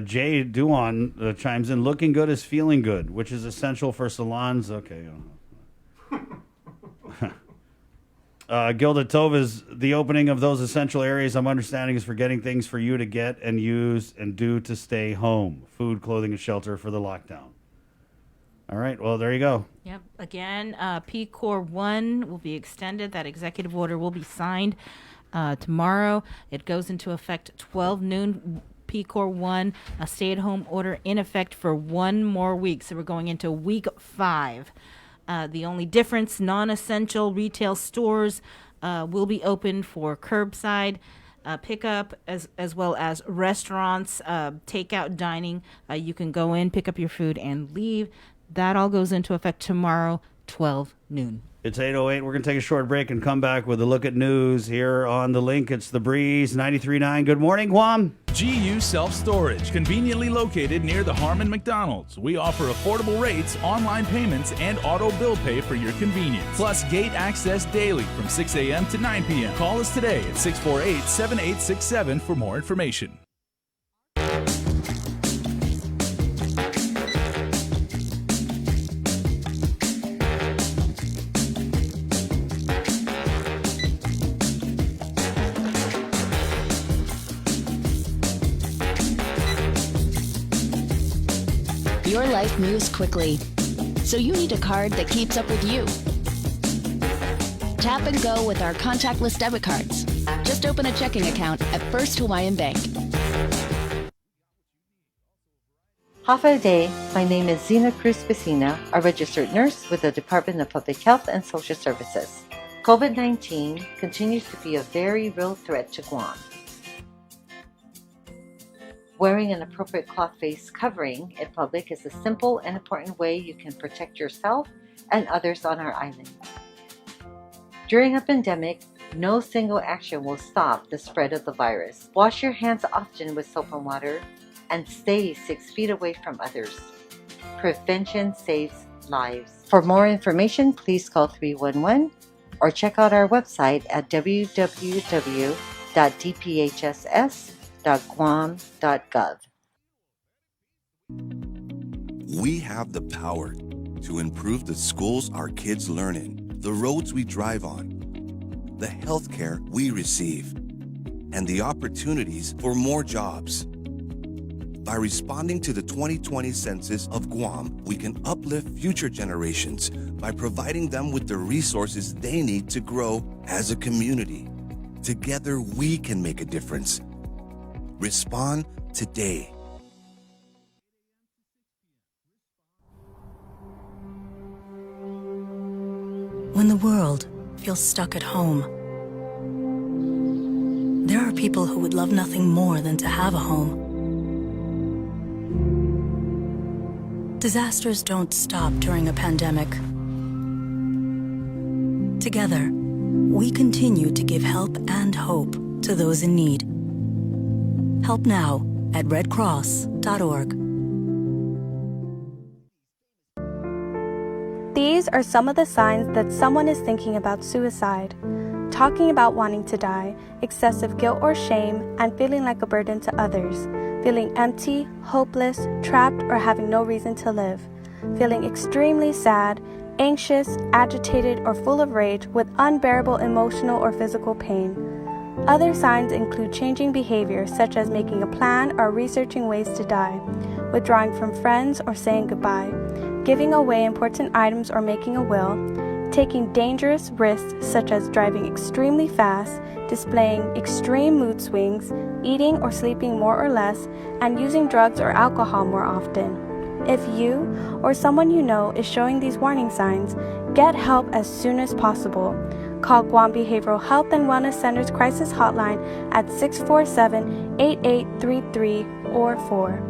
E: Jay Duan chimes in, looking good is feeling good, which is essential for salons. Okay. Gilda Tove is the opening of those essential areas I'm understanding is for getting things for you to get and use and do to stay home. Food, clothing, and shelter for the lockdown. All right, well, there you go.
F: Yep. Again, P-Core 1 will be extended. That executive order will be signed tomorrow. It goes into effect 12 noon. P-Core 1, a stay-at-home order in effect for 1 more week. So we're going into week 5. The only difference, non-essential retail stores will be open for curbside pickup as well as restaurants, takeout dining. You can go in, pick up your food, and leave. That all goes into effect tomorrow, 12 noon.
E: It's 8:08. We're going to take a short break and come back with a look at news here on The Link. It's The Breeze, 93.9. Good morning, Guam.
S: GU Self-Storage, conveniently located near the Harmon McDonald's. We offer affordable rates, online payments, and auto bill pay for your convenience. Plus, gate access daily from 6 a.m. to 9 p.m. Call us today at 648-7867 for more information.
V: Your life moves quickly, so you need a card that keeps up with you. Tap and go with our contactless debit cards. Just open a checking account at First Hawaiian Bank.
W: Hafa Day, my name is Zena Cruz Vecina, a registered nurse with the Department of Public Health and Social Services. COVID-19 continues to be a very real threat to Guam. Wearing an appropriate cloth face covering in public is a simple and important way you can protect yourself and others on our island. During a pandemic, no single action will stop the spread of the virus. Wash your hands often with soap and water and stay 6 feet away from others. Prevention saves lives. For more information, please call 311 or check out our website at www.gov.ph www.dphss.guam.gov.
J: We have the power to improve the schools our kids learn in, the roads we drive on, the health care we receive, and the opportunities for more jobs. By responding to the 2020 census of Guam, we can uplift future generations by providing them with the resources they need to grow as a community. Together, we can make a difference. Respond today.
L: When the world feels stuck at home, there are people who would love nothing more than to have a home. Disasters don't stop during a pandemic. Together, we continue to give help and hope to those in need. Help now at redcross.org.
Y: These are some of the signs that someone is thinking about suicide. Talking about wanting to die, excessive guilt or shame, and feeling like a burden to others. Feeling empty, hopeless, trapped, or having no reason to live. Feeling extremely sad, anxious, agitated, or full of rage with unbearable emotional or physical pain. Other signs include changing behavior, such as making a plan or researching ways to die, withdrawing from friends or saying goodbye, giving away important items or making a will, taking dangerous risks such as driving extremely fast, displaying extreme mood swings, eating or sleeping more or less, and using drugs or alcohol more often. If you or someone you know is showing these warning signs, get help as soon as possible. Call Guam Behavioral Health and Wellness Center's crisis hotline at 647-8833 or 4.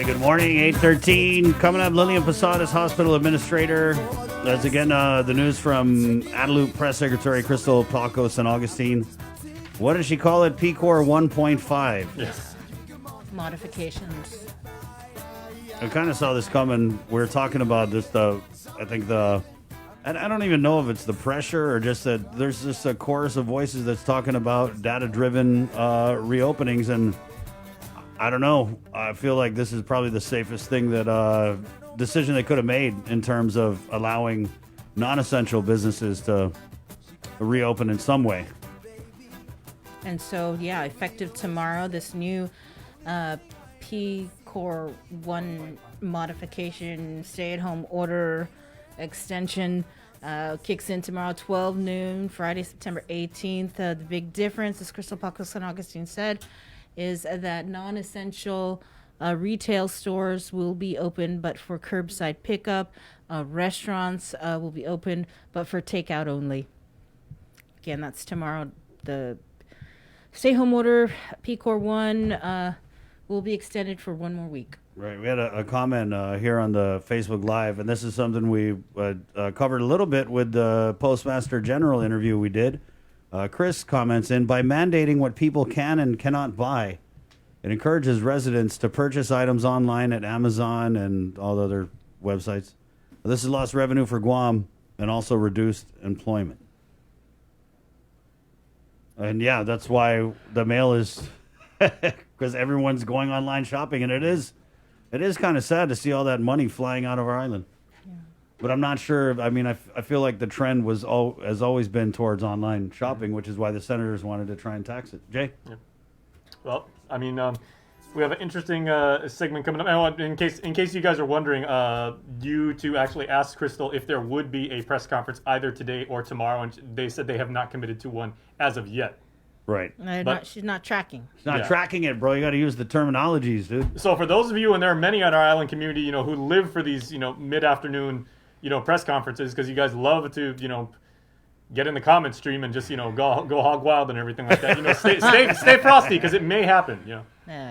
E: Good morning, 8:13. Coming up, Lillian Posadas, Hospital Administrator. That's again the news from Adelup Press Secretary Crystal Paco San Augustine. What does she call it? PCOR 1.5.
B: Yes.
F: Modifications.
E: I kind of saw this coming. We were talking about this, I don't even know if it's the pressure or just that there's just a chorus of voices that's talking about data-driven reopenings, and I don't know. I feel like this is probably the safest thing decision they could have made in terms of allowing non-essential businesses to reopen in some way.
F: And so, yeah, effective tomorrow, this new PCOR 1 modification stay-at-home order extension kicks in tomorrow, 12 noon, Friday, September 18th. The big difference, as Crystal Paco San Augustine said, is that non-essential retail stores will be open, but for curbside pickup. Restaurants will be open, but for takeout only. Again, that's tomorrow. The stay-home order, PCOR 1, will be extended for one more week.
E: Right. We had a comment here on the Facebook Live, and this is something we covered a little bit with the Postmaster General interview we did. Chris comments in, by mandating what people can and cannot buy, it encourages residents to purchase items online at Amazon and all the other websites This is lost revenue for Guam and also reduced employment. And yeah, that's why the mail is because everyone's going online shopping, and it is kind of sad to see all that money flying out of our island. But I'm not sure. I mean, I feel like the trend has always been towards online shopping, which is why the senators wanted to try and tax it. Jay?
B: Yeah. Well, I mean, we have an interesting segment coming up. And in case you guys are wondering, you to actually ask Crystal if there would be a press conference either today or tomorrow, and they said they have not committed to one as of yet.
E: Right.
F: She's not tracking.
E: She's not tracking it, bro. You got to use the terminologies, dude.
B: So for those of you, and there are many on our island community, who live for these, mid-afternoon, press conferences, because you guys love to, get in the comment stream and just, go hog wild and everything like that. Stay frosty, because it may happen.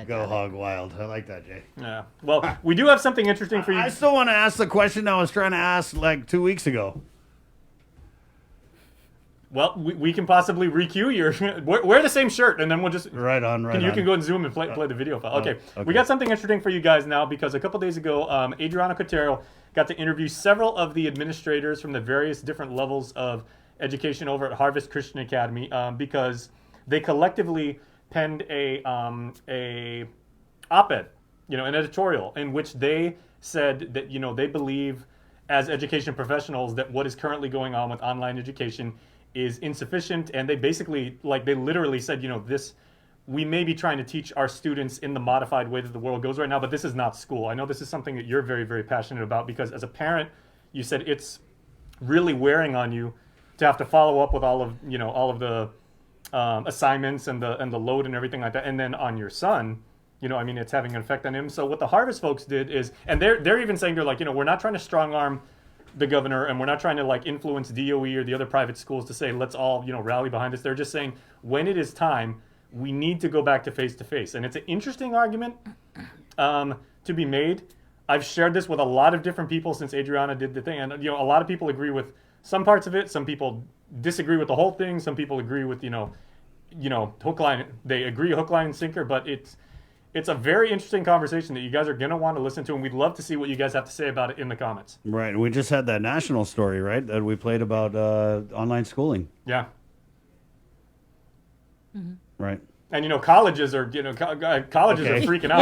E: Go hog wild. I like that, Jay.
B: Yeah. Well, we do have something interesting for you.
E: I still want to ask the question I was trying to ask like 2 weeks ago.
B: Well, we can possibly re-cue your... wear the same shirt, and then we'll just...
E: Right on.
B: You can go and zoom and play the video file. Okay. We got something interesting for you guys now, because a couple days ago, Adriana Cotero got to interview several of the administrators from the various different levels of education over at Harvest Christian Academy, because they collectively penned a op-ed, an editorial in which they said that, they believe as education professionals that what is currently going on with online education is insufficient. And they basically, they literally said, we may be trying to teach our students in the modified way that the world goes right now, but this is not school. I know this is something that you're very, very passionate about, because as a parent, you said it's really wearing on you to have to follow up with all of the assignments and the load and everything like that. And then on your son, it's having an effect on him. So what the Harvest folks did is, and they're even saying, they're like, we're not trying to strong arm the governor, and we're not trying to influence DOE or the other private schools to say, let's all, rally behind us. They're just saying, when it is time, we need to go back to face. And it's an interesting argument to be made. I've shared this with a lot of different people since Adriana did the thing. And, a lot of people agree with some parts of it. Some people disagree with the whole thing. Some people agree with, hook, line. They agree hook, line, and sinker. But it's a very interesting conversation that you guys are going to want to listen to. And we'd love to see what you guys have to say about it in the comments.
E: Right. We just had that national story, right, that we played about online schooling.
B: Yeah.
E: Mm-hmm. Right.
B: And colleges are colleges are freaking out.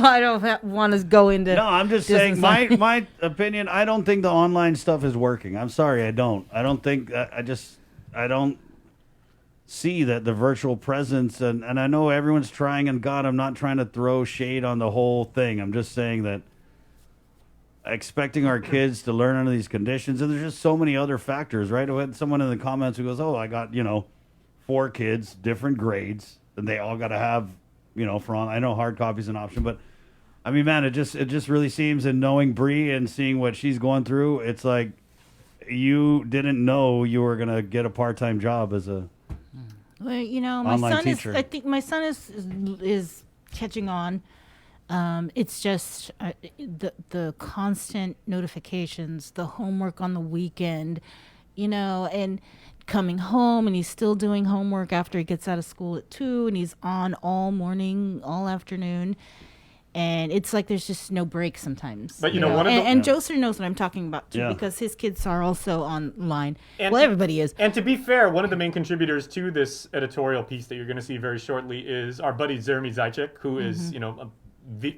F: I don't want to go into.
E: No, I'm just saying my opinion. I don't think the online stuff is working. I'm sorry, I don't. I don't think. I don't see that the virtual presence and I know everyone's trying. And God, I'm not trying to throw shade on the whole thing. I'm just saying that expecting our kids to learn under these conditions, and there's just so many other factors, right? I had someone in the comments who goes, "Oh, I got 4 kids, different grades." And they all got to have, I know hard copy is an option, but I mean, man, it just really seems, and knowing Bree and seeing what she's going through, it's like you didn't know you were gonna get a part-time job as a
F: my son teacher. I think my son is catching on. It's just the constant notifications, the homework on the weekend, and coming home, and he's still doing homework after he gets out of school at 2, and he's on all morning, all afternoon, and it's like there's just no break sometimes. But and Joser knows what I'm talking about too, because his kids are also online. And everybody is.
B: And to be fair, one of the main contributors to this editorial piece that you're going to see very shortly is our buddy Jeremy Zychek, who is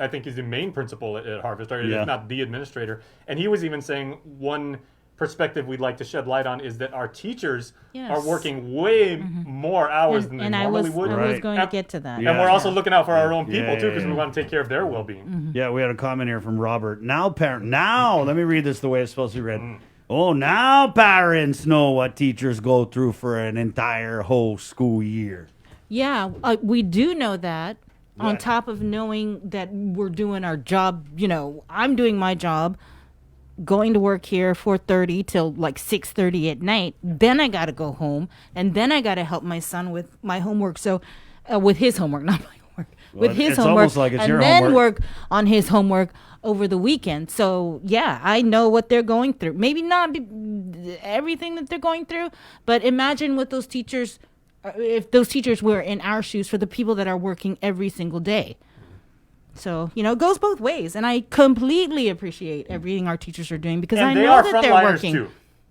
B: I think he's the main principal at Harvest, or if not the administrator. And he was even saying one perspective we'd like to shed light on is that our teachers are working way more hours than they normally would.
F: I was going to get to that.
B: And we're also looking out for our own people too, because we want to take care of their well-being.
E: Yeah, we had a comment here from Robert. Now, let me read this the way it's supposed to be read. Oh, now parents know what teachers go through for an entire whole school year.
F: Yeah, we do know that. Yeah. On top of knowing that we're doing our job, I'm doing my job, going to work here 4:30 till 6:30 at night. Then I got to go home, and then I got to help my son with my homework. So, with his homework, not my homework, with his homework,
E: like it's
F: and
E: your
F: then
E: homework.
F: work on his homework over the weekend. So, yeah, I know what they're going through. Maybe not everything that they're going through, but imagine what those teachers, if those teachers were in our shoes, for the people that are working every single day. So, it goes both ways. And I completely appreciate everything our teachers are doing because
B: And
F: I
B: they
F: know
B: are
F: that they're
B: frontliners
F: working.
B: too.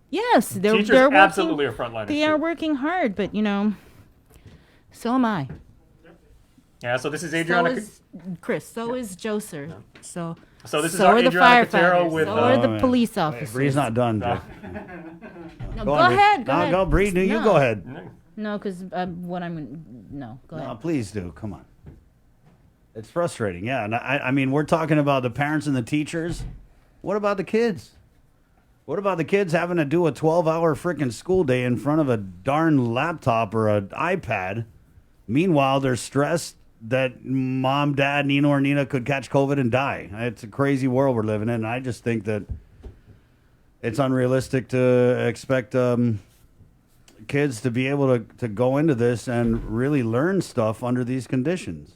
F: Yes, they're
B: Teachers
F: working.
B: absolutely are frontliners
F: They
B: too.
F: are working hard, but, so am I.
B: Yeah, so this is Adriana.
F: So is Chris. So is Joser. So
B: this is
F: so
B: our
F: are the
B: Adriana Cotero
F: firefighters.
B: with,
F: so are the
E: man.
F: police
E: Wait,
F: officers.
E: Bree's not done, Joe.
F: No,
E: Go
F: go
E: on, Bree.
F: ahead. Go
E: No,
F: ahead.
E: go, Bree. No, you go ahead.
F: No, because what I'm no. Go ahead.
E: No, please do. Come on. It's frustrating, yeah. And I mean, we're talking about the parents and the teachers. What about the kids? What about the kids having to do a 12-hour freaking school day in front of a darn laptop or an iPad? Meanwhile, they're stressed that mom, dad, Nino or Nina could catch COVID and die. It's a crazy world we're living in. And I just think that it's unrealistic to expect kids to be able to go into this and really learn stuff under these conditions.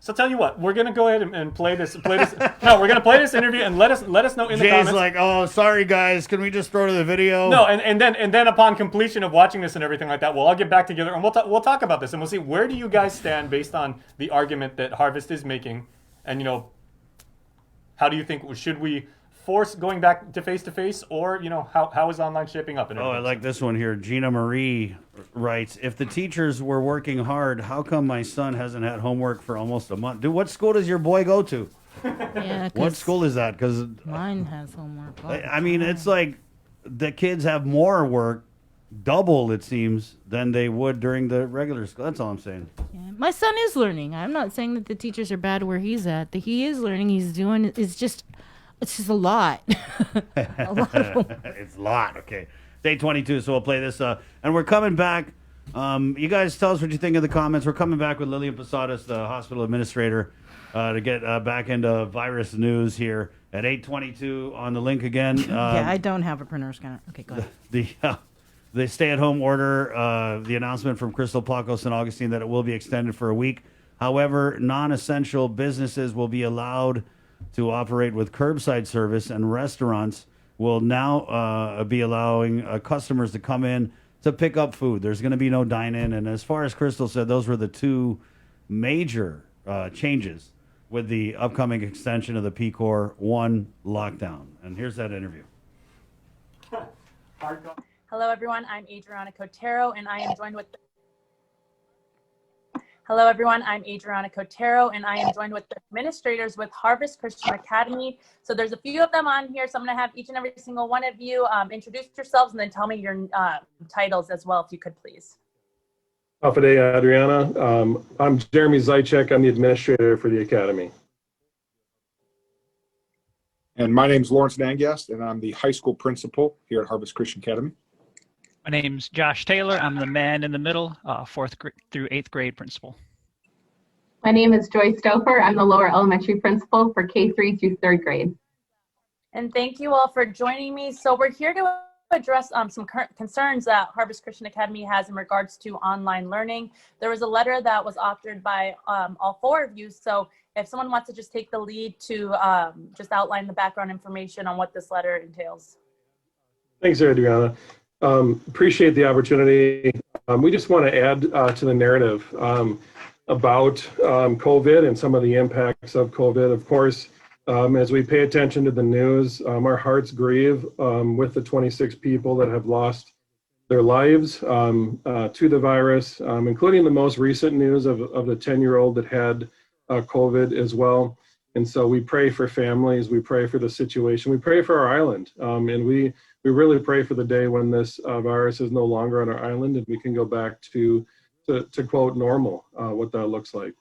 B: So tell you what, we're gonna go ahead and play this. No, we're gonna play this interview and let us know in the comments.
E: Jay's like, oh, sorry guys, can we just throw to the video?
B: No, and then upon completion of watching this and everything like that, we'll all get back together and we'll talk about this and we'll see where do you guys stand based on the argument that Harvest is making, and how do you think should we force going back to face, or how is online shaping up? And
E: I like this one here. Gina Marie writes, if the teachers were working hard, how come my son hasn't had homework for almost a month? Dude, what school does your boy go to?
F: Yeah,
E: what school is that? Because
F: mine has homework.
E: I mean, it's like the kids have more work, double it seems, than they would during the regular school. That's all I'm saying.
F: Yeah, my son is learning. I'm not saying that the teachers are bad where he's at. He is learning. He's doing. It's just a lot. A lot of homework.
E: It's a lot. Okay. Day 22, so we'll play this. And we're coming back. You guys tell us what you think in the comments. We're coming back with Lillian Posadas, the hospital administrator, to get back into virus news here at 8:22 on the link again.
F: Yeah, I don't have a printer scanner. Okay, go ahead.
E: The stay-at-home order, the announcement from Crystal Placos and Augustine that it will be extended for a week. However, non-essential businesses will be allowed to operate with curbside service, and restaurants will now be allowing customers to come in to pick up food. There's going to be no dine-in. And as far as Crystal said, those were the two major changes with the upcoming extension of the PCOR 1 lockdown. And here's that interview.
K: Hello, everyone. I'm Adriana Cotero, and I am joined with Hello, everyone. I'm Adriana Cotero, and I am joined with the administrators with Harvest Christian Academy. So there's a few of them on here, so I'm going to have each and every single one of you introduce yourselves and then tell me your titles as well, if you could, please.
M: Day, Adriana. I'm Jeremy Zychek. I'm the administrator for the Academy.
N: And my name is Lawrence Nangast, and I'm the high school principal here at Harvest Christian Academy.
O: My name's Josh Taylor. I'm the man in the middle, 4th through 8th grade principal.
P: My name is Joy Stouffer. I'm the lower elementary principal for K3 through 3rd grade.
K: And thank you all for joining me. So we're here to address some current concerns that Harvest Christian Academy has in regards to online learning. There was a letter that was authored by all four of you. So if someone wants to just take the lead to just outline the background information on what this letter entails.
M: Thanks, Adriana. Appreciate the opportunity. We just want to add to the narrative about COVID and some of the impacts of COVID. Of course, as we pay attention to the news, our hearts grieve with the 26 people that have lost their lives to the virus, including the most recent news of the 10-year-old that had COVID as well. And so we pray for families, we pray for the situation, we pray for our island, and we really pray for the day when this virus is no longer on our island and we can go back to quote normal, what that looks like.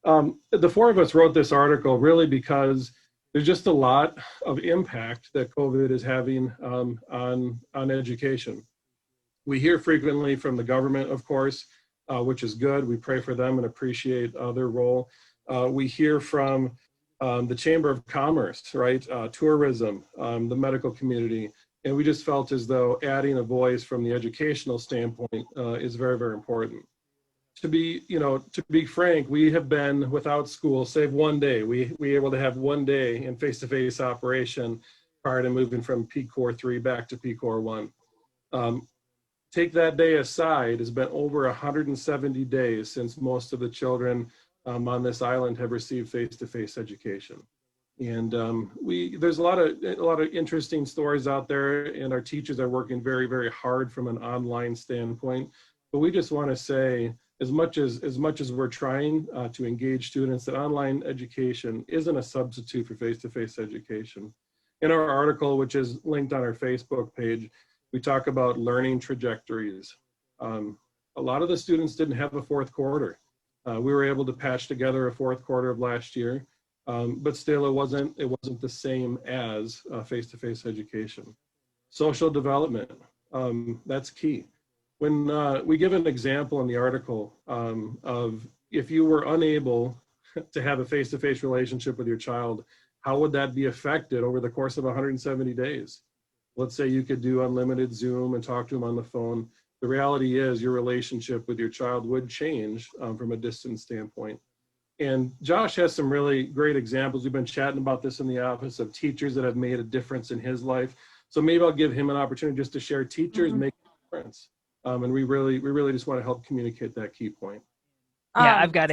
M: The four of us wrote this article really because there's just a lot of impact that COVID is having on education. We hear frequently from the government, of course, which is good. We pray for them and appreciate their role. We hear from the Chamber of Commerce, right? Tourism, the medical community. And we just felt as though adding a voice from the educational standpoint is very, very important. To be frank, we have been without school, save one day. We were able to have one day in face-to-face operation prior to moving from PCOR 3 back to PCOR 1. Take that day aside, it's been over 170 days since most of the children on this island have received face-to-face education. And there's a lot of interesting stories out there, and our teachers are working very, very hard from an online standpoint. But we just want to say, as much as we're trying to engage students, that online education isn't a substitute for face-to-face education. In our article, which is linked on our Facebook page, we talk about learning trajectories. A lot of the students didn't have a fourth quarter. We were able to patch together a fourth quarter of last year. But still, it wasn't the same as face-to-face education. Social development, that's key. When we give an example in the article of if you were unable to have a face-to-face relationship with your child, how would that be affected over the course of 170 days? Let's say you could do unlimited Zoom and talk to them on the phone. The reality is your relationship with your child would change from a distance standpoint. And Josh has some really great examples. We've been chatting about this in the office of teachers that have made a difference in his life. So maybe I'll give him an opportunity just to share teachers make a difference. And we really just want to help communicate that key point.
O: Yeah, I've got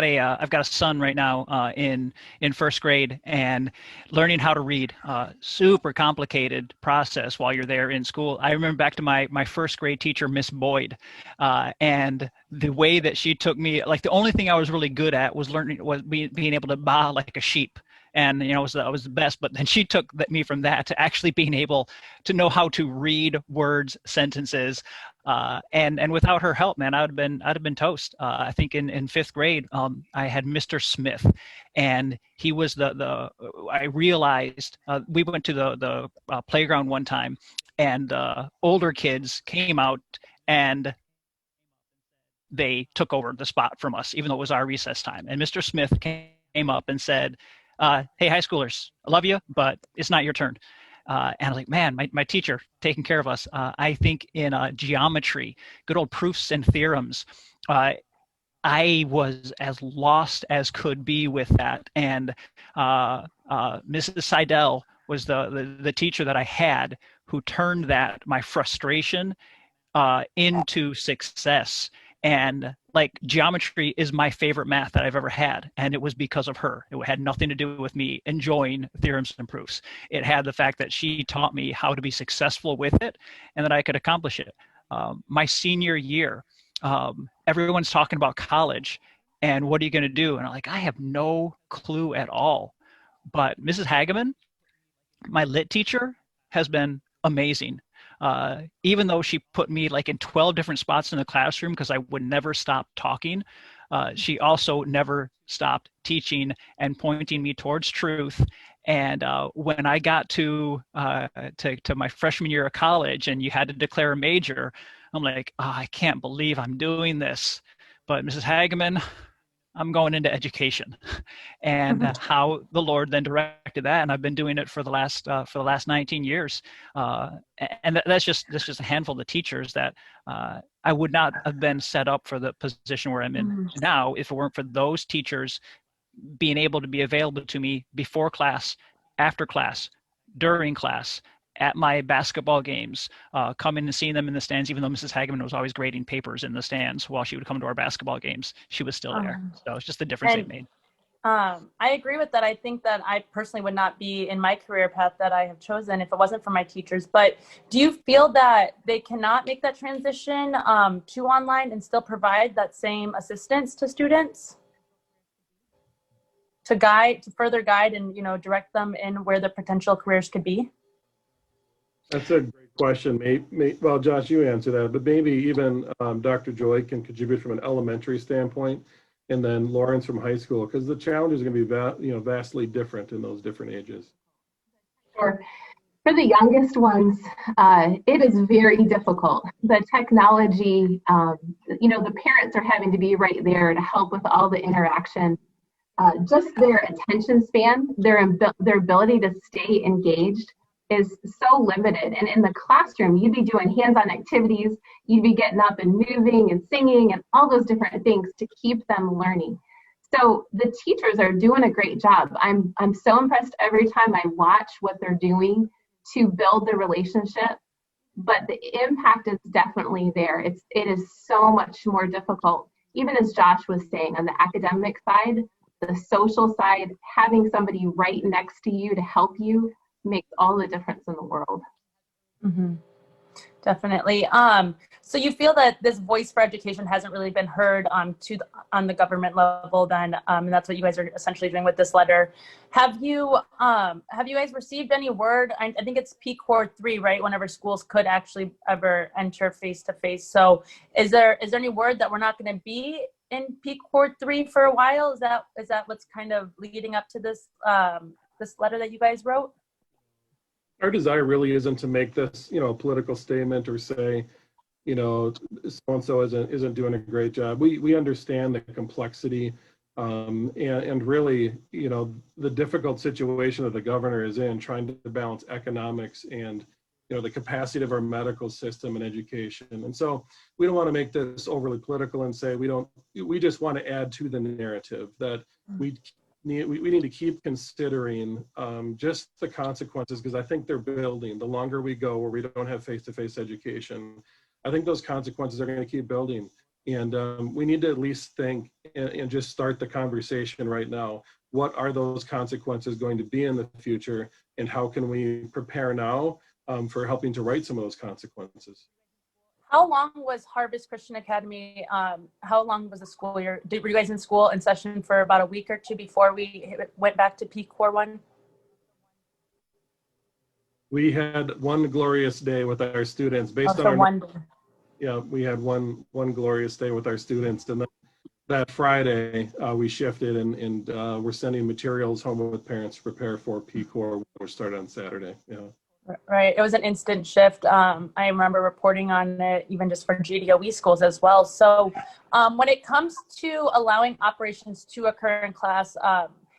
O: a son right now in first grade, and learning how to read, super complicated process while you're there in school. I remember back to my first grade teacher, Miss Boyd, and the way that she took me, like the only thing I was really good at was being able to baa like a sheep. And, you know, I was the best, but then she took me from that to actually being able to know how to read words, sentences, and without her help, man, I'd have been toast. I think in fifth grade, I had Mr. Smith, and he was I realized, we went to the playground one time, and older kids came out and they took over the spot from us, even though it was our recess time. And Mr. Smith came up and said, hey, high schoolers, I love you, but it's not your turn. And I was like, man, my teacher taking care of us. I think in geometry, good old proofs and theorems, I was as lost as could be with that. And Mrs. Seidel was the teacher that I had who turned my frustration into success. And like geometry is my favorite math that I've ever had. And it was because of her. It had nothing to do with me enjoying theorems and proofs. It had the fact that she taught me how to be successful with it and that I could accomplish it. My senior year, everyone's talking about college and what are you going to do? And I'm like, I have no clue at all. But Mrs. Hageman, my lit teacher, has been amazing. Even though she put me like in 12 different spots in the classroom because I would never stop talking, she also never stopped teaching and pointing me towards truth. And when I got to my freshman year of college and you had to declare a major, I'm like, oh, I can't believe I'm doing this. But Mrs. Hageman, I'm going into education, and how the Lord then directed that, and I've been doing it for the last 19 years, and that's just a handful of the teachers that I would not have been set up for the position where I'm in now if it weren't for those teachers being able to be available to me before class, after class, during class, at my basketball games, coming and seeing them in the stands, even though Mrs. Hageman was always grading papers in the stands while she would come to our basketball games, she was still there. So it's just the difference they made.
K: I agree with that. I think that I personally would not be in my career path that I have chosen if it wasn't for my teachers. But do you feel that they cannot make that transition to online and still provide that same assistance to students? To further guide and, you know, direct them in where their potential careers could be?
M: That's a great question. Well, Josh, you answer that, but maybe even Dr. Joy can contribute from an elementary standpoint, and then Lawrence from high school, because the challenges are going to be vastly different in those different ages.
P: Sure. For the youngest ones, it is very difficult. The technology, the parents are having to be right there to help with all the interaction. Just their attention span, their ability to stay engaged is so limited. And in the classroom, you'd be doing hands-on activities, you'd be getting up and moving and singing and all those different things to keep them learning. So the teachers are doing a great job. I'm so impressed every time I watch what they're doing to build the relationship, but the impact is definitely there. It is so much more difficult. even as Josh was saying, on the academic side, the social side, having somebody right next to you to help you makes all the difference in the world.
K: Mm-hmm. Definitely. So you feel that this voice for education hasn't really been heard on the government level then, and that's what you guys are essentially doing with this letter. Have you guys received any word? I think it's PCOR 3, right? Whenever schools could actually ever enter face-to-face. So is there any word that we're not going to be in PCOR 3 for a while? Is that what's kind of leading up to this this letter that you guys wrote?
M: Our desire really isn't to make this, a political statement or say, so-and-so isn't doing a great job. We understand the complexity and really, the difficult situation that the governor is in, trying to balance economics and, the capacity of our medical system and education. And so we don't want to make this overly political and say we just want to add to the narrative that we need to keep considering just the consequences, because I think they're building. The longer we go where we don't have face-to-face education, I think those consequences are going to keep building. And we need to at least think and just start the conversation right now. What are those consequences going to be in the future? And how can we prepare now for helping to write some of those consequences?
K: How long was Harvest Christian Academy? How long was the school year? Were you guys in school in session for about a week or two before we went back to PCOR 1?
M: We had one glorious day with our students based on our.
K: One day.
M: Yeah, we had one glorious day with our students, and then that Friday we shifted and we're sending materials home with parents to prepare for PCOR, which started on Saturday. Yeah.
K: Right. It was an instant shift. I remember reporting on it even just for GDOE schools as well. So when it comes to allowing operations to occur in class,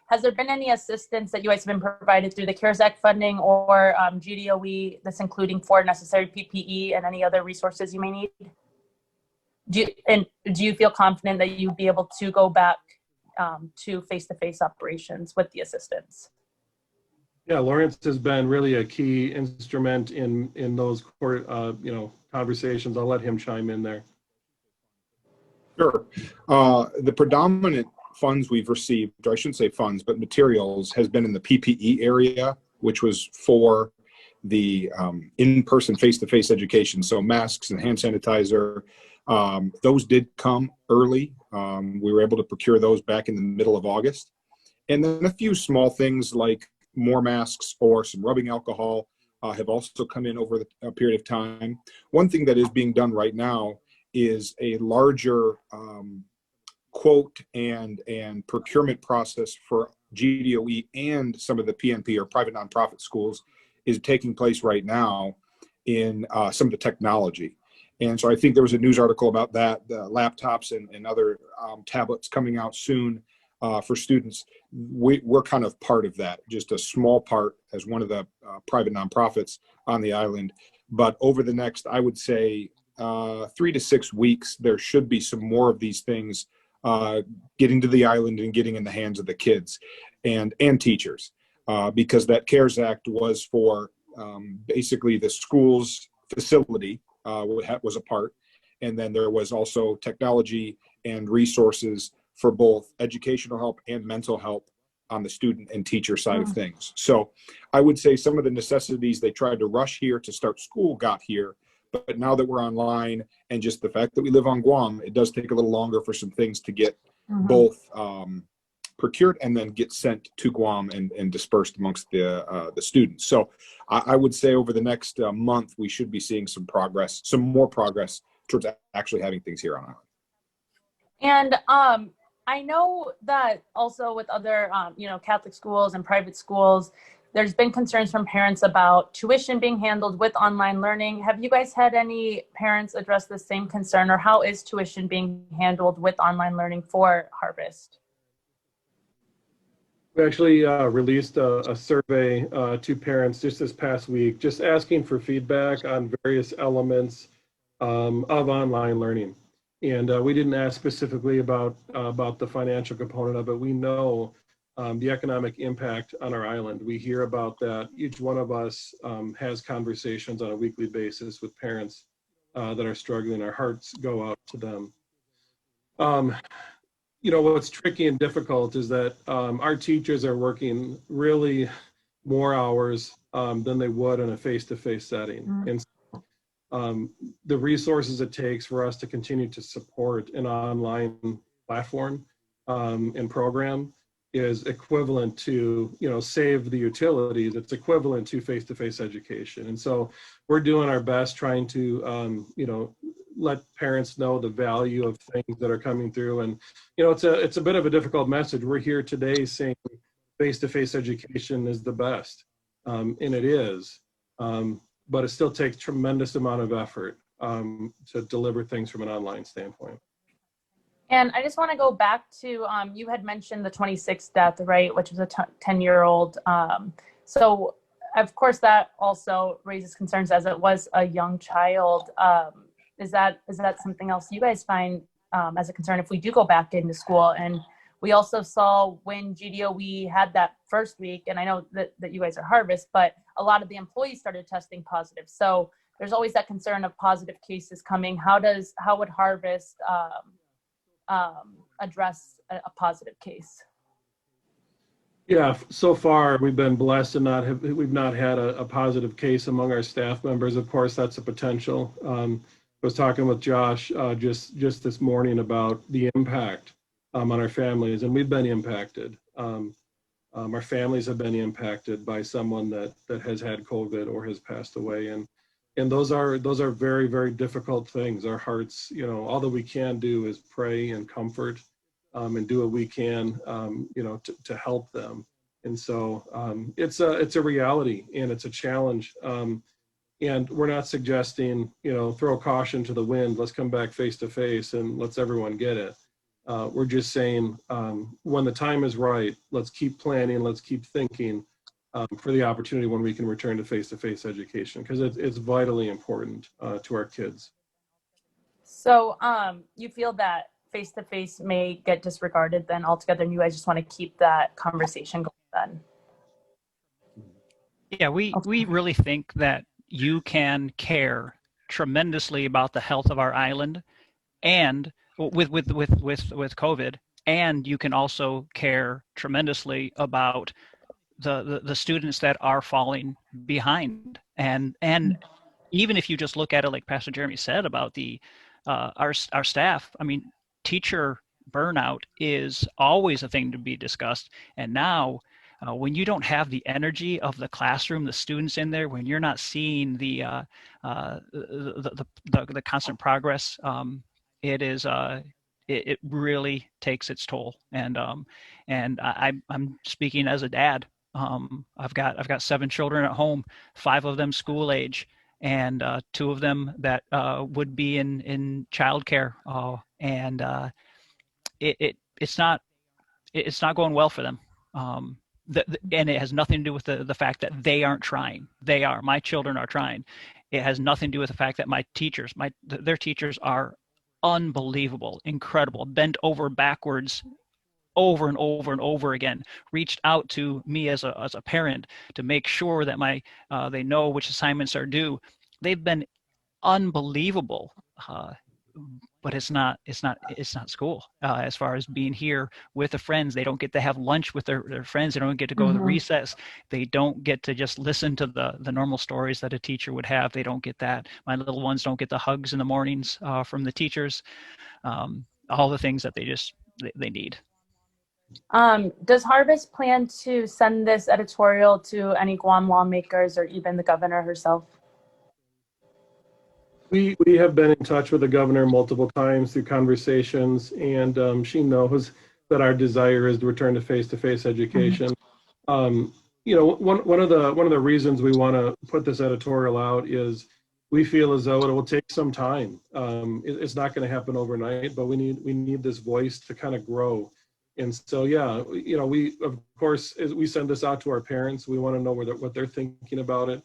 K: has there been any assistance that you guys have been provided through the CARES Act funding or GDOE, that's including for necessary PPE and any other resources you may need? Do you feel confident that you'd be able to go back to face-to-face operations with the assistance?
M: Yeah, Lawrence has been really a key instrument in those conversations. I'll let him chime in there.
N: Sure. The predominant funds we've received, or I shouldn't say funds, but materials, has been in the PPE area, which was for the in-person face-to-face education. So masks and hand sanitizer, those did come early. We were able to procure those back in the middle of August. And then a few small things like more masks or some rubbing alcohol have also come in over a period of time. One thing that is being done right now is a larger quote and procurement process for GDOE and some of the PNP or private nonprofit schools is taking place right now in some of the technology. And so I think there was a news article about that, the laptops and other tablets coming out soon for students. We're kind of part of that, just a small part as one of the private nonprofits on the island. But over the next, I would say, 3 to 6 weeks, there should be some more of these things getting to the island and getting in the hands of the kids and teachers, because that CARES Act was for basically the school's facility was a part, and then there was also technology and resources for both educational help and mental help on the student and teacher side of things. So I would say some of the necessities they tried to rush here to start school got here, but now that we're online and just the fact that we live on Guam, it does take a little longer for some things to get both procured and then get sent to Guam and dispersed amongst the students. So I would say over the next month, we should be seeing some more progress towards actually having things here on island.
K: And I know that also with other, Catholic schools and private schools, there's been concerns from parents about tuition being handled with online learning. Have you guys had any parents address the same concern, or how is tuition being handled with online learning for Harvest?
M: We actually released a survey to parents just this past week, just asking for feedback on various elements of online learning. And we didn't ask specifically about the financial component of it. We know the economic impact on our island. We hear about that. Each one of us has conversations on a weekly basis with parents that are struggling. Our hearts go out to them. Um, what's tricky and difficult is that our teachers are working really more hours than they would in a face-to-face setting. And the resources it takes for us to continue to support an online platform and program is equivalent to, save the utilities, it's equivalent to face-to-face education. And so we're doing our best trying to, let parents know the value of things that are coming through. And, it's a bit of a difficult message. We're here today saying face-to-face education is the best, and it is. But it still takes tremendous amount of effort to deliver things from an online standpoint.
K: And I just want to go back to, you had mentioned the 26th death, right, which was a 10-year-old. So, of course, that also raises concerns as it was a young child. Is that something else you guys find as a concern if we do go back into school? And we also saw when GDOE had that first week, and I know that you guys are Harvest, but a lot of the employees started testing positive. So there's always that concern of positive cases coming. How would Harvest address a positive case?
M: Yeah, so far we've been blessed and we've not had a positive case among our staff members. Of course, that's a potential. I was talking with Josh just this morning about the impact on our families, and we've been impacted. Our families have been impacted by someone that has had COVID or has passed away, and those are very, very difficult things. Our hearts, all that we can do is pray and comfort, and do what we can, to help them. And so it's a reality and it's a challenge. And we're not suggesting, throw caution to the wind. Let's come back face to face and let's everyone get it. We're just saying when the time is right, let's keep planning, let's keep thinking for the opportunity when we can return to face-to-face education, because it's vitally important to our kids.
K: So you feel that face-to-face may get disregarded then altogether, and you guys just want to keep that conversation going then?
O: Yeah, we really think that you can care tremendously about the health of our island, and with COVID, and you can also care tremendously about the students that are falling behind. And even if you just look at it like Pastor Jeremy said about the our staff, I mean, teacher burnout is always a thing to be discussed. And now when you don't have the energy of the classroom, the students in there, when you're not seeing the constant progress, it really takes its toll. And I'm speaking as a dad. I've got 7 children at home, 5 of them school age, and 2 of them that would be in childcare. And it's not going well for them. And it has nothing to do with the fact that they aren't trying. My children are trying. It has nothing to do with the fact that their teachers are unbelievable, incredible, bent over backwards over and over and over again, reached out to me as a parent to make sure that they know which assignments are due. They've been unbelievable. But it's not school. As far as being here with the friends, they don't get to have lunch with their friends. They don't get to go to the recess. They don't get to just listen to the normal stories that a teacher would have. They don't get that. My little ones don't get the hugs in the mornings from the teachers. All the things that they need.
K: Does Harvest plan to send this editorial to any Guam lawmakers or even the governor herself?
M: We have been in touch with the governor multiple times through conversations, and she knows that our desire is to return to face-to-face education. One of the reasons we want to put this editorial out is we feel as though it will take some time. It's not going to happen overnight, but we need this voice to kind of grow. And so, yeah, we, of course, as we send this out to our parents, we want to know what they're thinking about it.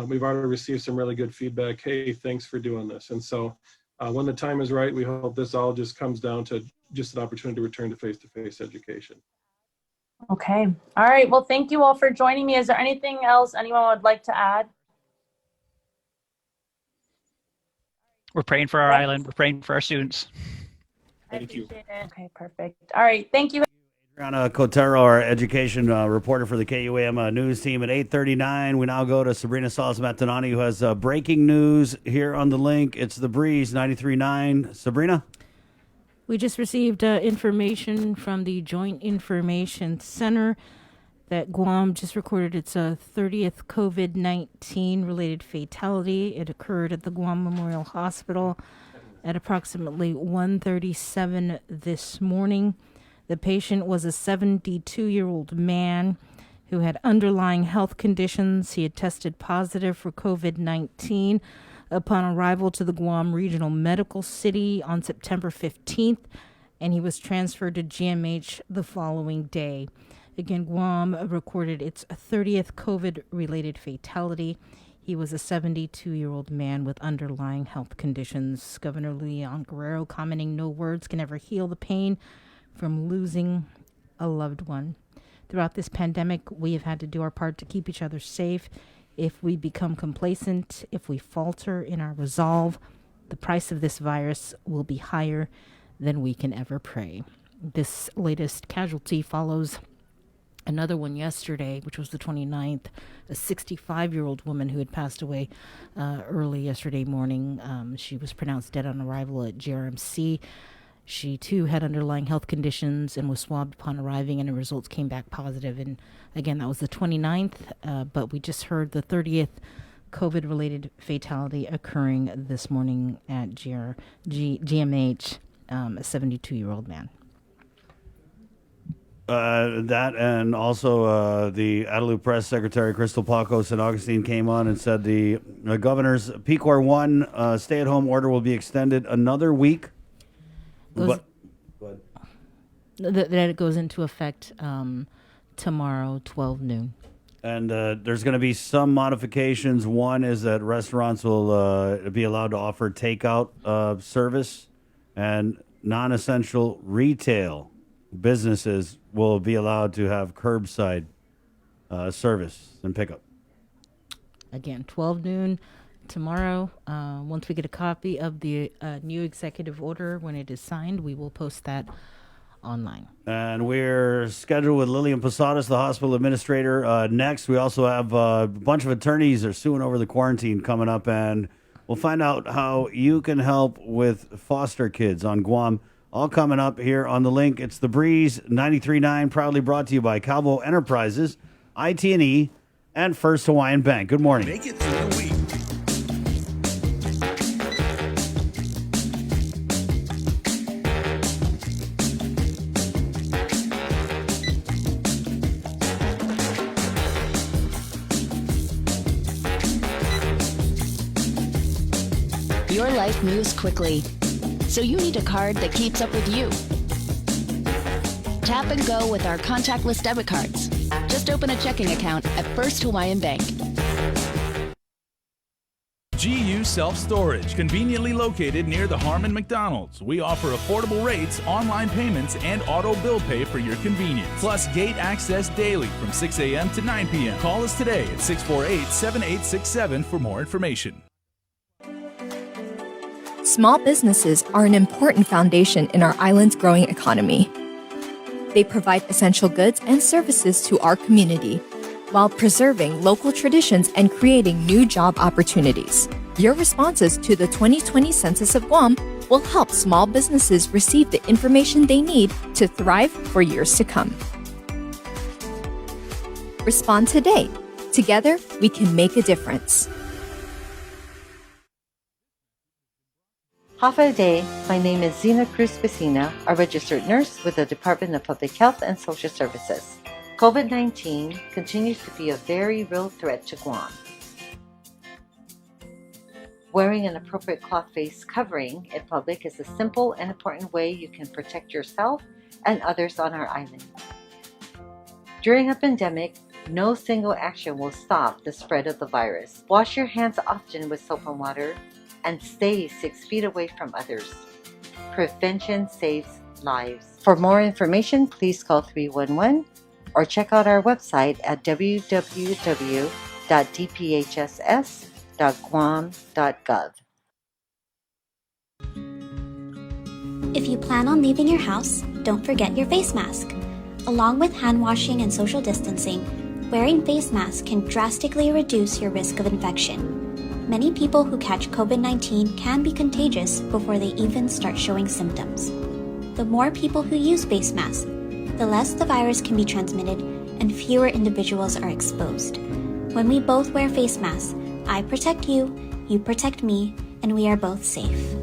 M: We've already received some really good feedback. Hey, thanks for doing this. And so when the time is right, we hope this all just comes down to just an opportunity to return to face-to-face education.
K: Okay. All right. Well, thank you all for joining me. Is there anything else anyone would like to add?
O: We're praying for our island. We're praying for our students.
N: Thank you.
K: Appreciate it. Okay, perfect. All right, thank you.
E: Adriana Cotero, our education reporter for the KUAM news team at 8:39. We now go to Sabrina Salas-Matanani, who has breaking news here on the link. It's The Breeze 93.9. Sabrina?
F: We just received information from the Joint Information Center that Guam just recorded its 30th COVID-19 related fatality. It occurred at the Guam Memorial Hospital at approximately 1:37 this morning. The patient was a 72-year-old man who had underlying health conditions. He had tested positive for COVID-19 upon arrival to the Guam Regional Medical City on September 15th, and he was transferred to GMH the following day. Again, Guam recorded its 30th COVID-related fatality. He was a 72-year-old man with underlying health conditions. Governor Leon Guerrero commenting, "No words can ever heal the pain from losing a loved one. Throughout this pandemic, we have had to do our part to keep each other safe. If we become complacent, if we falter in our resolve, the price of this virus will be higher than we can ever pray." This latest casualty follows another one yesterday, which was the 29th, a 65-year-old woman who had passed away early yesterday morning. She was pronounced dead on arrival at GRMC. She, too, had underlying health conditions and was swabbed upon arriving, and the results came back positive. And again, that was the 29th, but we just heard the 30th COVID-related fatality occurring this morning at GMH, a 72-year-old man.
E: That and also the Adeleu Press Secretary Crystal Paco San Augustine came on and said the governor's PCOR 1 stay-at-home order will be extended another week.
F: That it goes into effect tomorrow, 12 noon.
E: And there's going to be some modifications. One is that restaurants will be allowed to offer takeout service, and non-essential retail businesses will be allowed to have curbside service and pickup.
F: Again, 12 noon tomorrow. Once we get a copy of the new executive order, when it is signed, we will post that online.
E: And we're scheduled with Lillian Posadas, the hospital administrator, next. We also have a bunch of attorneys are suing over the quarantine coming up, and we'll find out how you can help with foster kids on Guam. All coming up here on The Link. It's The Breeze 93.9, proudly brought to you by Calvo Enterprises, IT&E, and First Hawaiian Bank. Good morning.
S: Make it through the week.
V: Your life moves quickly, so you need a card that keeps up with you. Tap and go with our contactless debit cards. Just open a checking account at First Hawaiian Bank.
S: GU Self-Storage, conveniently located near the Harmon McDonald's. We offer affordable rates, online payments, and auto bill pay for your convenience. Plus gate access daily from 6 a.m. to 9 p.m. Call us today at 648-7867 for more information.
C: Small businesses are an important foundation in our island's growing economy. They provide essential goods and services to our community while preserving local traditions and creating new job opportunities. Your responses to the 2020 Census of Guam will help small businesses receive the information they need to thrive for years to come. Respond today. Together, we can make a difference.
V: Hafa Day, my name is Zina Cruz Vecina, a registered nurse with the Department of Public Health and Social Services. COVID-19 continues to be a very real threat to Guam. Wearing an appropriate cloth face covering in public is a simple and important way you can protect yourself and others on our island. During a pandemic, no single action will stop the spread of the virus. Wash your hands often with soap and water, and stay 6 feet away from others. Prevention saves lives. For more information, please call 311 or check out our website at www.dphss.guam.gov.
D: If you plan on leaving your house, don't forget your face mask. Along with hand washing and social distancing, wearing face masks can drastically reduce your risk of infection. Many people who catch COVID-19 can be contagious before they even start showing symptoms. The more people who use face masks, the less the virus can be transmitted and fewer individuals are exposed. When we both wear face masks, I protect you, you protect me, and we are both safe.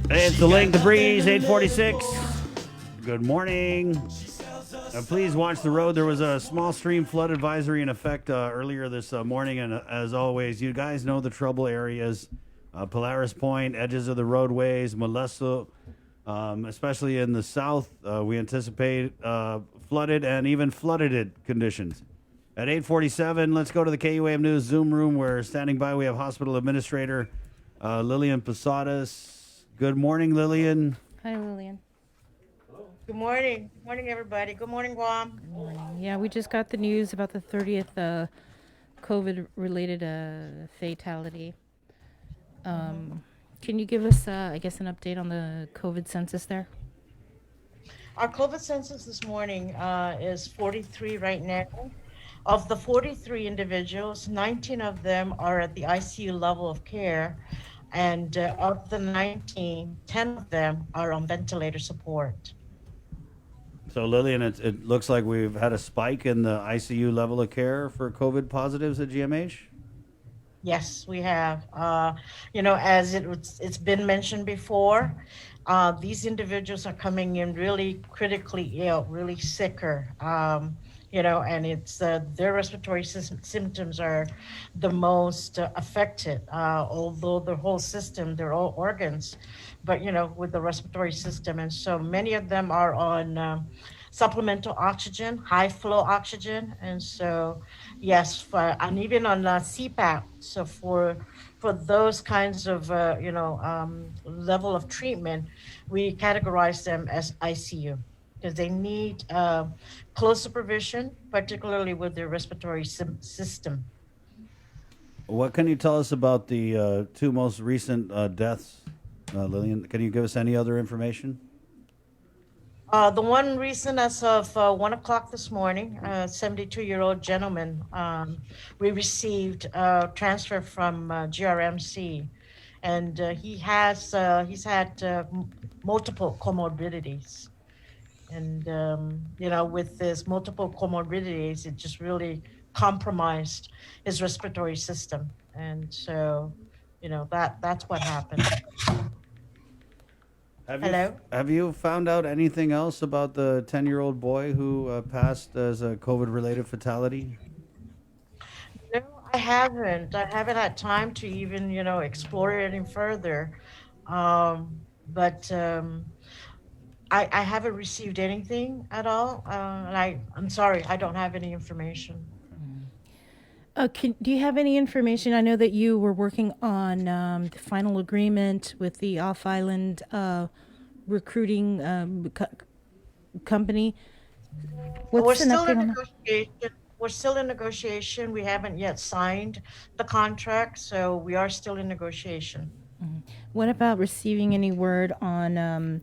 E: Hey, it's the Link, the Breeze, 846. Good morning. Please watch the road. There was a small stream flood advisory in effect earlier this morning, and as always, you guys know the trouble areas. Polaris Point, edges of the roadways, Molesto, especially in the south, we anticipate flooded and even flooded conditions. At 8:47, let's go to the KUAM News Zoom room where standing by we have Hospital Administrator Lillian Posadas. Good morning, Lillian.
F: Hi, Lillian.
A: Good morning. Morning, everybody. Good morning, Guam.
F: Good morning. Yeah, we just got the news about the 30th COVID-related fatality. Can you give us, I guess, an update on the COVID census there?
A: Our COVID census this morning is 43 right now. Of the 43 individuals, 19 of them are at the ICU level of care. And of the 19, 10 of them are on ventilator support.
E: So, Lillian, it looks like we've had a spike in the ICU level of care for COVID positives at GMH?
A: Yes, we have. As it's been mentioned before, these individuals are coming in really critically ill, really sicker. And it's their respiratory symptoms are the most affected, although the whole system, they're all organs, but, with the respiratory system. And so many of them are on supplemental oxygen, high flow oxygen. And so, yes, and even on CPAP. So for those kinds of, level of treatment, we categorize them as ICU. Because they need close supervision, particularly with their respiratory system.
E: What can you tell us about the two most recent deaths, Lillian? Can you give us any other information?
A: The one recent, as of 1 o'clock this morning, a 72-year-old gentleman, we received a transfer from GRMC, and he's had multiple comorbidities. And, with his multiple comorbidities, it just really compromised his respiratory system. And so, that's what happened.
E: Have you found out anything else about the 10-year-old boy who passed as a COVID-related fatality?
A: No, I haven't. I haven't had time to even, explore it any further. But I haven't received anything at all, and I'm sorry, I don't have any information.
F: Do you have any information? I know that you were working on the final agreement with the off-island recruiting company.
A: We're still in negotiation. We're still in negotiation. We haven't yet signed the contract, so we are still in negotiation.
F: What about receiving any word on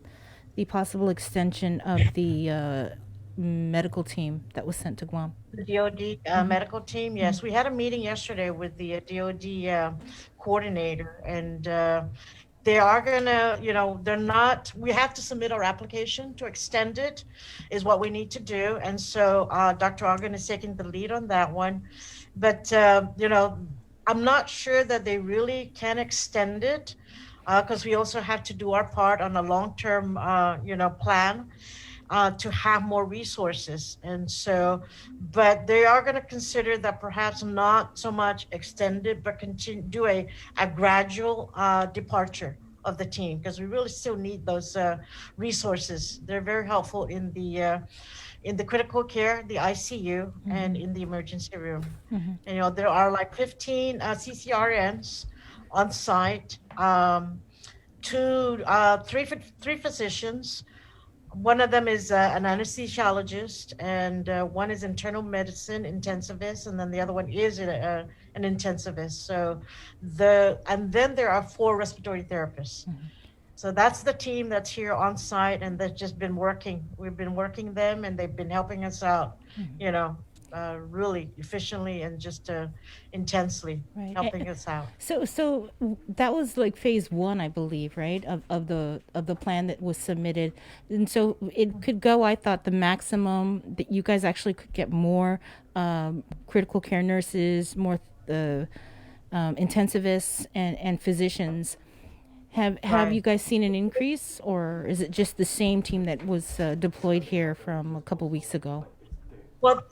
F: the possible extension of the medical team that was sent to Guam?
A: The DOD medical team, yes. We had a meeting yesterday with the DOD coordinator, and They are gonna, they're not, we have to submit our application to extend it, is what we need to do. And so Dr. Ogden is taking the lead on that one. But, I'm not sure that they really can extend it because we also have to do our part on a long-term, plan to have more resources. And so, but they are going to consider that perhaps not so much extended, but continue do a gradual departure of the team because we really still need those resources. They're very helpful in the critical care, the ICU, and in the emergency room. And, there are like 15 CCRNs on site, three physicians. One of them is an anesthesiologist, and one is internal medicine intensivist, and then the other one is an intensivist. So and then there are four respiratory therapists. So that's the team that's here on site, and they've just been working. We've been working them, and they've been helping us out, really efficiently and just intensely helping us out.
F: So that was like phase one, I believe, right? Of the plan that was submitted, and so it could go. I thought the maximum that you guys actually could get more critical care nurses, more intensivists, and physicians. Have you guys seen an increase, or is it just the same team that was deployed here from a couple weeks ago?
A: Well,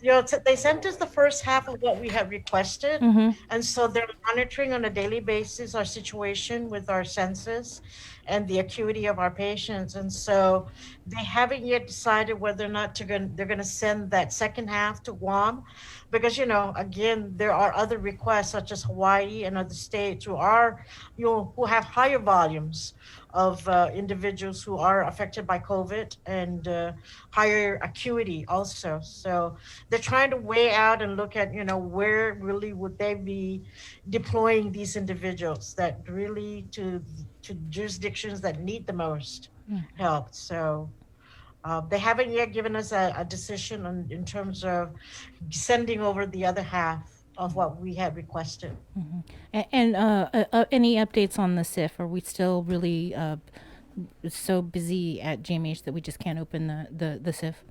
A: they sent us the first half of what we had requested, and so they're monitoring on a daily basis our situation with our census and the acuity of our patients. And so they haven't yet decided whether or not they're going to send that second half to Guam, because again, there are other requests such as Hawaii and other states who have higher volumes of individuals who are affected by COVID and higher acuity also. So they're trying to weigh out and look at, where really would they be deploying these individuals that really to jurisdictions that need the most help. So they haven't yet given us a decision in terms of sending over the other half of what we had requested.
F: And any updates on the SIF? Are we still really so busy at GMH that we just can't open the SIF?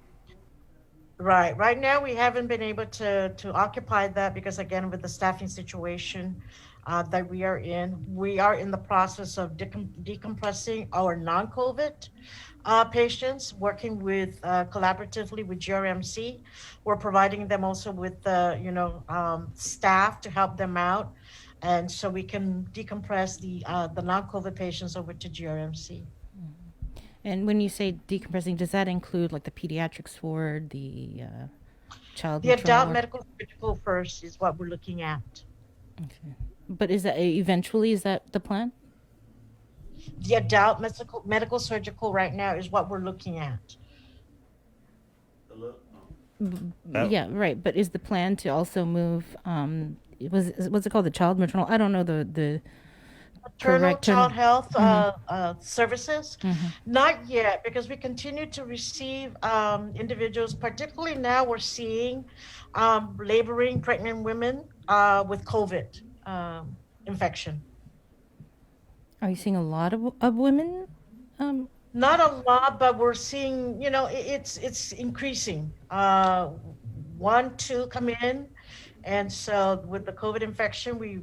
A: Right. Right now, we haven't been able to occupy that because, again, with the staffing situation that we are in the process of decompressing our non-COVID patients, working with collaboratively with GRMC. We're providing them also with staff to help them out, and so we can decompress the non-COVID patients over to GRMC.
F: And when you say decompressing, does that include like the pediatrics ward, the child?
A: The adult medical surgical first is what we're looking at.
F: Okay. But is that the plan?
A: The adult medical surgical right now is what we're looking at.
F: Yeah, right. But is the plan to also move? What's it called? The child maternal? I don't know the
A: maternal child health services. Not yet, because we continue to receive individuals. Particularly now, we're seeing laboring pregnant women with COVID infection.
F: Are you seeing a lot of women?
A: Not a lot, but we're seeing, it's increasing. 1, 2 come in. And so with the COVID infection, we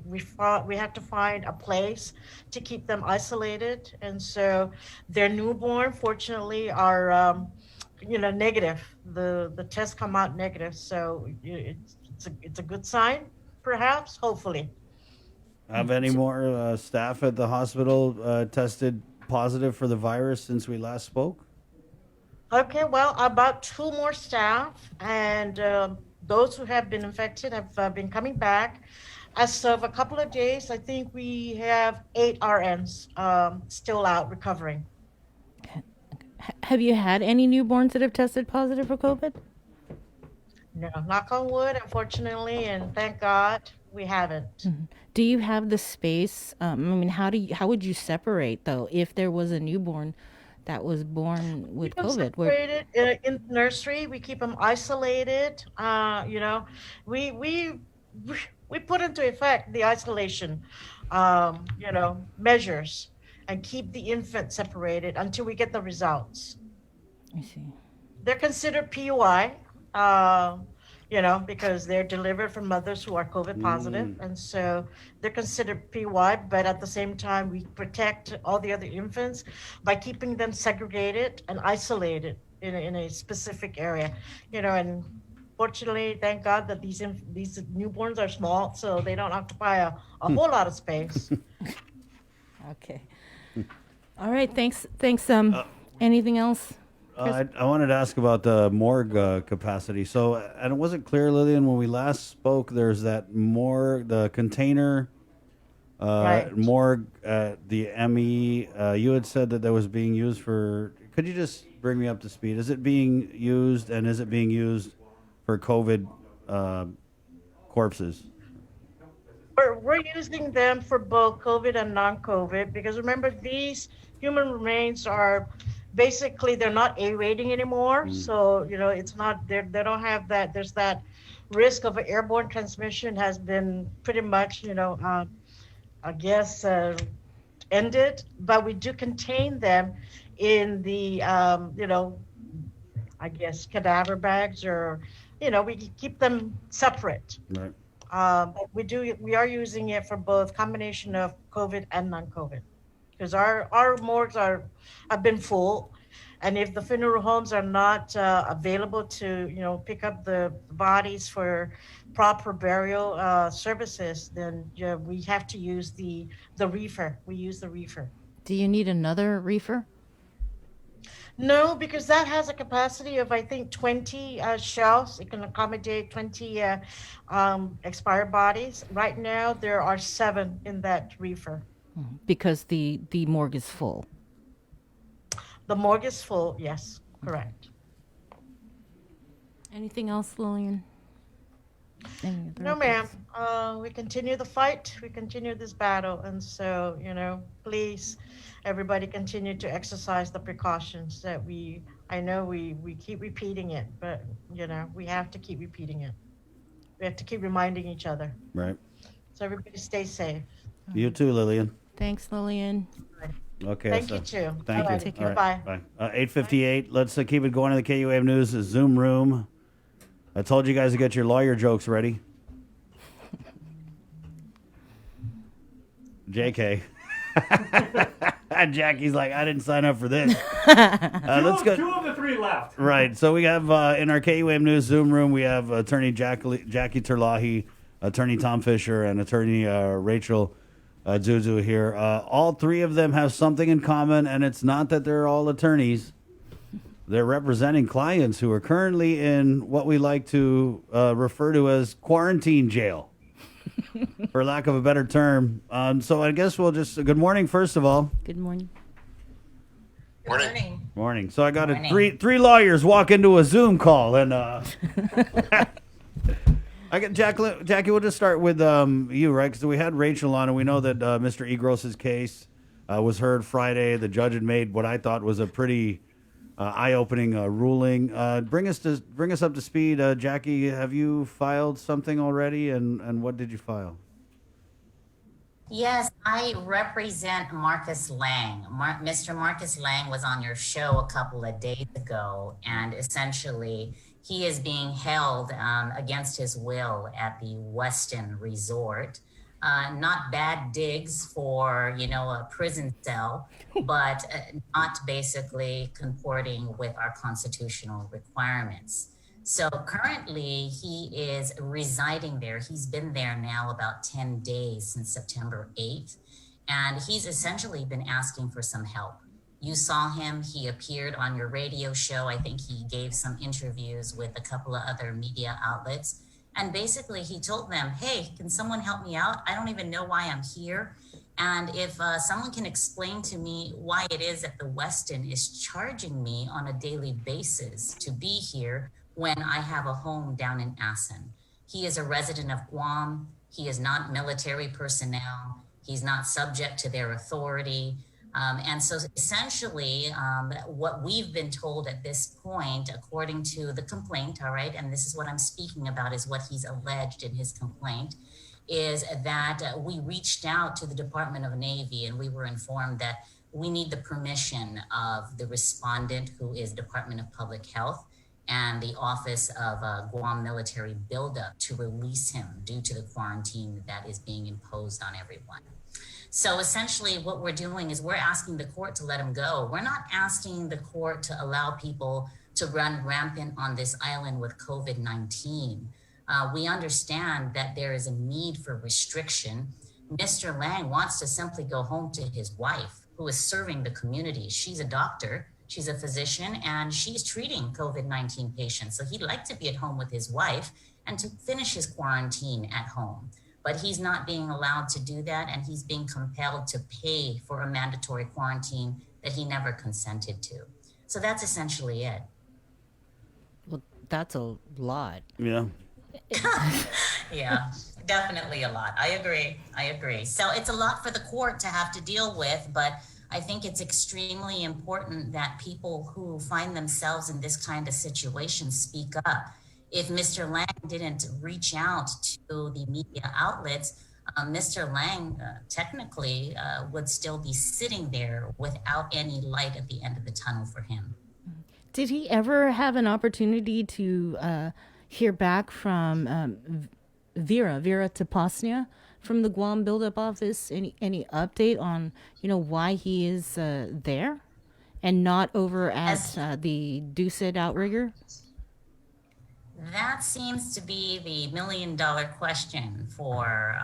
A: have to find a place to keep them isolated. And so their newborn, fortunately, are, negative. The tests come out negative. So it's a good sign, perhaps, hopefully.
E: Have any more staff at the hospital tested positive for the virus since we last spoke?
A: Okay, well, about 2 more staff, and those who have been infected have been coming back. As of a couple of days, I think we have 8 RNs still out recovering.
F: Have you had any newborns that have tested positive for COVID?
A: No, knock on wood, unfortunately, and thank God we haven't.
F: Do you have the space? How would you separate though if there was a newborn that was born with COVID?
A: Separated in the nursery, we keep them isolated. We put into effect the isolation, measures, and keep the infant separated until we get the results.
F: I see.
A: They're considered PUI, because they're delivered from mothers who are COVID positive, and so they're considered PUI. But at the same time, we protect all the other infants by keeping them segregated and isolated in a specific area, and fortunately, thank God that these newborns are small, so they don't occupy a whole lot of space.
F: Okay. All right. Thanks. Anything else?
E: I wanted to ask about the morgue capacity. So, and it wasn't clear, Lillian, when we last spoke, there's that morgue, the container
A: Right.
E: morgue at the ME. You had said that was being used for. Could you just bring me up to speed? Is it being used, and is it being used for COVID corpses?
A: We're using them for both COVID and non-COVID because remember these human remains are basically they're not aerating anymore. So it's not they don't have that. There's that risk of an airborne transmission has been pretty much I guess ended. But we do contain them in the I guess cadaver bags or we keep them separate.
E: Right.
A: But we are using it for both combination of COVID and non-COVID because our morgues have been full, and if the funeral homes are not available to pick up the bodies for proper burial services, then we have to use the reefer. We use the reefer.
F: Do you need another reefer?
A: No, because that has a capacity of I think 20 shelves. It can accommodate 20 expired bodies. Right now, there are 7 in that reefer.
F: Because the morgue is full.
A: The morgue is full. Yes, correct.
F: Anything else, Lillian?
A: No, ma'am. We continue the fight. We continue this battle, and so please, everybody, continue to exercise the precautions that I know we keep repeating it, but we have to keep repeating it. We have to keep reminding each other.
E: Right.
A: So everybody stay safe.
E: You too, Lillian.
F: Thanks, Lillian.
E: Okay.
A: Thank you too.
E: Thank
A: All
E: you.
A: right, take
E: All
A: care.
E: right,
A: Bye.
E: 8:58. Let's keep it going to the KUAM News Zoom room. I told you guys to get your lawyer jokes ready. JK. Jackie's like, I didn't sign up for this. Let's go.
B: 2 of the 3 left.
E: Right. So we have in our KUAM News Zoom room, we have attorney Jackie Terlahi, attorney Tom Fisher, and attorney Rachel Zuzu here. All 3 of them have something in common, and it's not that they're all attorneys. They're representing clients who are currently in what we like to refer to as quarantine jail, for lack of a better term. So I guess we'll just, good morning, first of all.
F: Good morning.
G: Morning.
E: Morning. So I got
G: Morning.
E: three lawyers walk into a Zoom call, and I get Jackie. We'll just start with you, right? Because we had Rachel on, and we know that Mr. Egros's case was heard Friday. The judge had made what I thought was a pretty eye-opening ruling. Bring us up to speed, Jackie. Have you filed something already, and what did you file?
G: Yes, I represent Marcus Lang. Mr. Marcus Lang was on your show a couple of days ago, and essentially he is being held against his will at the Westin Resort. Not bad digs for, a prison cell, but not basically comporting with our constitutional requirements. So currently he is residing there. He's been there now about 10 days since September 8th, and he's essentially been asking for some help. You saw him, he appeared on your radio show. I think he gave some interviews with a couple of other media outlets. And basically he told them, hey, can someone help me out? I don't even know why I'm here. And if someone can explain to me why it is that the Westin is charging me on a daily basis to be here when I have a home down in Assen. He is a resident of Guam. He is not military personnel. He's not subject to their authority. And so essentially what we've been told at this point, according to the complaint, all right, and this is what I'm speaking about is what he's alleged in his complaint, is that we reached out to the Department of Navy and we were informed that we need the permission of the respondent, who is Department of Public Health, and the Office of Guam Military Buildup to release him due to the quarantine that is being imposed on everyone. So essentially what we're doing is we're asking the court to let him go. We're not asking the court to allow people to run rampant on this island with COVID-19. We understand that there is a need for restriction. Mr. Lang wants to simply go home to his wife, who is serving the community. She's a doctor, she's a physician, and she's treating COVID-19 patients. So he'd like to be at home with his wife and to finish his quarantine at home. But he's not being allowed to do that, and he's being compelled to pay for a mandatory quarantine that he never consented to. So that's essentially it.
F: Well, that's a lot.
E: Yeah.
G: Yeah, definitely a lot. I agree. So it's a lot for the court to have to deal with, but I think it's extremely important that people who find themselves in this kind of situation speak up. If Mr. Lang didn't reach out to the media outlets, Mr. Lang technically would still be sitting there without any light at the end of the tunnel for him.
F: Did he ever have an opportunity to hear back from Vera Tapasnia from the Guam Buildup Office? Any update on why he is there and not over at the Doucet Outrigger?
G: That seems to be the million-dollar question for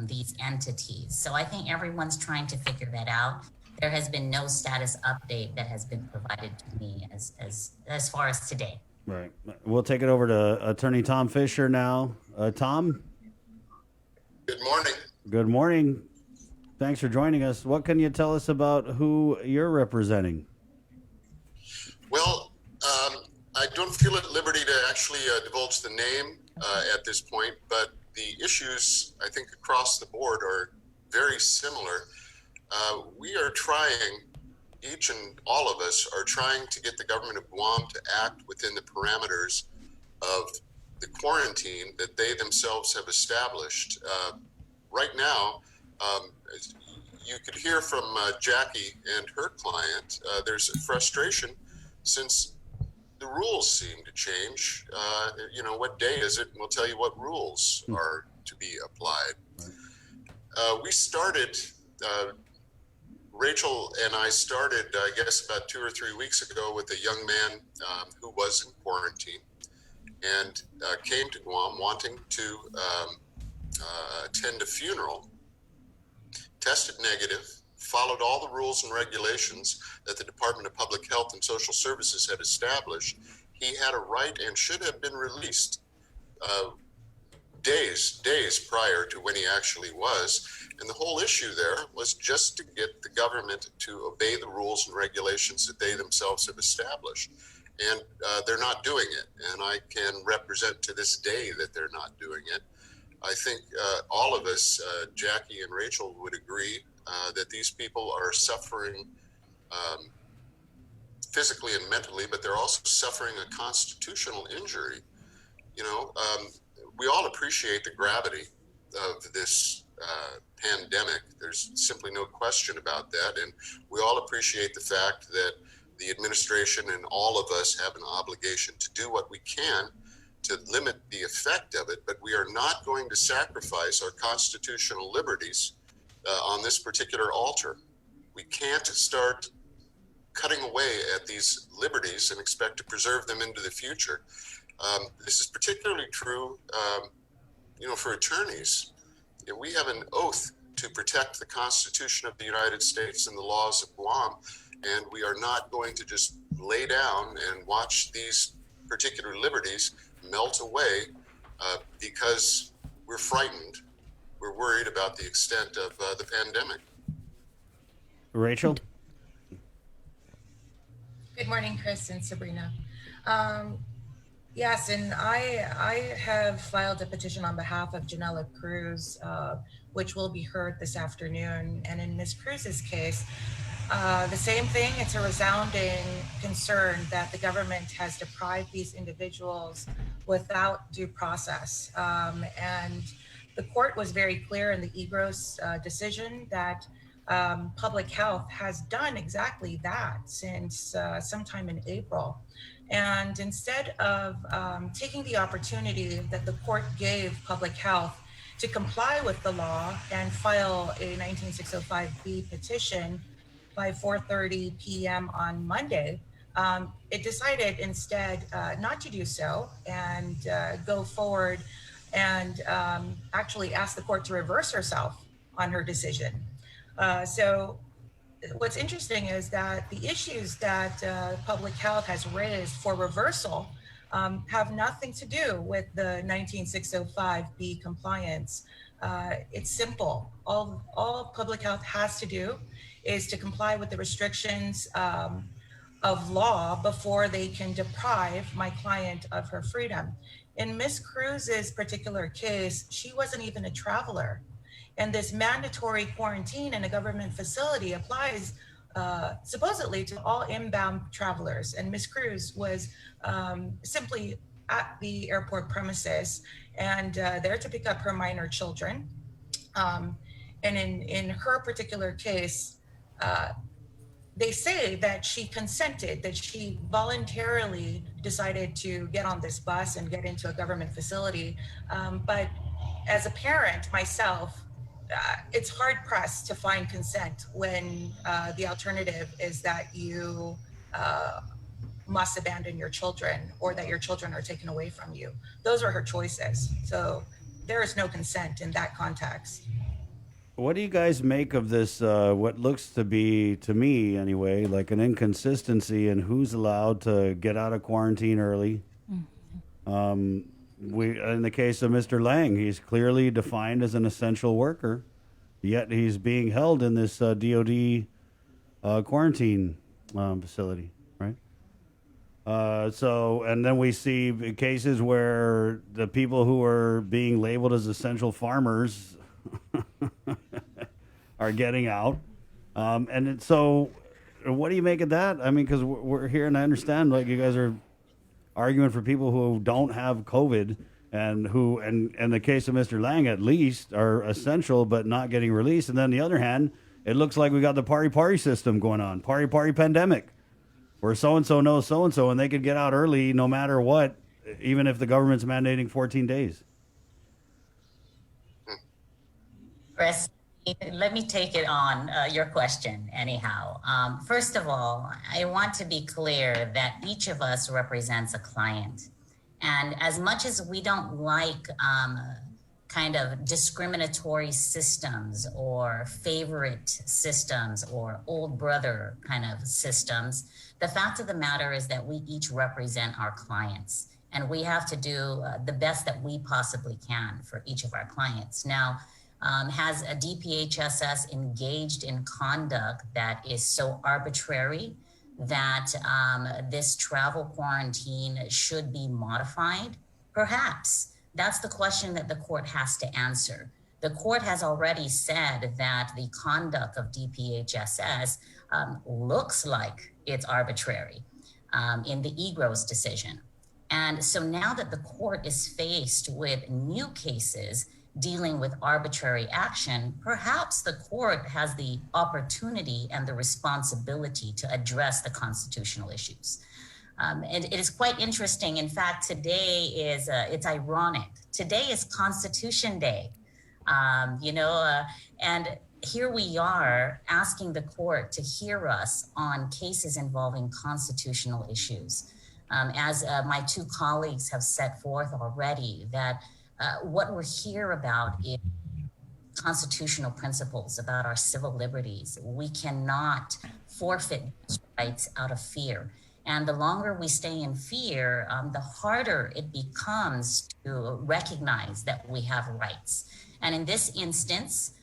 G: these entities. So I think everyone's trying to figure that out. There has been no status update that has been provided to me as far as today.
E: Right. We'll take it over to Attorney Tom Fisher now. Tom?
Q: Good morning.
E: Good morning. Thanks for joining us. What can you tell us about who you're representing?
Q: Well, I don't feel at liberty to actually divulge the name at this point, but the issues, I think, across the board are very similar. We are trying, each and all of us are trying to get the government of Guam to act within the parameters of the quarantine that they themselves have established. Right now, you could hear from Jackie and her client, there's a frustration since the rules seem to change. What day is it? And we'll tell you what rules are to be applied. We started, Rachel and I started, I guess, about 2 or 3 weeks ago with a young man who was in quarantine and came to Guam wanting to attend a funeral, tested negative, followed all the rules and regulations that the Department of Public Health and Social Services had established. He had a right and should have been released days prior to when he actually was. And the whole issue there was just to get the government to obey the rules and regulations that they themselves have established. And they're not doing it. And I can represent to this day that they're not doing it. I think all of us, Jackie and Rachel, would agree that these people are suffering physically and mentally, but they're also suffering a constitutional injury. We all appreciate the gravity of this pandemic. There's simply no question about that. And we all appreciate the fact that the administration and all of us have an obligation to do what we can to limit the effect of it, but we are not going to sacrifice our constitutional liberties on this particular altar. We can't start cutting away at these liberties and expect to preserve them into the future. This is particularly true, for attorneys. We have an oath to protect the Constitution of the United States and the laws of Guam, and we are not going to just lay down and watch these particular liberties melt away because we're frightened. We're worried about the extent of the pandemic.
E: Rachel?
R: Good morning, Chris and Sabrina. Yes, and I have filed a petition on behalf of Janella Cruz, which will be heard this afternoon. And in Ms. Cruz's case, the same thing, it's a resounding concern that the government has deprived these individuals without due process. And the court was very clear in the EGROS decision that public health has done exactly that since sometime in April. And instead of taking the opportunity that the court gave public health to comply with the law and file a 19605B petition by 4:30 p.m. on Monday, it decided instead not to do so and go forward and actually ask the court to reverse herself on her decision. So what's interesting is that the issues that public health has raised for reversal have nothing to do with the 19605B compliance. It's simple. All public health has to do is to comply with the restrictions of law before they can deprive my client of her freedom. In Ms. Cruz's particular case, she wasn't even a traveler. And this mandatory quarantine in a government facility applies supposedly to all inbound travelers. And Ms. Cruz was simply at the airport premises and there to pick up her minor children. And in her particular case, they say that she consented, that she voluntarily decided to get on this bus and get into a government facility. But as a parent myself, it's hard pressed to find consent when the alternative is that you must abandon your children or that your children are taken away from you. Those are her choices. So there is no consent in that context.
E: What do you guys make of this, what looks to be, to me anyway, like an inconsistency in who's allowed to get out of quarantine early? In the case of Mr. Lang, he's clearly defined as an essential worker, yet he's being held in this DOD quarantine facility, right? And then we see cases where the people who are being labeled as essential farmers are getting out. So what do you make of that? I mean, because we're here and I understand, like, you guys are arguing for people who don't have COVID and who, and in the case of Mr. Lang, at least, are essential but not getting released. And then on the other hand, it looks like we got the party system going on, party pandemic, where so-and-so knows so-and-so and they could get out early no matter what, even if the government's mandating 14 days.
G: Chris, let me take it on your question anyhow. First of all, I want to be clear that each of us represents a client. And as much as we don't like kind of discriminatory systems or favorite systems or old brother kind of systems, the fact of the matter is that we each represent our clients. And we have to do the best that we possibly can for each of our clients. Now, has a DPHSS engaged in conduct that is so arbitrary that this travel quarantine should be modified? Perhaps. That's the question that the court has to answer. The court has already said that the conduct of DPHSS looks like it's arbitrary in the EGROS decision. And so now that the court is faced with new cases dealing with arbitrary action, perhaps the court has the opportunity and the responsibility to address the constitutional issues. And it is quite interesting. In fact, today is, it's ironic. Today is Constitution Day, and here we are asking the court to hear us on cases involving constitutional issues. As my two colleagues have set forth already, that what we're here about is constitutional principles about our civil liberties. We cannot forfeit those rights out of fear. And the longer we stay in fear, the harder it becomes to recognize that we have rights. And in this instance,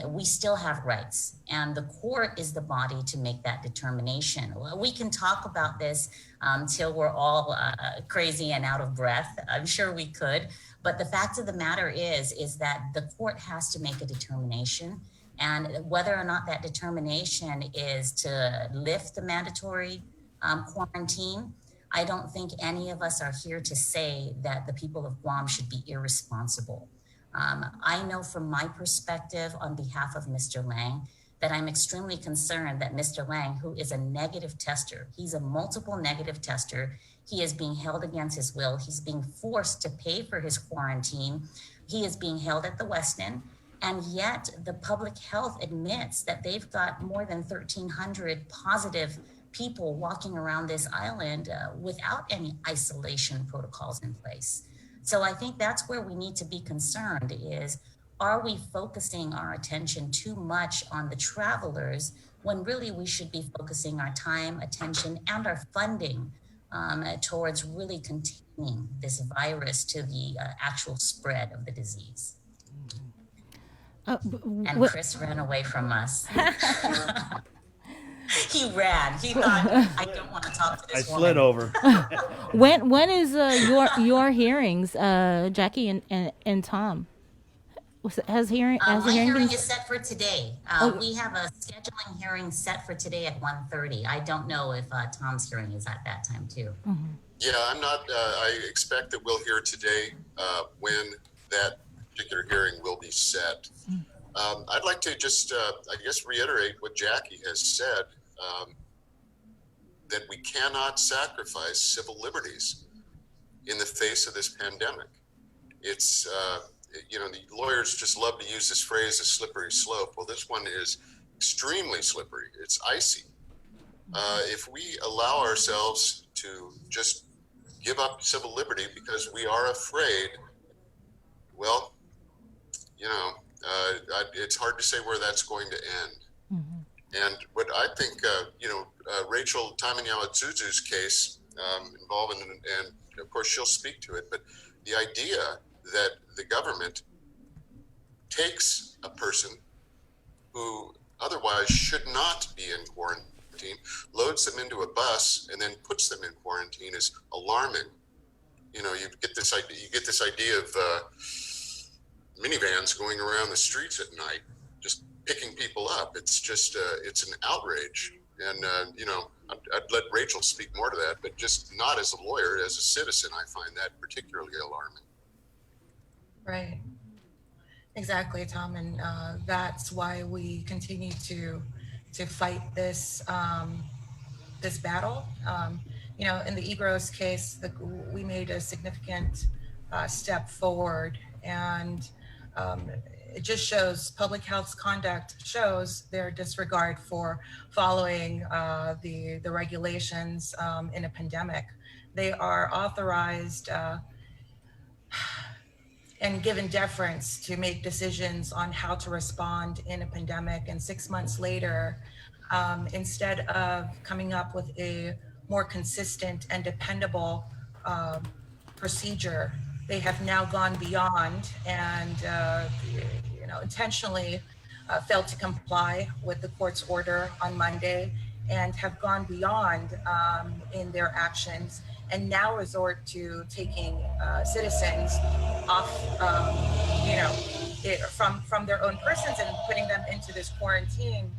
G: we still have rights, and the court is the body to make that determination. We can talk about this till we're all crazy and out of breath. I'm sure we could, but the fact of the matter is that the court has to make a determination, and whether or not that determination is to lift the mandatory quarantine, I don't think any of us are here to say that the people of Guam should be irresponsible. I know from my perspective on behalf of Mr. Lang that I'm extremely concerned that Mr. Lang, who is a negative tester, he's a multiple negative tester. He is being held against his will. He's being forced to pay for his quarantine. He is being held at the Westin. And yet the public health admits that they've got more than 1,300 positive people walking around this island without any isolation protocols in place. So I think that's where we need to be concerned is, are we focusing our attention too much on the travelers when really we should be focusing our time, attention, and our funding towards really containing this virus to the actual spread of the disease? And Chris ran away from us. He ran. He thought, I don't want to talk to this woman.
E: I slid over.
F: When is your hearings, Jackie and Tom? Has
G: My
F: hearing
G: hearing
F: been
G: is set for today. We have a scheduling hearing set for today at 1:30. I don't know if Tom's hearing is at that time too.
Q: Yeah, I'm not, I expect that we'll hear today when that particular hearing will be set. I'd like to just, I guess, reiterate what Jackie has said, that we cannot sacrifice civil liberties in the face of this pandemic. It's, the lawyers just love to use this phrase, a slippery slope. Well, this one is extremely slippery. It's icy. If we allow ourselves to just give up civil liberty because we are afraid, well, it's hard to say where that's going to end. And what I think, Rachel Tamenyawa-Zuzu's case involving, and of course she'll speak to it, but the idea that the government takes a person who otherwise should not be in quarantine, loads them into a bus, and then puts them in quarantine is alarming. You get this idea of minivans going around the streets at night, just picking people up. It's just, it's an outrage. And, I'd let Rachel speak more to that, but just not as a lawyer, as a citizen, I find that particularly alarming.
R: Right. Exactly, Tom. And that's why we continue to fight this this battle. In the Egros case, we made a significant step forward, and it just shows public health's conduct shows their disregard for following the regulations in a pandemic. They are authorized and given deference to make decisions on how to respond in a pandemic. And 6 months later, instead of coming up with a more consistent and dependable procedure, they have now gone beyond and intentionally failed to comply with the court's order on Monday, and have gone beyond in their actions, and now resort to taking citizens off, from their own persons and putting them into this quarantine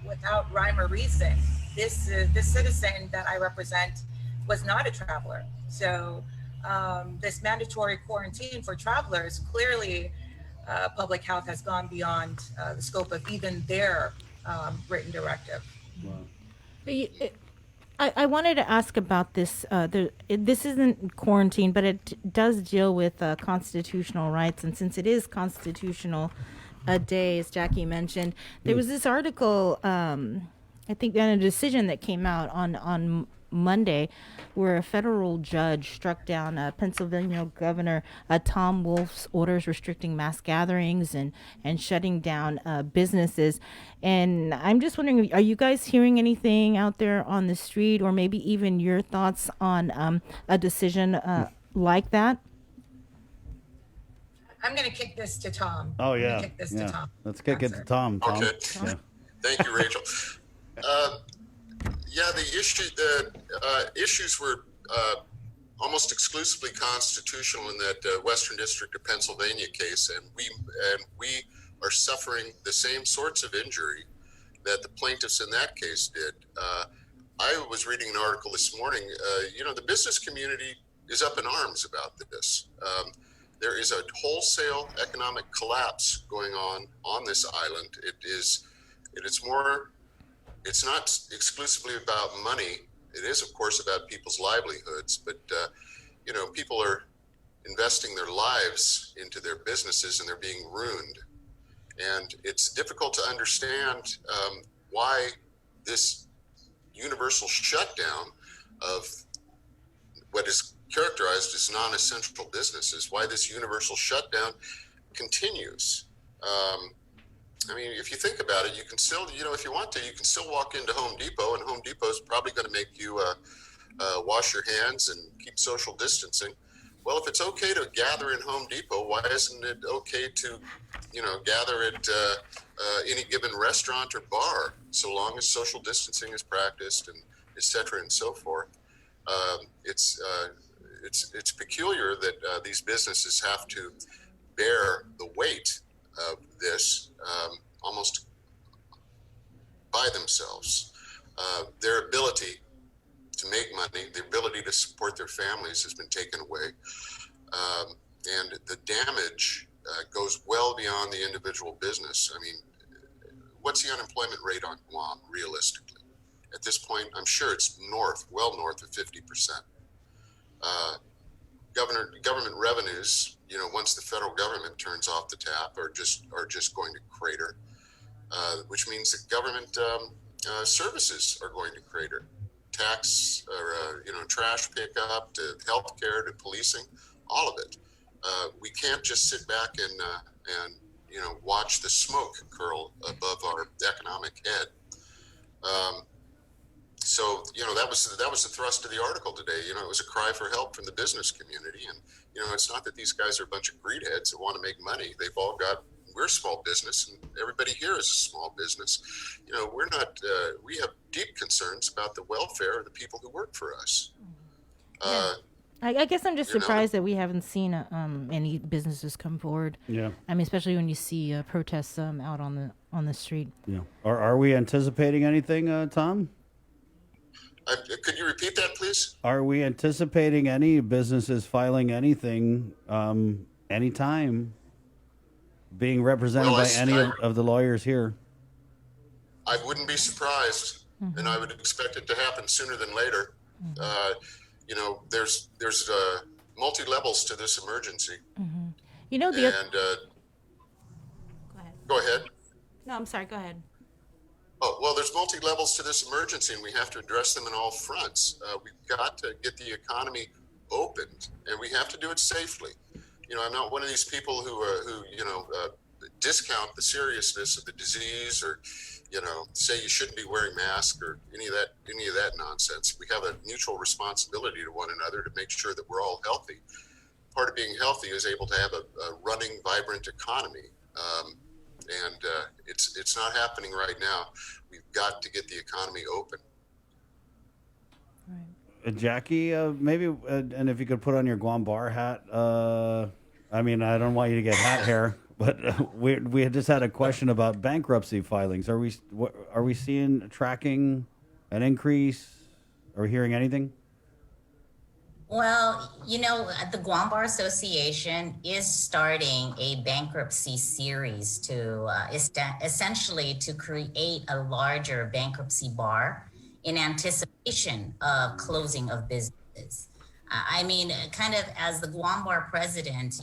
R: without rhyme or reason. This citizen that I represent was not a traveler. So this mandatory quarantine for travelers, clearly public health has gone beyond the scope of even their written directive.
F: I wanted to ask about this. This isn't quarantine, but it does deal with constitutional rights. And since it is constitutional day, as Jackie mentioned, there was this article, I think, and a decision that came out on Monday, where a federal judge struck down Pennsylvania Governor Tom Wolf's orders restricting mass gatherings and shutting down businesses. And I'm just wondering, are you guys hearing anything out there on the street, or maybe even your thoughts on a decision like that?
R: I'm going to kick this to Tom.
E: Oh,
R: I'm
E: yeah.
R: gonna kick this to Tom.
E: Let's kick it to Tom.
Q: Okay.
E: Yeah.
Q: Thank you, Rachel. The issues were almost exclusively constitutional in that Western District of Pennsylvania case, and we are suffering the same sorts of injury that the plaintiffs in that case did. I was reading an article this morning. The business community is up in arms about this. there is a wholesale economic collapse going on this island. It's not exclusively about money. It is, of course, about people's livelihoods, but people are investing their lives into their businesses and they're being ruined. And it's difficult to understand why this universal shutdown of what is characterized as non-essential businesses, why this universal shutdown continues. I mean, if you think about it, you can still, if you want to, you can still walk into Home Depot, and Home Depot is probably going to make you wash your hands and keep social distancing. Well, if it's okay to gather in Home Depot, why isn't it okay to, gather at any given restaurant or bar, so long as social distancing is practiced, and et cetera and so forth? It's peculiar that these businesses have to bear the weight of this almost by themselves. Their ability to make money, the ability to support their families has been taken away. And the damage goes well beyond the individual business. I mean, what's the unemployment rate on Guam, realistically? At this point, I'm sure it's well north of 50%. Government revenues, once the federal government turns off the tap, are just going to crater, which means that government services are going to crater. Tax or trash pickup to healthcare to policing, all of it. We can't just sit back and watch the smoke curl above our economic head. So that was the thrust of the article today. It was a cry for help from the business community, and it's not that these guys are a bunch of greedheads that want to make money. We're a small business, and everybody here is a small business. We're not. We have deep concerns about the welfare of the people who work for us.
F: I guess I'm just surprised that we haven't seen any businesses come forward.
E: Yeah.
F: I mean, especially when you see protests out on the street.
E: Yeah. Are we anticipating anything, Tom?
Q: Could you repeat that, please?
E: Are we anticipating any businesses filing anything anytime, being represented by any of the lawyers here?
Q: I wouldn't be surprised, and I would expect it to happen sooner than later. There's multi-levels to this emergency.
F: Go
Q: ahead.
F: No, I'm sorry. Go ahead.
Q: Oh, well, there's multi-levels to this emergency, and we have to address them in all fronts. We've got to get the economy opened, and we have to do it safely. I'm not one of these people who discount the seriousness of the disease, or say you shouldn't be wearing masks, or any of that nonsense. We have a mutual responsibility to one another to make sure that we're all healthy. Part of being healthy is able to have a running, vibrant economy. And it's not happening right now. We've got to get the economy open.
E: Jackie, maybe, and if you could put on your Guam Bar hat. I mean, I don't want you to get hat hair, but we had just had a question about bankruptcy filings. Are we seeing tracking an increase? Are we hearing anything?
G: Well, the Guam Bar Association is starting a bankruptcy series to essentially to create a larger bankruptcy bar in anticipation of closing of businesses. I mean, kind of as the Guam Bar president,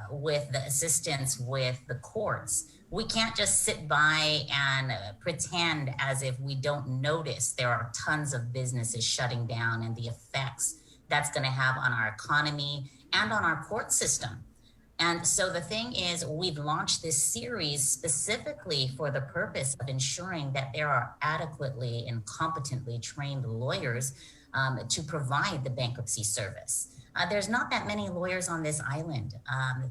G: with the assistance with the courts, we can't just sit by and pretend as if we don't notice there are tons of businesses shutting down and the effects that's going to have on our economy and on our court system. And so the thing is, we've launched this series specifically for the purpose of ensuring that there are adequately and competently trained lawyers to provide the bankruptcy service. There's not that many lawyers on this island.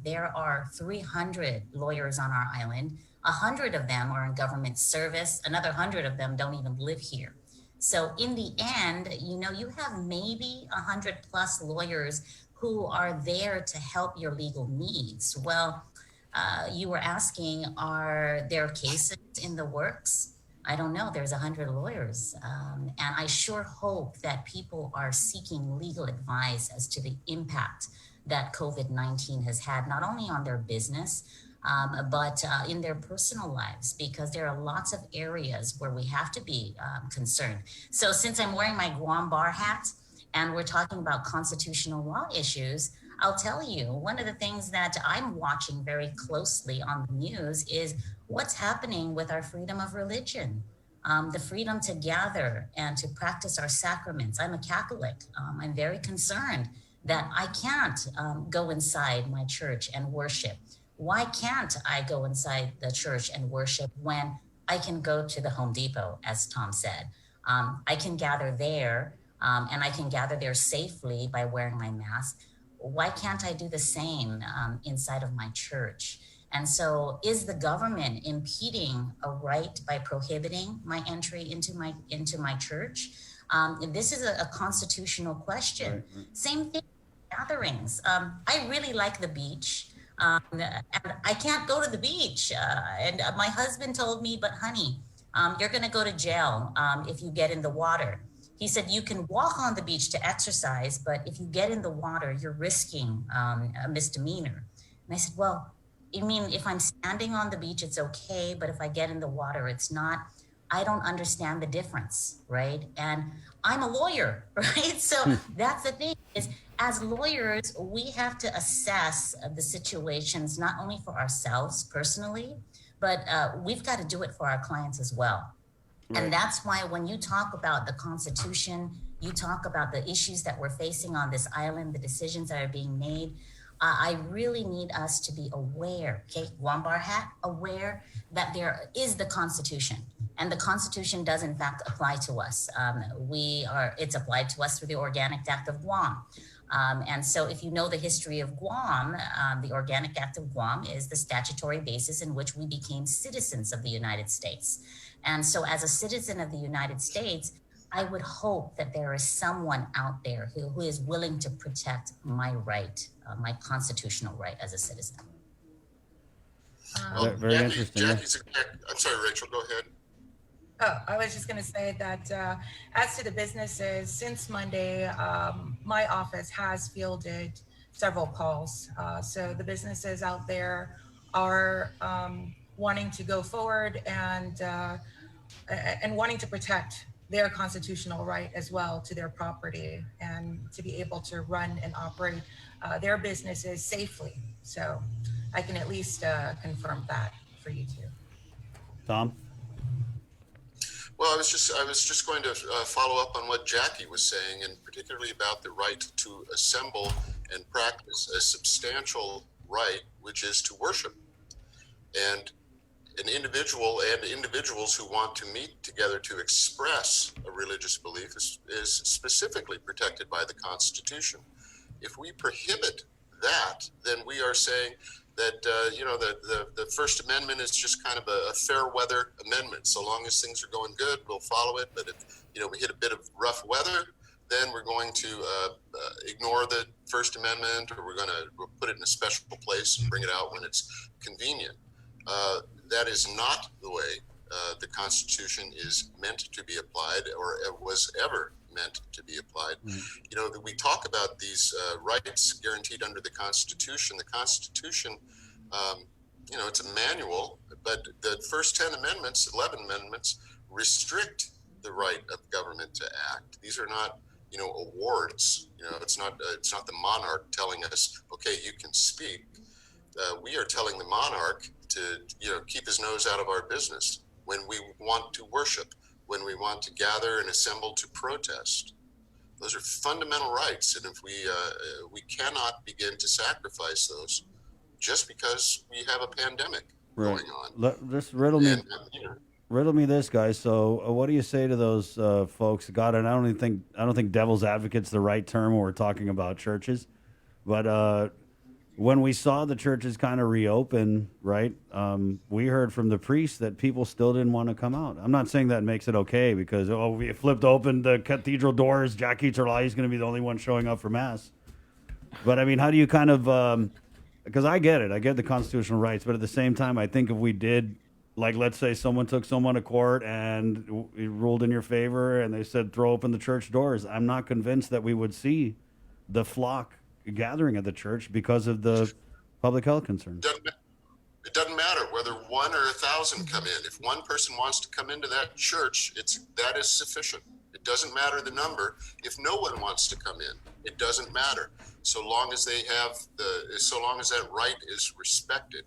G: There are 300 lawyers on our island. 100 of them are in government service. Another 100 of them don't even live here. So in the end, you have maybe 100 plus lawyers who are there to help your legal needs. Well, you were asking, are there cases in the works? I don't know. There's 100 lawyers. And I sure hope that people are seeking legal advice as to the impact that COVID-19 has had, not only on their business, but in their personal lives, because there are lots of areas where we have to be concerned. So since I'm wearing my Guam bar hat and we're talking about constitutional law issues, I'll tell you, one of the things that I'm watching very closely on the news is what's happening with our freedom of religion. The freedom to gather and to practice our sacraments. I'm a Catholic. I'm very concerned that I can't go inside my church and worship. Why can't I go inside the church and worship when I can go to the Home Depot, as Tom said? I can gather there and I can gather there safely by wearing my mask. Why can't I do the same inside of my church? And so is the government impeding a right by prohibiting my entry into my church? This is a constitutional question. Right. Same thing, gatherings. I really like the beach. And I can't go to the beach. And my husband told me, but honey, you're gonna go to jail if you get in the water. He said, you can walk on the beach to exercise, but if you get in the water, you're risking a misdemeanor. And I said, well, you mean if I'm standing on the beach, it's okay, but if I get in the water, it's not? I don't understand the difference, right? And I'm a lawyer, right? So that's the thing is, as lawyers, we have to assess the situations, not only for ourselves personally, but we've got to do it for our clients as well. Right. And that's why when you talk about the Constitution, you talk about the issues that we're facing on this island, the decisions that are being made, I really need us to be aware, okay, Wambar hat, aware that there is the Constitution. And the Constitution does in fact apply to us. It's applied to us through the Organic Act of Guam. And so if you know the history of Guam, the Organic Act of Guam is the statutory basis in which we became citizens of the United States. And so as a citizen of the United States, I would hope that there is someone out there who is willing to protect my right, my constitutional right as a citizen.
E: Very interesting.
Q: Jackie's, I'm sorry, Rachel, go ahead.
R: Oh, I was just going to say that as to the businesses, since Monday, my office has fielded several calls. So the businesses out there are wanting to go forward and wanting to protect their constitutional right as well to their property and to be able to run and operate their businesses safely. So I can at least confirm that for you too.
E: Tom?
Q: Well, I was just going to follow up on what Jackie was saying, and particularly about the right to assemble and practice a substantial right, which is to worship. And an individual and individuals who want to meet together to express a religious belief is specifically protected by the Constitution. If we prohibit that, then we are saying that the First Amendment is just kind of a fair weather amendment. So long as things are going good, we'll follow it. But if we hit a bit of rough weather, then we're going to ignore the First Amendment, or we're going to put it in a special place and bring it out when it's convenient. That is not the way the Constitution is meant to be applied, or was ever meant to be applied. Mm-hmm. We talk about these rights guaranteed under the Constitution. The Constitution, it's a manual, but the first 10 amendments, 11 amendments, restrict the right of government to act. These are not, awards. It's not the monarch telling us, okay, you can speak. We are telling the monarch to, keep his nose out of our business when we want to worship, when we want to gather and assemble to protest. Those are fundamental rights, and if we cannot begin to sacrifice those just because we have a pandemic going on.
E: Just riddle me this, guys. So, what do you say to those folks? God, and I don't think devil's advocate's the right term when we're talking about churches, but when we saw the churches kind of reopen, right, we heard from the priests that people still didn't want to come out. I'm not saying that makes it okay because, we flipped open the cathedral doors. Jackie Terlai is going to be the only one showing up for Mass. But, I mean, how do you kind of, because I get it. I get the constitutional rights. But at the same time, I think if we did, like, let's say someone took someone to court and it ruled in your favor and they said throw open the church doors, I'm not convinced that we would see the flock gathering at the church because of the public health concerns.
Q: It doesn't matter whether 1 or 1,000 come in. If one person wants to come into that church, that is sufficient. It doesn't matter the number. If no one wants to come in, it doesn't matter. So long as that right is respected.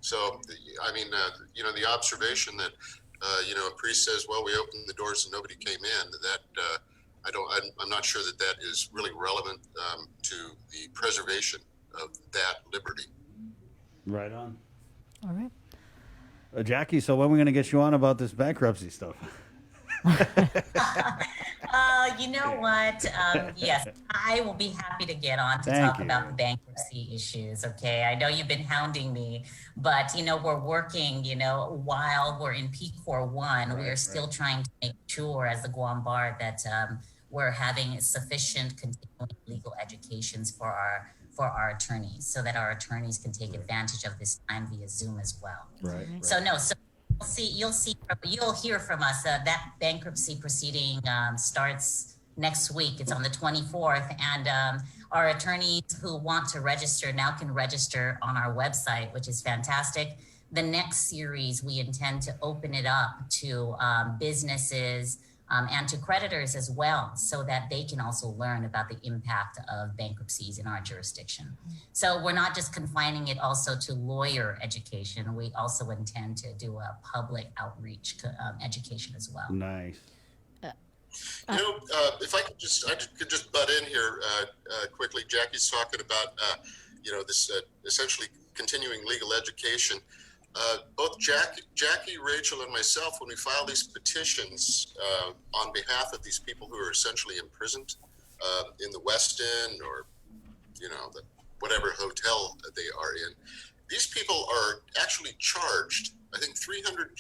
Q: So, I mean, the observation that, a priest says, well, we opened the doors and nobody came in, I'm not sure that is really relevant to the preservation of that liberty.
E: Right on.
F: All right.
E: Jackie, so when are we going to get you on about this bankruptcy stuff?
G: You know what? Yes, I will be happy to get on to talk about the bankruptcy issues. Okay, I know you've been hounding me, but we're working. While we're in PCOR 1, we are still trying to make sure, as the Guam Bar, that we're having sufficient continuing legal educations for our attorneys, so that our attorneys can take advantage of this time via Zoom as well.
E: Right.
G: So you'll hear from us. That bankruptcy proceeding starts next week. It's on the 24th, and our attorneys who want to register now can register on our website, which is fantastic. The next series, we intend to open it up to businesses and to creditors as well, so that they can also learn about the impact of bankruptcies in our jurisdiction. So we're not just confining it also to lawyer education. We also intend to do a public outreach education as well.
E: Nice.
Q: If I could just butt in here quickly. Jackie's talking about this essentially continuing legal education. Both Jackie, Rachel, and myself, when we file these petitions on behalf of these people who are essentially imprisoned in the West End or, whatever hotel they are in, these people are actually charged, I think, $300+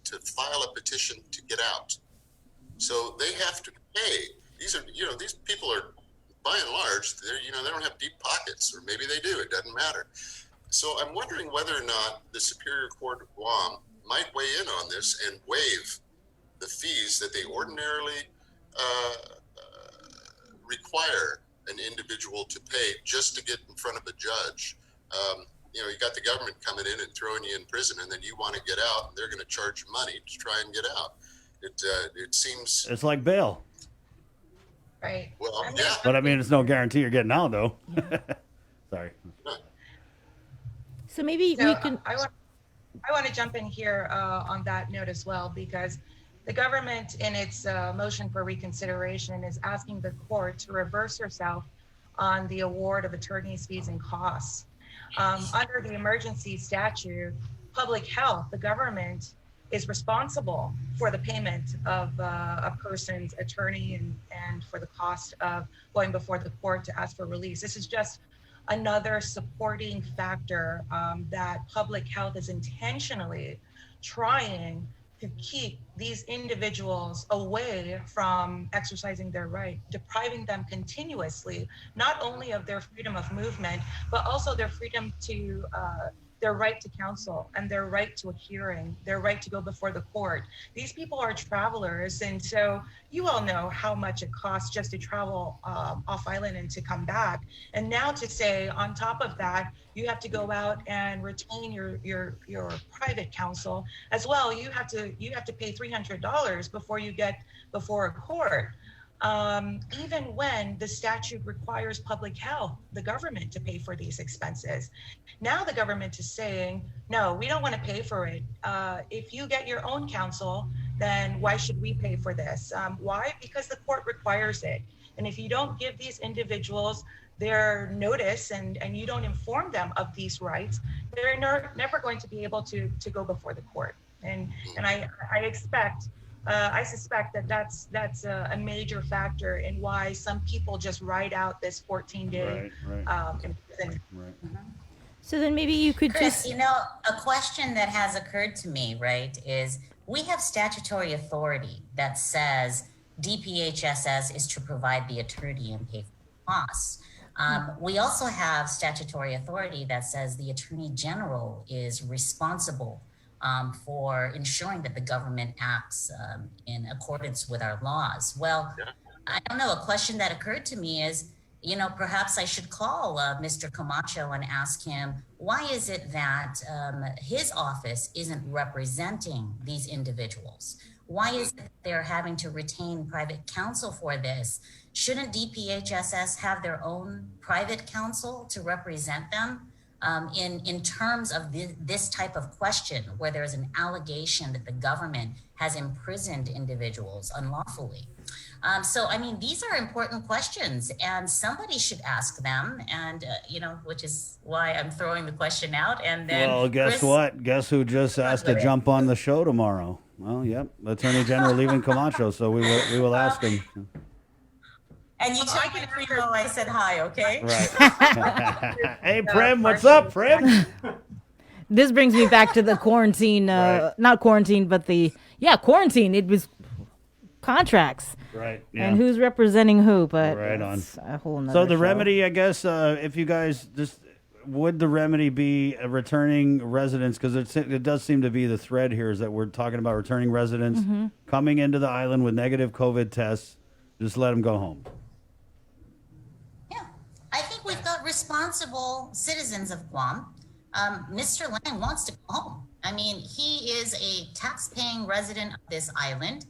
Q: to file a petition to get out. So they have to pay. These people are, by and large, they don't have deep pockets, or maybe they do. It doesn't matter. So I'm wondering whether or not the Superior Court of Guam might weigh in on this and waive the fees that they ordinarily require an individual to pay just to get in front of a judge. You got the government coming in and throwing you in prison, and then you want to get out, and they're going to charge you money to try and get out. It seems...
E: It's like bail.
R: Right.
Q: Well, yeah.
E: But I mean, it's no guarantee you're getting out, though. Sorry.
F: So maybe we can...
R: I want to jump in here on that note as well, because the government, in its motion for reconsideration, is asking the court to reverse herself on the award of attorney's fees and costs. Under the emergency statute, public health, the government is responsible for the payment of a person's attorney and for the cost of going before the court to ask for release. This is just another supporting factor that public health is intentionally trying to keep these individuals away from exercising their right, depriving them continuously, not only of their freedom of movement, but also their freedom to their right to counsel and their right to a hearing, their right to go before the court. These people are travelers, and so you all know how much it costs just to travel off island and to come back. And now to say, on top of that, you have to go out and retain your private counsel as well. You have to pay $300 before you get before a court. Even when the statute requires public health, the government, to pay for these expenses. Now the government is saying, no, we don't want to pay for it. If you get your own counsel, then why should we pay for this? Why? Because the court requires it. And if you don't give these individuals their notice and you don't inform them of these rights, they're never going to be able to go before the court. And I suspect that that's a major factor in why some people just ride out this 14-day imprisonment.
F: So then maybe you could
G: Chris, a question that has occurred to me, right, is we have statutory authority that says DPHSS is to provide the attorney and pay for the costs. We also have statutory authority that says the Attorney General is responsible for ensuring that the government acts in accordance with our laws. Well, I don't know, a question that occurred to me is, perhaps I should call Mr. Camacho and ask him, why is it that his office isn't representing these individuals? Why is it they're having to retain private counsel for this? Shouldn't DPHSS have their own private counsel to represent them in terms of this type of question, where there's an allegation that the government has imprisoned individuals unlawfully? So, I mean, these are important questions, and somebody should ask them, and, which is why I'm throwing the question out. And then,
E: well, guess
G: Chris,
E: what? Guess who just asked to jump on the show tomorrow? Well, yep, Attorney General Levin Camacho, so we will ask him.
G: And you took it primo, I said hi, okay?
E: Right. Hey, Prim, what's up, Prim?
F: This brings me back to the quarantine, not quarantine, but quarantine. It was contracts.
E: Right. Yeah.
F: And who's representing who, but
E: right on.
F: A whole nother
E: So the
F: show.
E: remedy, I guess, if you guys would the remedy be returning residents? Because it does seem to be the thread here is that we're talking about returning residents coming into the island with negative COVID tests. Just let them go home.
G: Yeah, I think we've got responsible citizens of Guam. Mr. Lang wants to go home. I mean, he is a tax-paying resident of this island.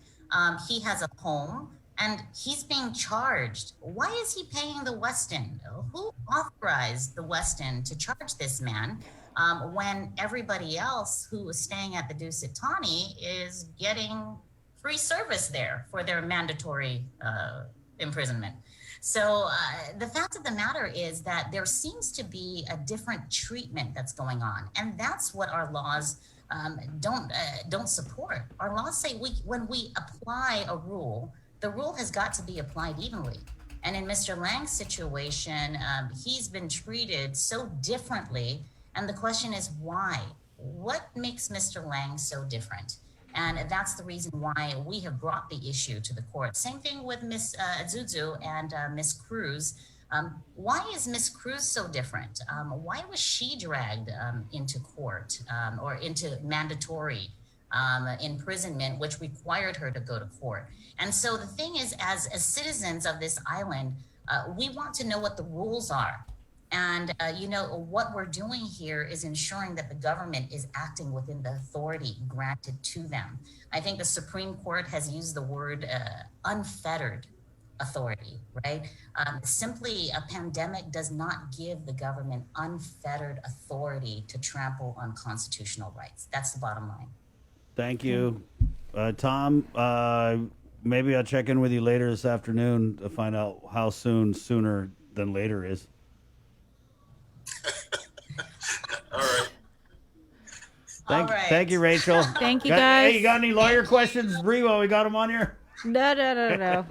G: He has a home, and he's being charged. Why is he paying the Westin? Who authorized the Westin to charge this man when everybody else who is staying at the Dusitani is getting free service there for their mandatory imprisonment? So the fact of the matter is that there seems to be a different treatment that's going on, and that's what our laws don't support. Our laws say when we apply a rule, the rule has got to be applied evenly. And in Mr. Lang's situation, he's been treated so differently, and the question is why? What makes Mr. Lang so different? And that's the reason why we have brought the issue to the court. Same thing with Ms. Azuzu and Ms. Cruz. Why is Ms. Cruz so different? Why was she dragged into court or into mandatory imprisonment, which required her to go to court? And so the thing is, as citizens of this island, we want to know what the rules are. And, what we're doing here is ensuring that the government is acting within the authority granted to them. I think the Supreme Court has used the word unfettered authority, right? Simply, a pandemic does not give the government unfettered authority to trample on constitutional rights. That's the bottom line.
E: Thank you. Tom, maybe I'll check in with you later this afternoon to find out how sooner than later is.
Q: All right.
E: Thank you, Rachel.
F: Thank you, guys.
E: Hey, you got any lawyer questions, Bree, while we got them on here?
F: No.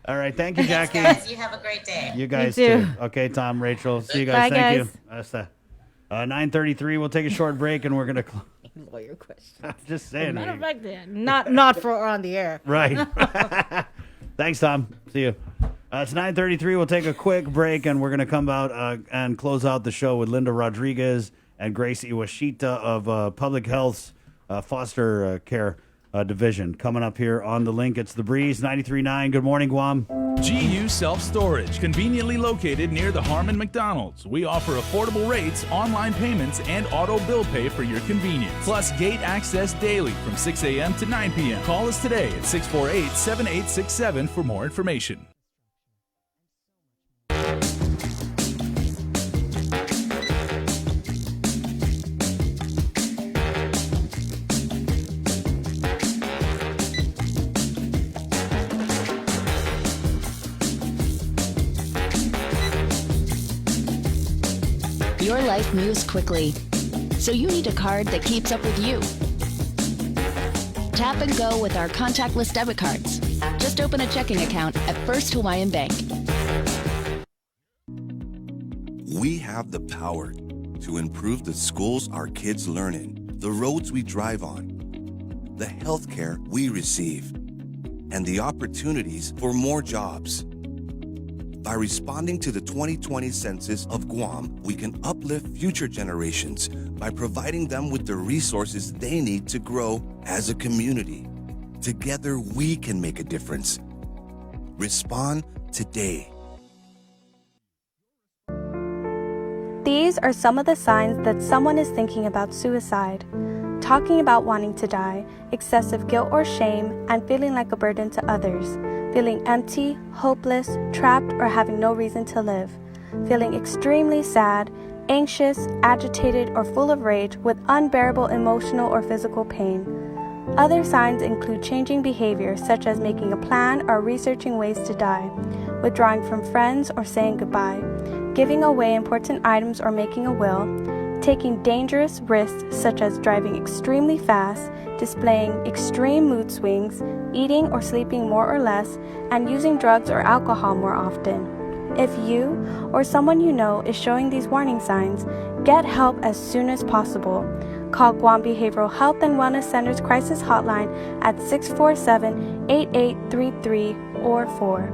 E: All right. Thank you, Jackie.
G: Thanks, guys. You have a great day.
E: You guys
F: You
E: too.
F: too.
E: Okay, Tom, Rachel. See you guys.
F: Bye,
E: Thank
F: guys.
E: you. That's 9:33. We'll take a short break, and we're gonna.
F: Lawyer question.
E: Just saying.
F: Matter of fact, not for on the air.
E: Right. Thanks, Tom. See you. It's 9:33. We'll take a quick break, and we're going to come out and close out the show with Linda Rodriguez and Grace Iwashita of Public Health's Foster Care Division. Coming up here on The Link, it's The Breeze, 93.9. Good morning, Guam.
S: GU Self-Storage, conveniently located near the Harmon McDonald's. We offer affordable rates, online payments, and auto bill pay for your convenience. Plus gate access daily from 6 a.m. to 9 p.m. Call us today at 648-7867 for more information.
H: Your life moves quickly, so you need a card that keeps up with you. Tap and go with our contactless debit cards. Just open a checking account at First Hawaiian Bank.
J: We have the power to improve the schools our kids learn in, the roads we drive on, the healthcare we receive, and the opportunities for more jobs. By responding to the 2020 census of Guam, we can uplift future generations by providing them with the resources they need to grow as a community. Together, we can make a difference. Respond today.
Y: These are some of the signs that someone is thinking about suicide. Talking about wanting to die, excessive guilt or shame, and feeling like a burden to others. Feeling empty, hopeless, trapped, or having no reason to live. Feeling extremely sad, anxious, agitated, or full of rage with unbearable emotional or physical pain. Other signs include changing behavior, such as making a plan or researching ways to die, withdrawing from friends or saying goodbye, giving away important items or making a will, taking dangerous risks such as driving extremely fast, displaying extreme mood swings, eating or sleeping more or less, and using drugs or alcohol more often. If you or someone you know is showing these warning signs, get help as soon as possible. Call Guam Behavioral Health and Wellness Center's crisis hotline at 647-8833 or 4.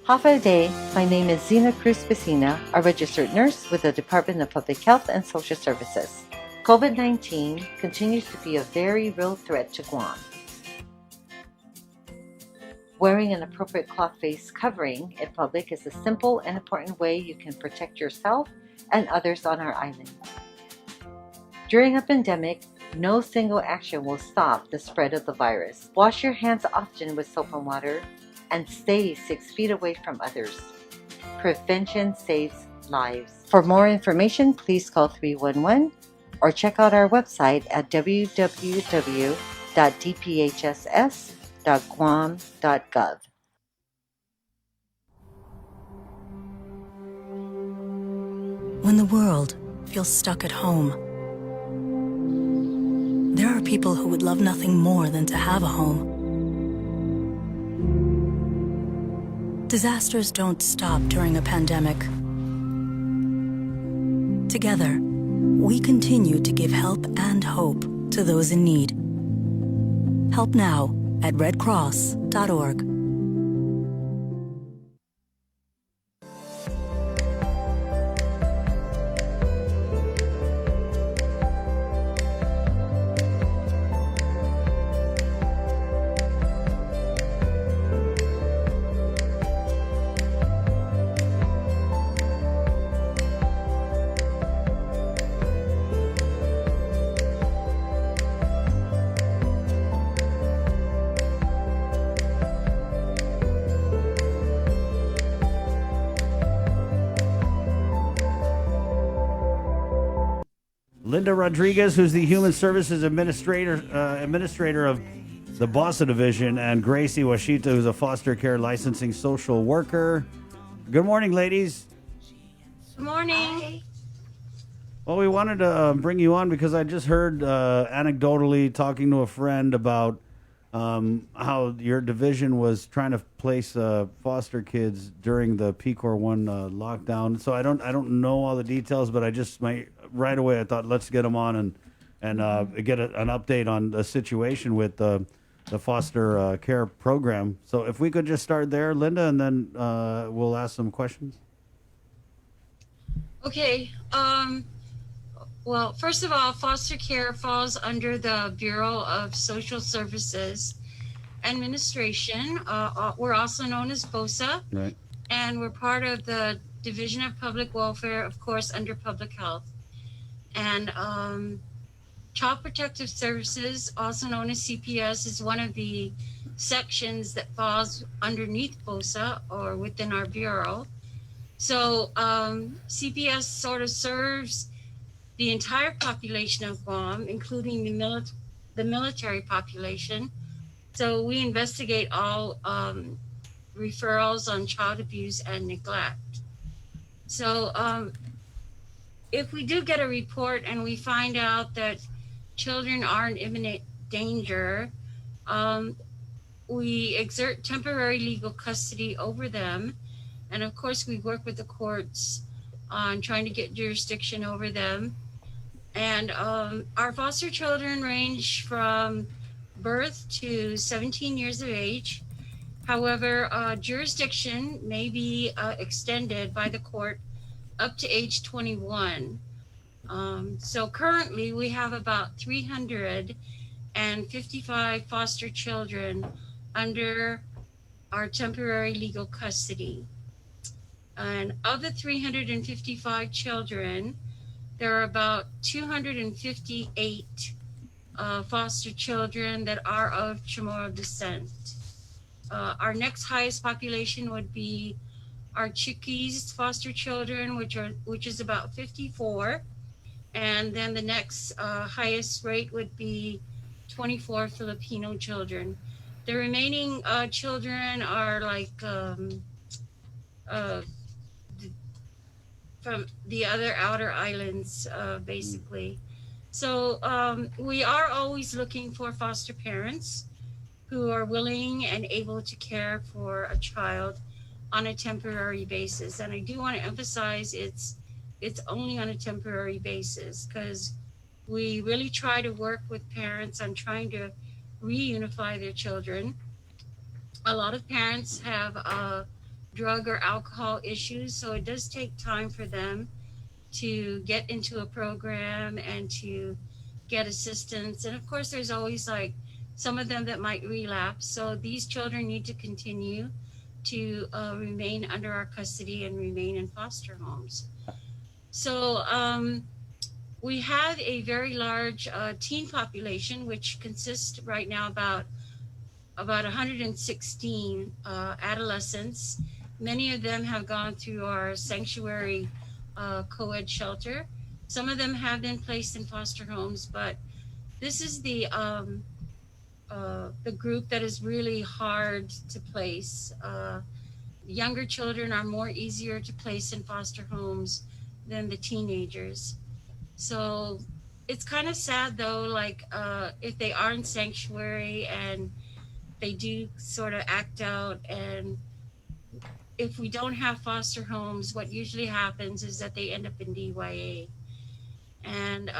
V: Hafa Day, my name is Zena Cruz Vecina, a registered nurse with the Department of Public Health and Social Services. COVID-19 continues to be a very real threat to Guam. Wearing an appropriate cloth face covering in public is a simple and important way you can protect yourself and others on our island. During a pandemic, no single action will stop the spread of the virus. Wash your hands often with soap and water, and stay 6 feet away from others. Prevention saves lives. For more information, please call 311 or check out our website at www.dphss.guam.gov.
L: When the world feels stuck at home, there are people who would love nothing more than to have a home. Disasters don't stop during a pandemic. Together, we continue to give help and hope to those in need. Help now at redcross.org.
E: Linda Rodriguez, who's the Human Services Administrator of the Boston Division, and Gracie Washita, who's a foster care licensing social worker. Good morning, ladies.
I: Good morning.
E: Well, we wanted to bring you on because I just heard anecdotally talking to a friend about how your division was trying to place foster kids during the PCOR 1 lockdown. So I don't know all the details, but right away I thought let's get them on and get an update on the situation with the foster care program. So if we could just start there, Linda, and then we'll ask some questions.
I: Okay. Well, first of all, foster care falls under the Bureau of Social Services Administration. We're also known as BOSA.
E: Right.
I: And we're part of the Division of Public Welfare, of course, under Public Health. And Child Protective Services, also known as CPS, is one of the sections that falls underneath BOSA or within our bureau. So CPS sort of serves the entire population of Guam, including the military population. So we investigate all referrals on child abuse and neglect. So if we do get a report and we find out that children are in imminent danger, we exert temporary legal custody over them. And of course, we work with the courts on trying to get jurisdiction over them. And our foster children range from birth to 17 years of age. However, jurisdiction may be extended by the court up to age 21. So currently we have about 355 foster children under are temporary legal custody. And of the 355 children, there are about 258 foster children that are of Chamorro descent. Our next highest population would be our Chukis foster children, which is about 54, and then the next highest rate would be 24 Filipino children. The remaining children are like uh, from the other outer islands, basically. So we are always looking for foster parents who are willing and able to care for a child on a temporary basis. And I do want to emphasize it's only on a temporary basis, because we really try to work with parents on trying to reunify their children. A lot of parents have drug or alcohol issues, so it does take time for them to get into a program and to get assistance. And of course, there's always like some of them that might relapse. So these children need to continue to remain under our custody and remain in foster homes. So we have a very large teen population, which consists right now about 116 adolescents. Many of them have gone through our sanctuary co-ed shelter. Some of them have been placed in foster homes, but this is the group that is really hard to place. Younger children are more easier to place in foster homes than the teenagers. So it's kind of sad though, like if they are in sanctuary and they do sort of act out, and if we don't have foster homes, what usually happens is that they end up in DYA. And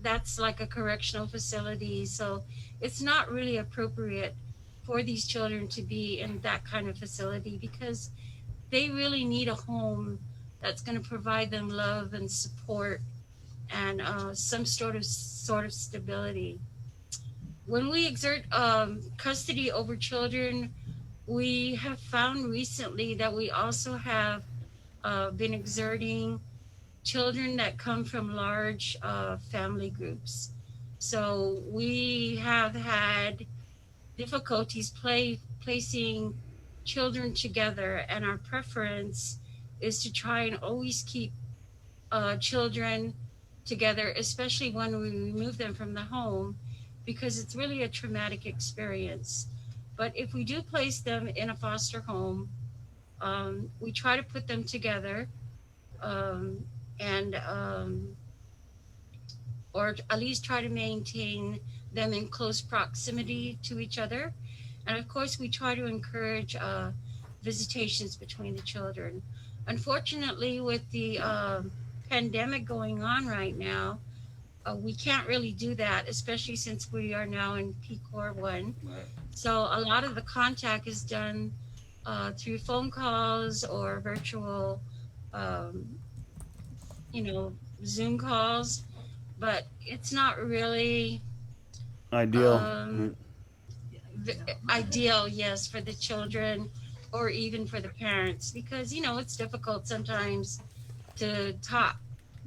I: that's like a correctional facility. So it's not really appropriate for these children to be in that kind of facility, because they really need a home that's going to provide them love and support and some sort of stability. When we exert custody over children, we have found recently that we also have been exerting children that come from large family groups. So we have had difficulties placing children together, and our preference is to try and always keep children together, especially when we remove them from the home, because it's really a traumatic experience. But if we do place them in a foster home, we try to put them together, and or at least try to maintain them in close proximity to each other. And of course, we try to encourage visitations between the children. Unfortunately, with the pandemic going on right now, we can't really do that, especially since we are now in PCOR 1. Right. So a lot of the contact is done through phone calls or virtual, Zoom calls, but it's not really
E: ideal.
I: Ideal, yes, for the children or even for the parents, because it's difficult sometimes to talk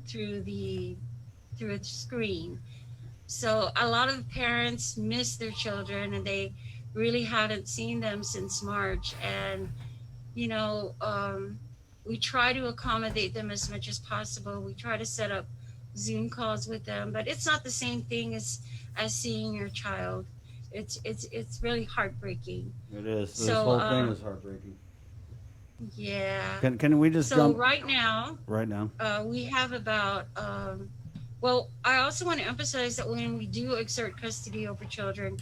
I: through a screen. So a lot of parents miss their children, and they really haven't seen them since March. And we try to accommodate them as much as possible. We try to set up Zoom calls with them, but it's not the same thing as seeing your child. It's really heartbreaking.
E: It is. This
I: So,
E: whole thing is heartbreaking.
I: Yeah.
E: Can we just
I: So
E: jump
I: right now, we have about. Well, I also want to emphasize that when we do exert custody over children,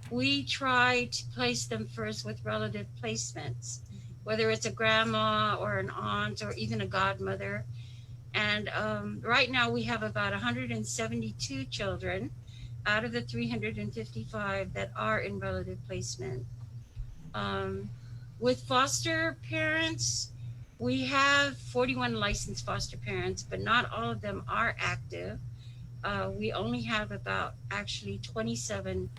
I: we try to place them first with relative placements, whether it's a grandma or an aunt or even a godmother. And right now we have about 172 children out of the 355 that are in relative placement. With foster parents, we have 41 licensed foster parents, but not all of them are active. We only have about actually 27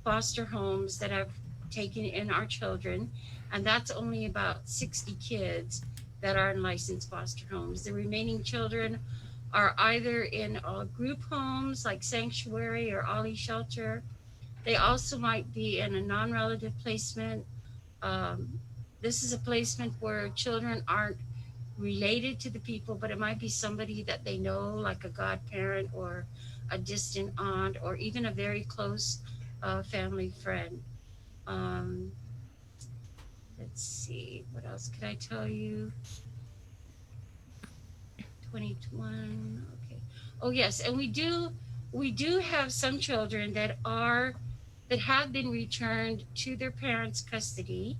I: foster homes that have taking in our children, and that's only about 60 kids that are in licensed foster homes. The remaining children are either in group homes like Sanctuary or Ollie Shelter. They also might be in a non-relative placement. This is a placement where children aren't related to the people, but it might be somebody that they know, like a godparent or a distant aunt, or even a very close family friend. Let's see, what else could I tell you? 21, okay. Oh yes, and we do have some children that have been returned to their parents' custody.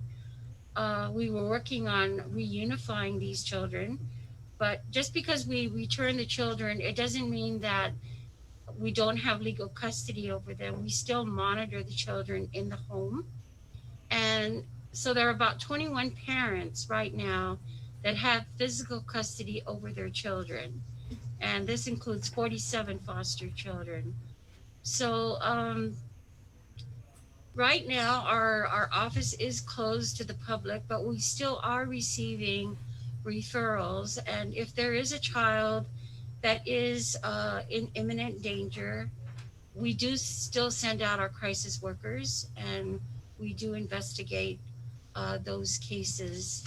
I: We were working on reunifying these children, but just because we return the children, it doesn't mean that we don't have legal custody over them. We still monitor the children in the home. And so there are about 21 parents right now that have physical custody over their children. And this includes 47 foster children. So right now, our office is closed to the public, but we still are receiving referrals. And if there is a child that is in imminent danger, we do still send out our crisis workers, and we do investigate those cases.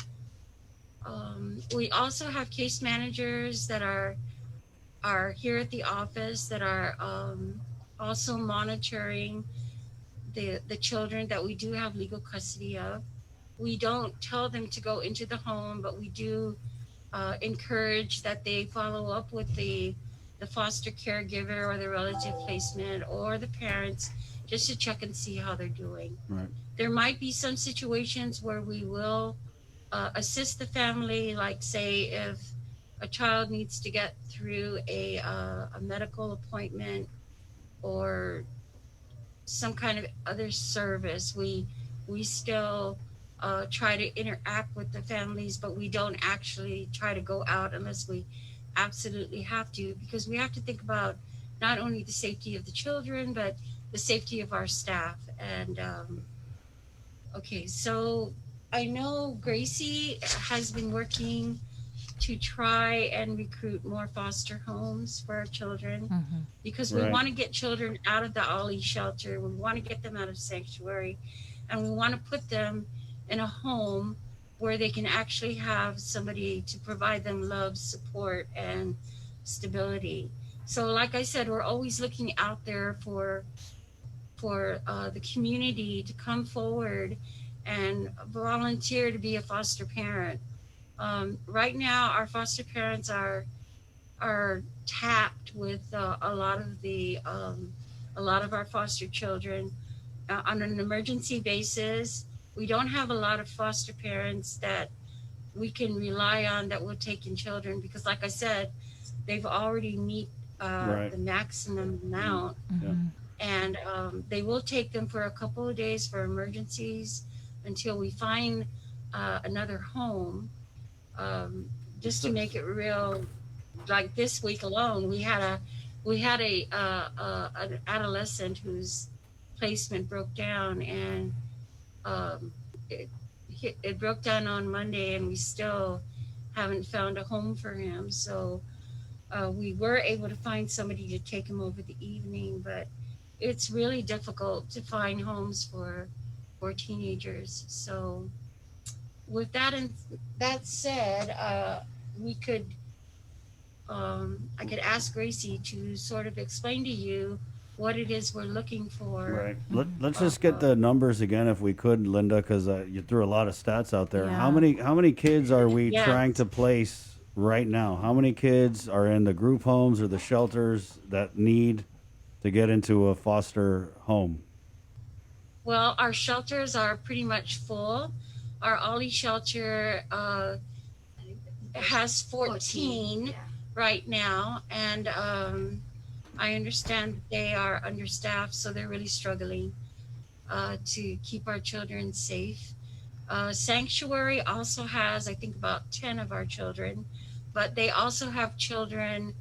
I: We also have case managers that are here at the office that are also monitoring the children that we do have legal custody of. We don't tell them to go into the home, but we do encourage that they follow up with the foster caregiver or the relative placement or the parents, just to check and see how they're doing.
E: Right.
I: There might be some situations where we will assist the family, like say if a child needs to get through a medical appointment or some kind of other service. We still try to interact with the families, but we don't actually try to go out unless we absolutely have to, because we have to think about not only the safety of the children, but the safety of our staff. And okay, so I know Gracie has been working to try and recruit more foster homes for our children, because we
E: Right.
I: want to get children out of the Ollie shelter. We want to get them out of Sanctuary, and we want to put them in a home where they can actually have somebody to provide them love, support, and stability. So like I said, we're always looking out there for the community to come forward and volunteer to be a foster parent. Right now, our foster parents are tapped with a lot of our foster children on an emergency basis. We don't have a lot of foster parents that we can rely on that will take in children, because, like I said, they've already meet
E: Right.
I: the maximum amount, and they will take them for a couple of days for emergencies until we find another home. Just to make it real, like this week alone, we had an adolescent whose placement broke down, and it broke down on Monday, and we still haven't found a home for him. So we were able to find somebody to take him over the evening, but it's really difficult to find homes for teenagers. So with that said, we could I could ask Gracie to sort of explain to you what it is we're looking for.
E: Right. Let's just get the numbers again, if we could, Linda, because you threw a lot of stats out there.
I: Yeah.
E: How many kids are we
I: Yes.
E: trying to place right now? How many kids are in the group homes or the shelters that need to get into a foster home?
I: Well, our shelters are pretty much full. Our Ollie shelter has 14 right now, and I understand they are understaffed, so they're really struggling to keep our children safe. Sanctuary also has, I think, about 10 of our children, but they also have children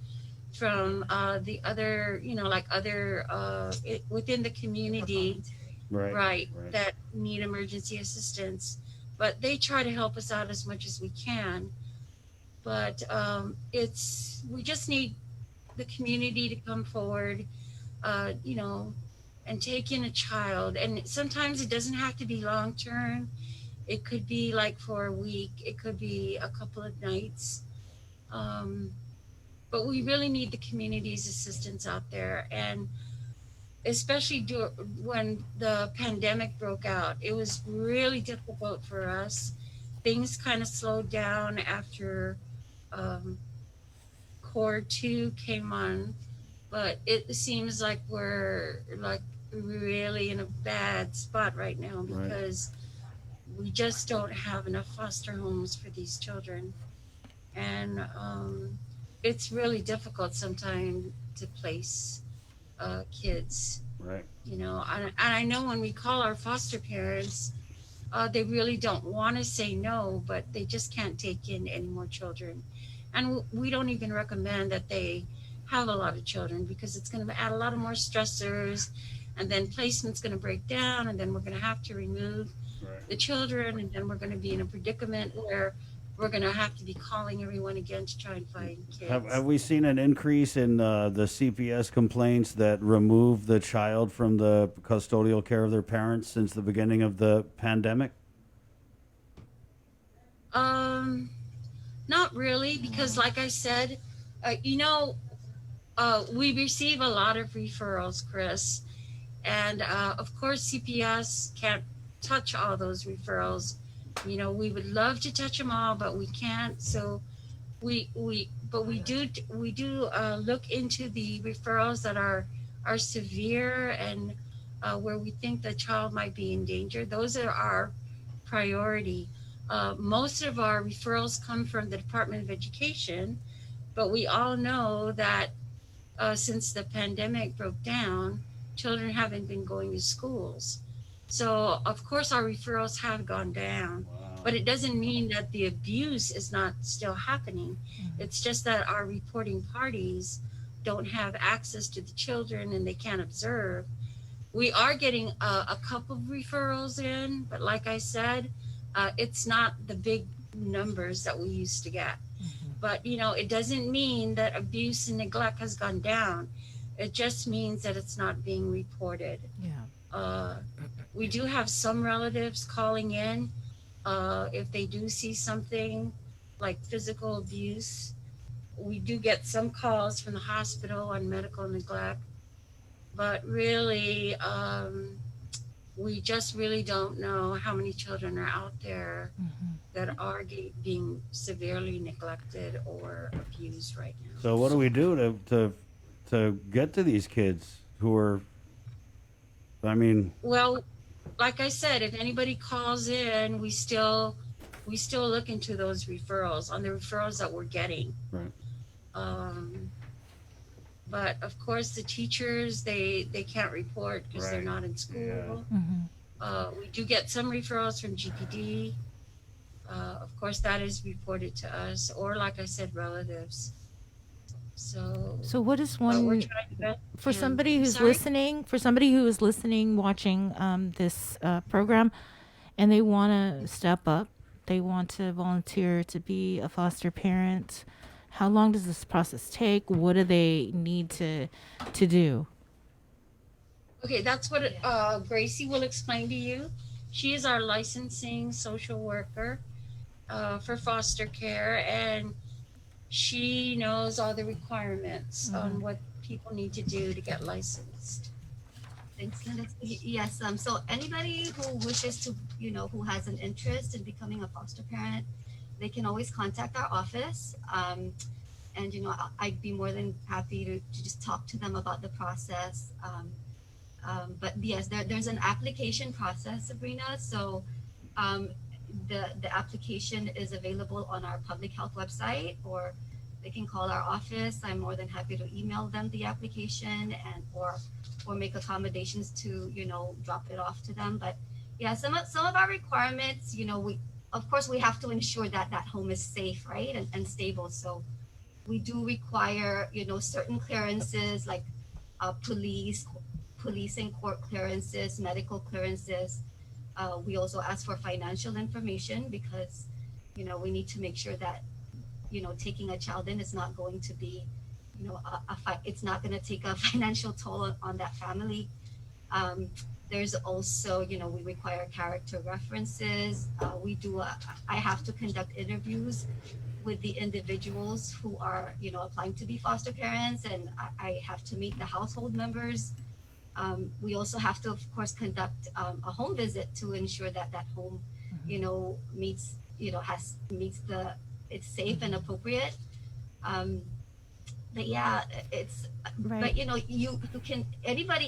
I: from the other, like other within the community. right, that need emergency assistance. But they try to help us out as much as we can. But we just need the community to come forward, you know, and take in a child. And sometimes it doesn't have to be long term. It could be like for a week. It could be a couple of nights. Um, but we really need the community's assistance out there. And especially when the pandemic broke out, it was really difficult for us. Things kind of slowed down after um, Core 2 came on, but it seems like we're like really in a bad spot right now because we just don't have enough foster homes for these children. And it's really difficult sometimes to place kids.
E: Right.
I: You know, and I know when we call our foster parents, they really don't want to say no, but they just can't take in any more children. And we don't even recommend that they have a lot of children because it's going to add a lot of more stressors, and then placement's going to break down, and then we're going to have to remove the children, and then we're going to be in a predicament where we're going to have to be calling everyone again to try and find kids.
E: Have we seen an increase in the CPS complaints that remove the child from the custodial care of their parents since the beginning of the pandemic?
I: Not really, because like I said, you know, we receive a lot of referrals, Chris, and of course CPS can't touch all those referrals. You know, we would love to touch them all, but we can't. So we do look into the referrals that are severe and where we think the child might be in danger. Those are our priority. Most of our referrals come from the Department of Education, but we all know that since the pandemic broke down, children haven't been going to schools. So, of course, our referrals have gone down, but it doesn't mean that the abuse is not still happening. It's just that our reporting parties don't have access to the children and they can't observe. We are getting a couple of referrals in, but like I said, it's not the big numbers that we used to get. But, you know, it doesn't mean that abuse and neglect has gone down. It just means that it's not being reported.
F: Yeah.
I: We do have some relatives calling in if they do see something like physical abuse. We do get some calls from the hospital on medical neglect, but really, we just really don't know how many children are out there that are being severely neglected or abused right now.
E: So what do we do to get to these kids who are, I mean...
I: Well, like I said, if anybody calls in, we still look into those referrals, on the referrals that we're getting.
E: Right.
I: But of course, the teachers, they can't report because they're not in school. We do get some referrals from GPD. Of course, that is reported to us, or like I said, relatives.
F: So what is
I: but we're
F: one
I: trying to get-
F: for somebody who's
I: Sorry?
F: listening? For somebody who is listening, watching this program, and they want to step up, they want to volunteer to be a foster parent. How long does this process take? What do they need to do?
I: Okay, that's what Gracie will explain to you. She is our licensing social worker for foster care, and she knows all the requirements on what people need to do to get licensed.
P: Thanks, Linda. Yes, so anybody who wishes to, who has an interest in becoming a foster parent, they can always contact our office. And, I'd be more than happy to just talk to them about the process. But yes, there's an application process, Sabrina. So the application is available on our public health website, or they can call our office. I'm more than happy to email them the application and or make accommodations to, drop it off to them. But yeah, some of our requirements, of course we have to ensure that that home is safe, right? And stable. So we do require, certain clearances like police, police and court clearances, medical clearances. We also ask for financial information because, we need to make sure that, taking a child in is not going to be, it's not going to take a financial toll on that family. There's also, we require character references. I have to conduct interviews with the individuals who are, applying to be foster parents, and I have to meet the household members. We also have to, of course, conduct a home visit to ensure that that home, meets, it's safe and appropriate. But yeah, it's,
F: Right.
P: but you can, anybody,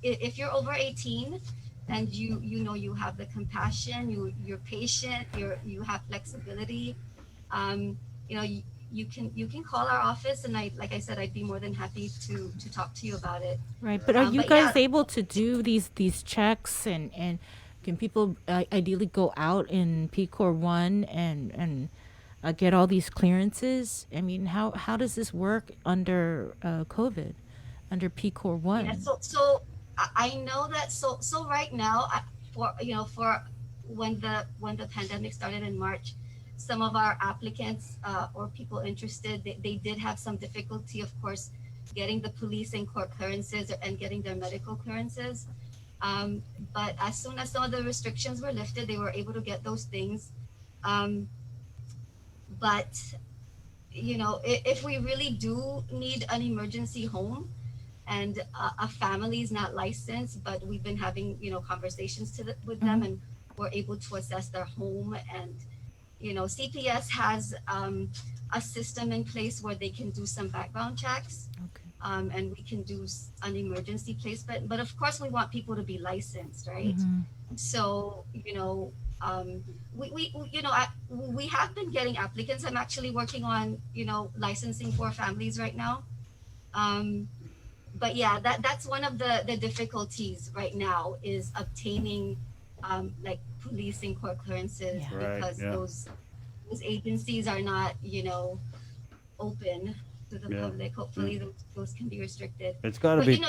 P: if you're over 18 and you have the compassion, you're patient, you have flexibility, you can call our office, and like I said, I'd be more than happy to talk to you about it.
F: Right, but are you
P: But
F: guys
P: yeah,
F: able to do these checks, and can people ideally go out in PCOR 1 and get all these clearances? I mean, how does this work under COVID, under PCOR 1?
P: yeah, so I know that, so right now, for when the pandemic started in March, some of our applicants or people interested, they did have some difficulty, of course, getting the police and court clearances and getting their medical clearances. But as soon as some of the restrictions were lifted, they were able to get those things. But if we really do need an emergency home, and a family is not licensed, but we've been having conversations with them, and we're able to assess their home, and CPS has a system in place where they can do some background checks. And we can do an emergency placement, but of course we want people to be licensed, right? So we have been getting applicants. I'm actually working on licensing 4 families right now. But yeah, that's one of the difficulties right now, is obtaining like police and court clearances,
E: Right,
P: because
E: yeah.
P: those agencies are not open to the
E: Yeah.
P: public. Hopefully those can be restricted.
E: It's gotta
P: But
E: be-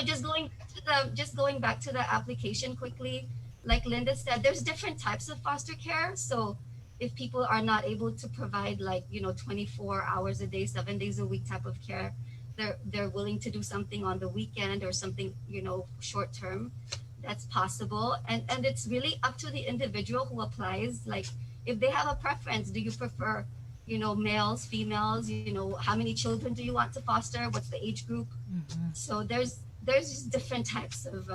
P: just going back to the application quickly, like Linda said, there's different types of foster care. So if people are not able to provide 24 hours a day, 7 days a week type of care, they're willing to do something on the weekend or something short term. That's possible, and it's really up to the individual who applies. Like, if they have a preference, do you prefer males, females, how many children do you want to foster, what's the age group? So there's just different types of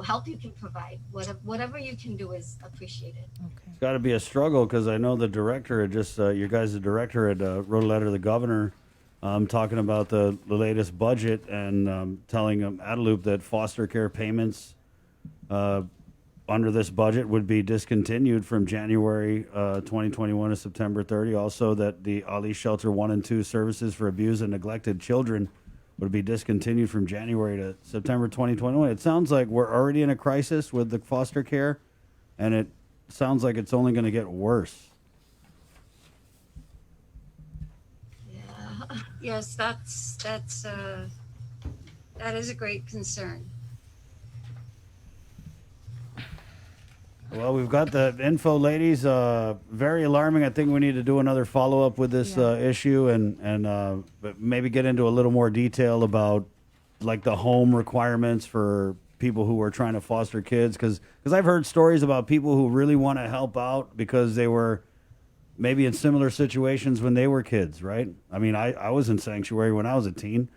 P: help you can provide. Whatever you can do is appreciated.
E: It's got to be a struggle, because I know the director had just, your guys' director had wrote a letter to the governor talking about the latest budget, and telling Adelup that foster care payments under this budget would be discontinued from January 2021 to September 30. Also, that the Ali Shelter 1 and 2 services for abused and neglected children would be discontinued from January to September 2021. It sounds like we're already in a crisis with the foster care, and it sounds like it's only going to get worse.
I: Yes, that is a great concern.
E: Well, we've got the info, ladies. Very alarming. I think we need to do another follow-up with this issue, and but maybe get into a little more detail about like the home requirements for people who are trying to foster kids. Because I've heard stories about people who really want to help out because they were maybe in similar situations when they were kids, right? I mean, I was in sanctuary when I was a teen.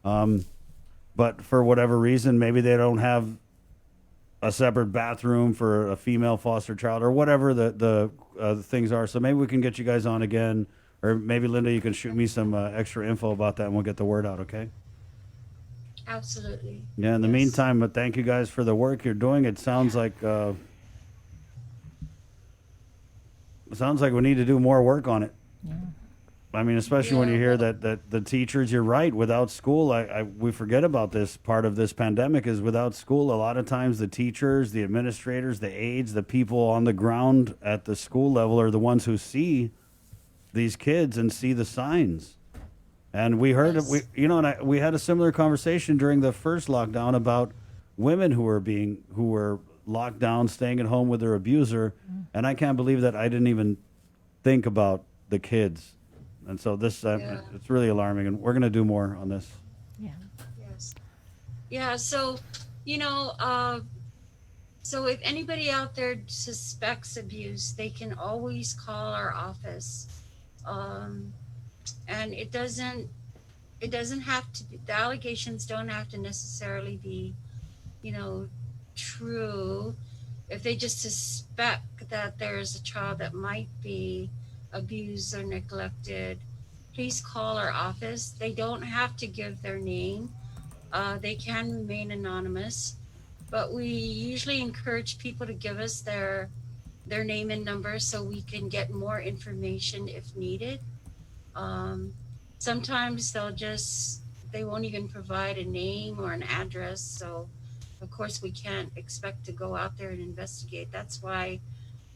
E: But for whatever reason, maybe they don't have a separate bathroom for a female foster child, or whatever the things are. So maybe we can get you guys on again, or maybe Linda, you can shoot me some extra info about that, and we'll get the word out. Okay?
I: Absolutely.
E: Yeah. In the meantime, but thank you guys for the work you're doing. It sounds like we need to do more work on it.
F: Yeah.
E: I mean, especially when you hear that the teachers, you're right, without school, we forget about this part of this pandemic is without school. A lot of times the teachers, the administrators, the aides, the people on the ground at the school level are the ones who see these kids and see the signs. And we heard, we had a similar conversation during the first lockdown about women who were locked down, staying at home with their abuser, and I can't believe that I didn't even think about the kids. And so this, it's really alarming, and we're going to do more on this.
I: Yes. Yeah. So, so if anybody out there suspects abuse, they can always call our office. And it doesn't have to be, the allegations don't have to necessarily be, true. If they just suspect that there's a child that might be abused or neglected, please call our office. They don't have to give their name. They can remain anonymous, but we usually encourage people to give us their name and number so we can get more information if needed. Sometimes they won't even provide a name or an address. So of course we can't expect to go out there and investigate. That's why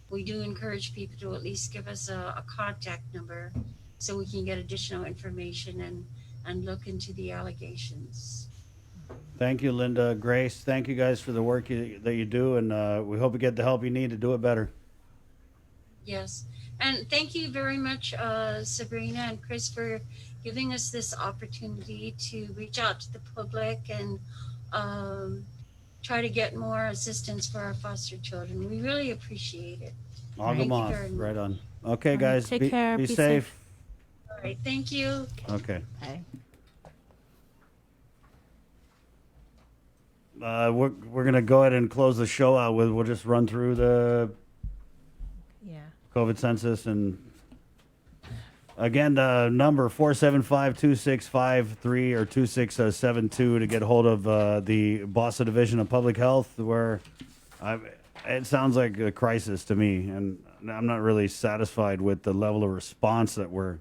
I: we do encourage people to at least give us a contact number so we can get additional information and look into the allegations.
E: Thank you, Linda. Grace, thank you guys for the work that you do, and we hope you get the help you need to do it better.
I: Yes. And thank you very much, Sabrina and Chris, for giving us this opportunity to reach out to the public and try to get more assistance for our foster children. We really appreciate it. Thank you very much.
E: Right on. Okay, guys,
F: Take care.
E: Be
F: Be
E: safe.
I: All right. Thank you.
E: Okay.
F: Bye.
E: We're gonna go ahead and close the show out with. We'll just run through the COVID census, and again, the number 475-2653 or 2672 to get hold of the Boston Division of Public Health, where it sounds like a crisis to me, and I'm not really satisfied with the level of response that we're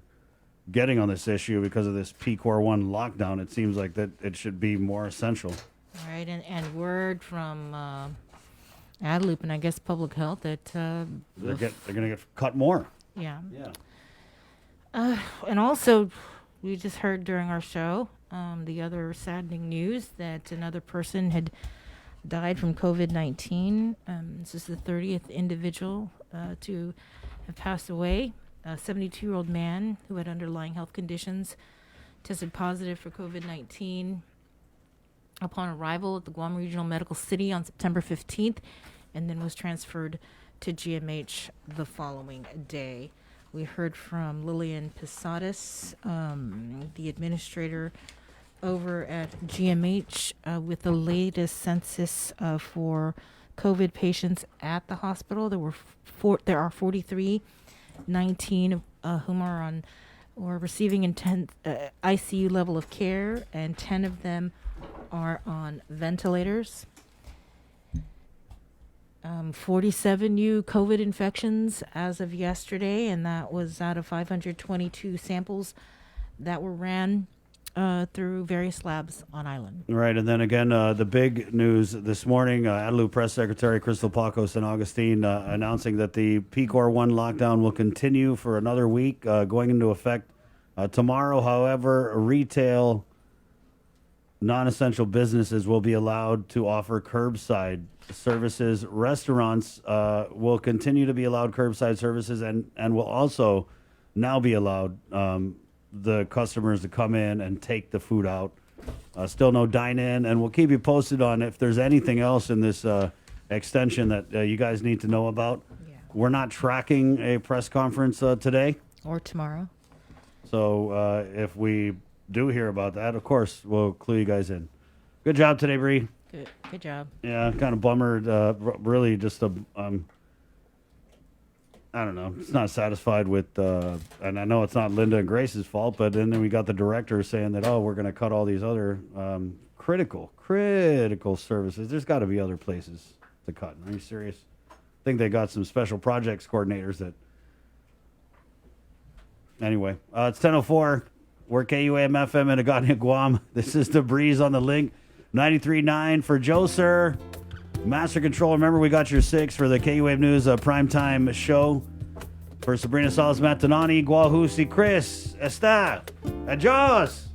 E: getting on this issue because of this PCOR 1 lockdown. It seems like that it should be more essential.
F: All right, and word from Adelup and I guess public health that
E: they're going to get cut more.
F: Yeah.
E: Yeah.
F: And also, we just heard during our show the other saddening news that another person had died from COVID-19. This is the 30th individual to have passed away. A 72-year-old man who had underlying health conditions tested positive for COVID-19 upon arrival at the Guam Regional Medical City on September 15th, and then was transferred to GMH the following day. We heard from Lillian Pisadas, the administrator over at GMH, with the latest census for COVID patients at the hospital. There are 43, 19 of whom are on or receiving intense ICU level of care, and 10 of them are on ventilators. 47 new COVID infections as of yesterday, and that was out of 522 samples that were ran through various labs on island.
E: Right, and then again, the big news this morning, Adelup Press Secretary Crystal Paco San Agustin announcing that the PCOR 1 lockdown will continue for another week, going into effect tomorrow. However, retail non-essential businesses will be allowed to offer curbside services. Restaurants will continue to be allowed curbside services, and will also now be allowed the customers to come in and take the food out. Still no dine-in, and we'll keep you posted on if there's anything else in this extension that you guys need to know about. Yeah. We're not tracking a press conference today.
F: Or tomorrow.
E: So if we do hear about that, of course, we'll clue you guys in. Good job today, Bree.
F: Good job.
E: Yeah, kind of bummer. Really just I don't know. It's not satisfied with, and I know it's not Linda and Grace's fault, but then we got the director saying that, we're going to cut all these other critical services. There's got to be other places to cut. Are you serious? I think they got some special projects coordinators that. Anyway, it's 10:04. We're KUAM FM in Agania, Guam. This is The Breeze on the Link. 93.9 for Joe Sir. Master Control. Remember, we got your 6 for the KUAM News primetime show. For Sabrina Salas, Matt Tanani, Guahusi, Chris, Esta, Adios.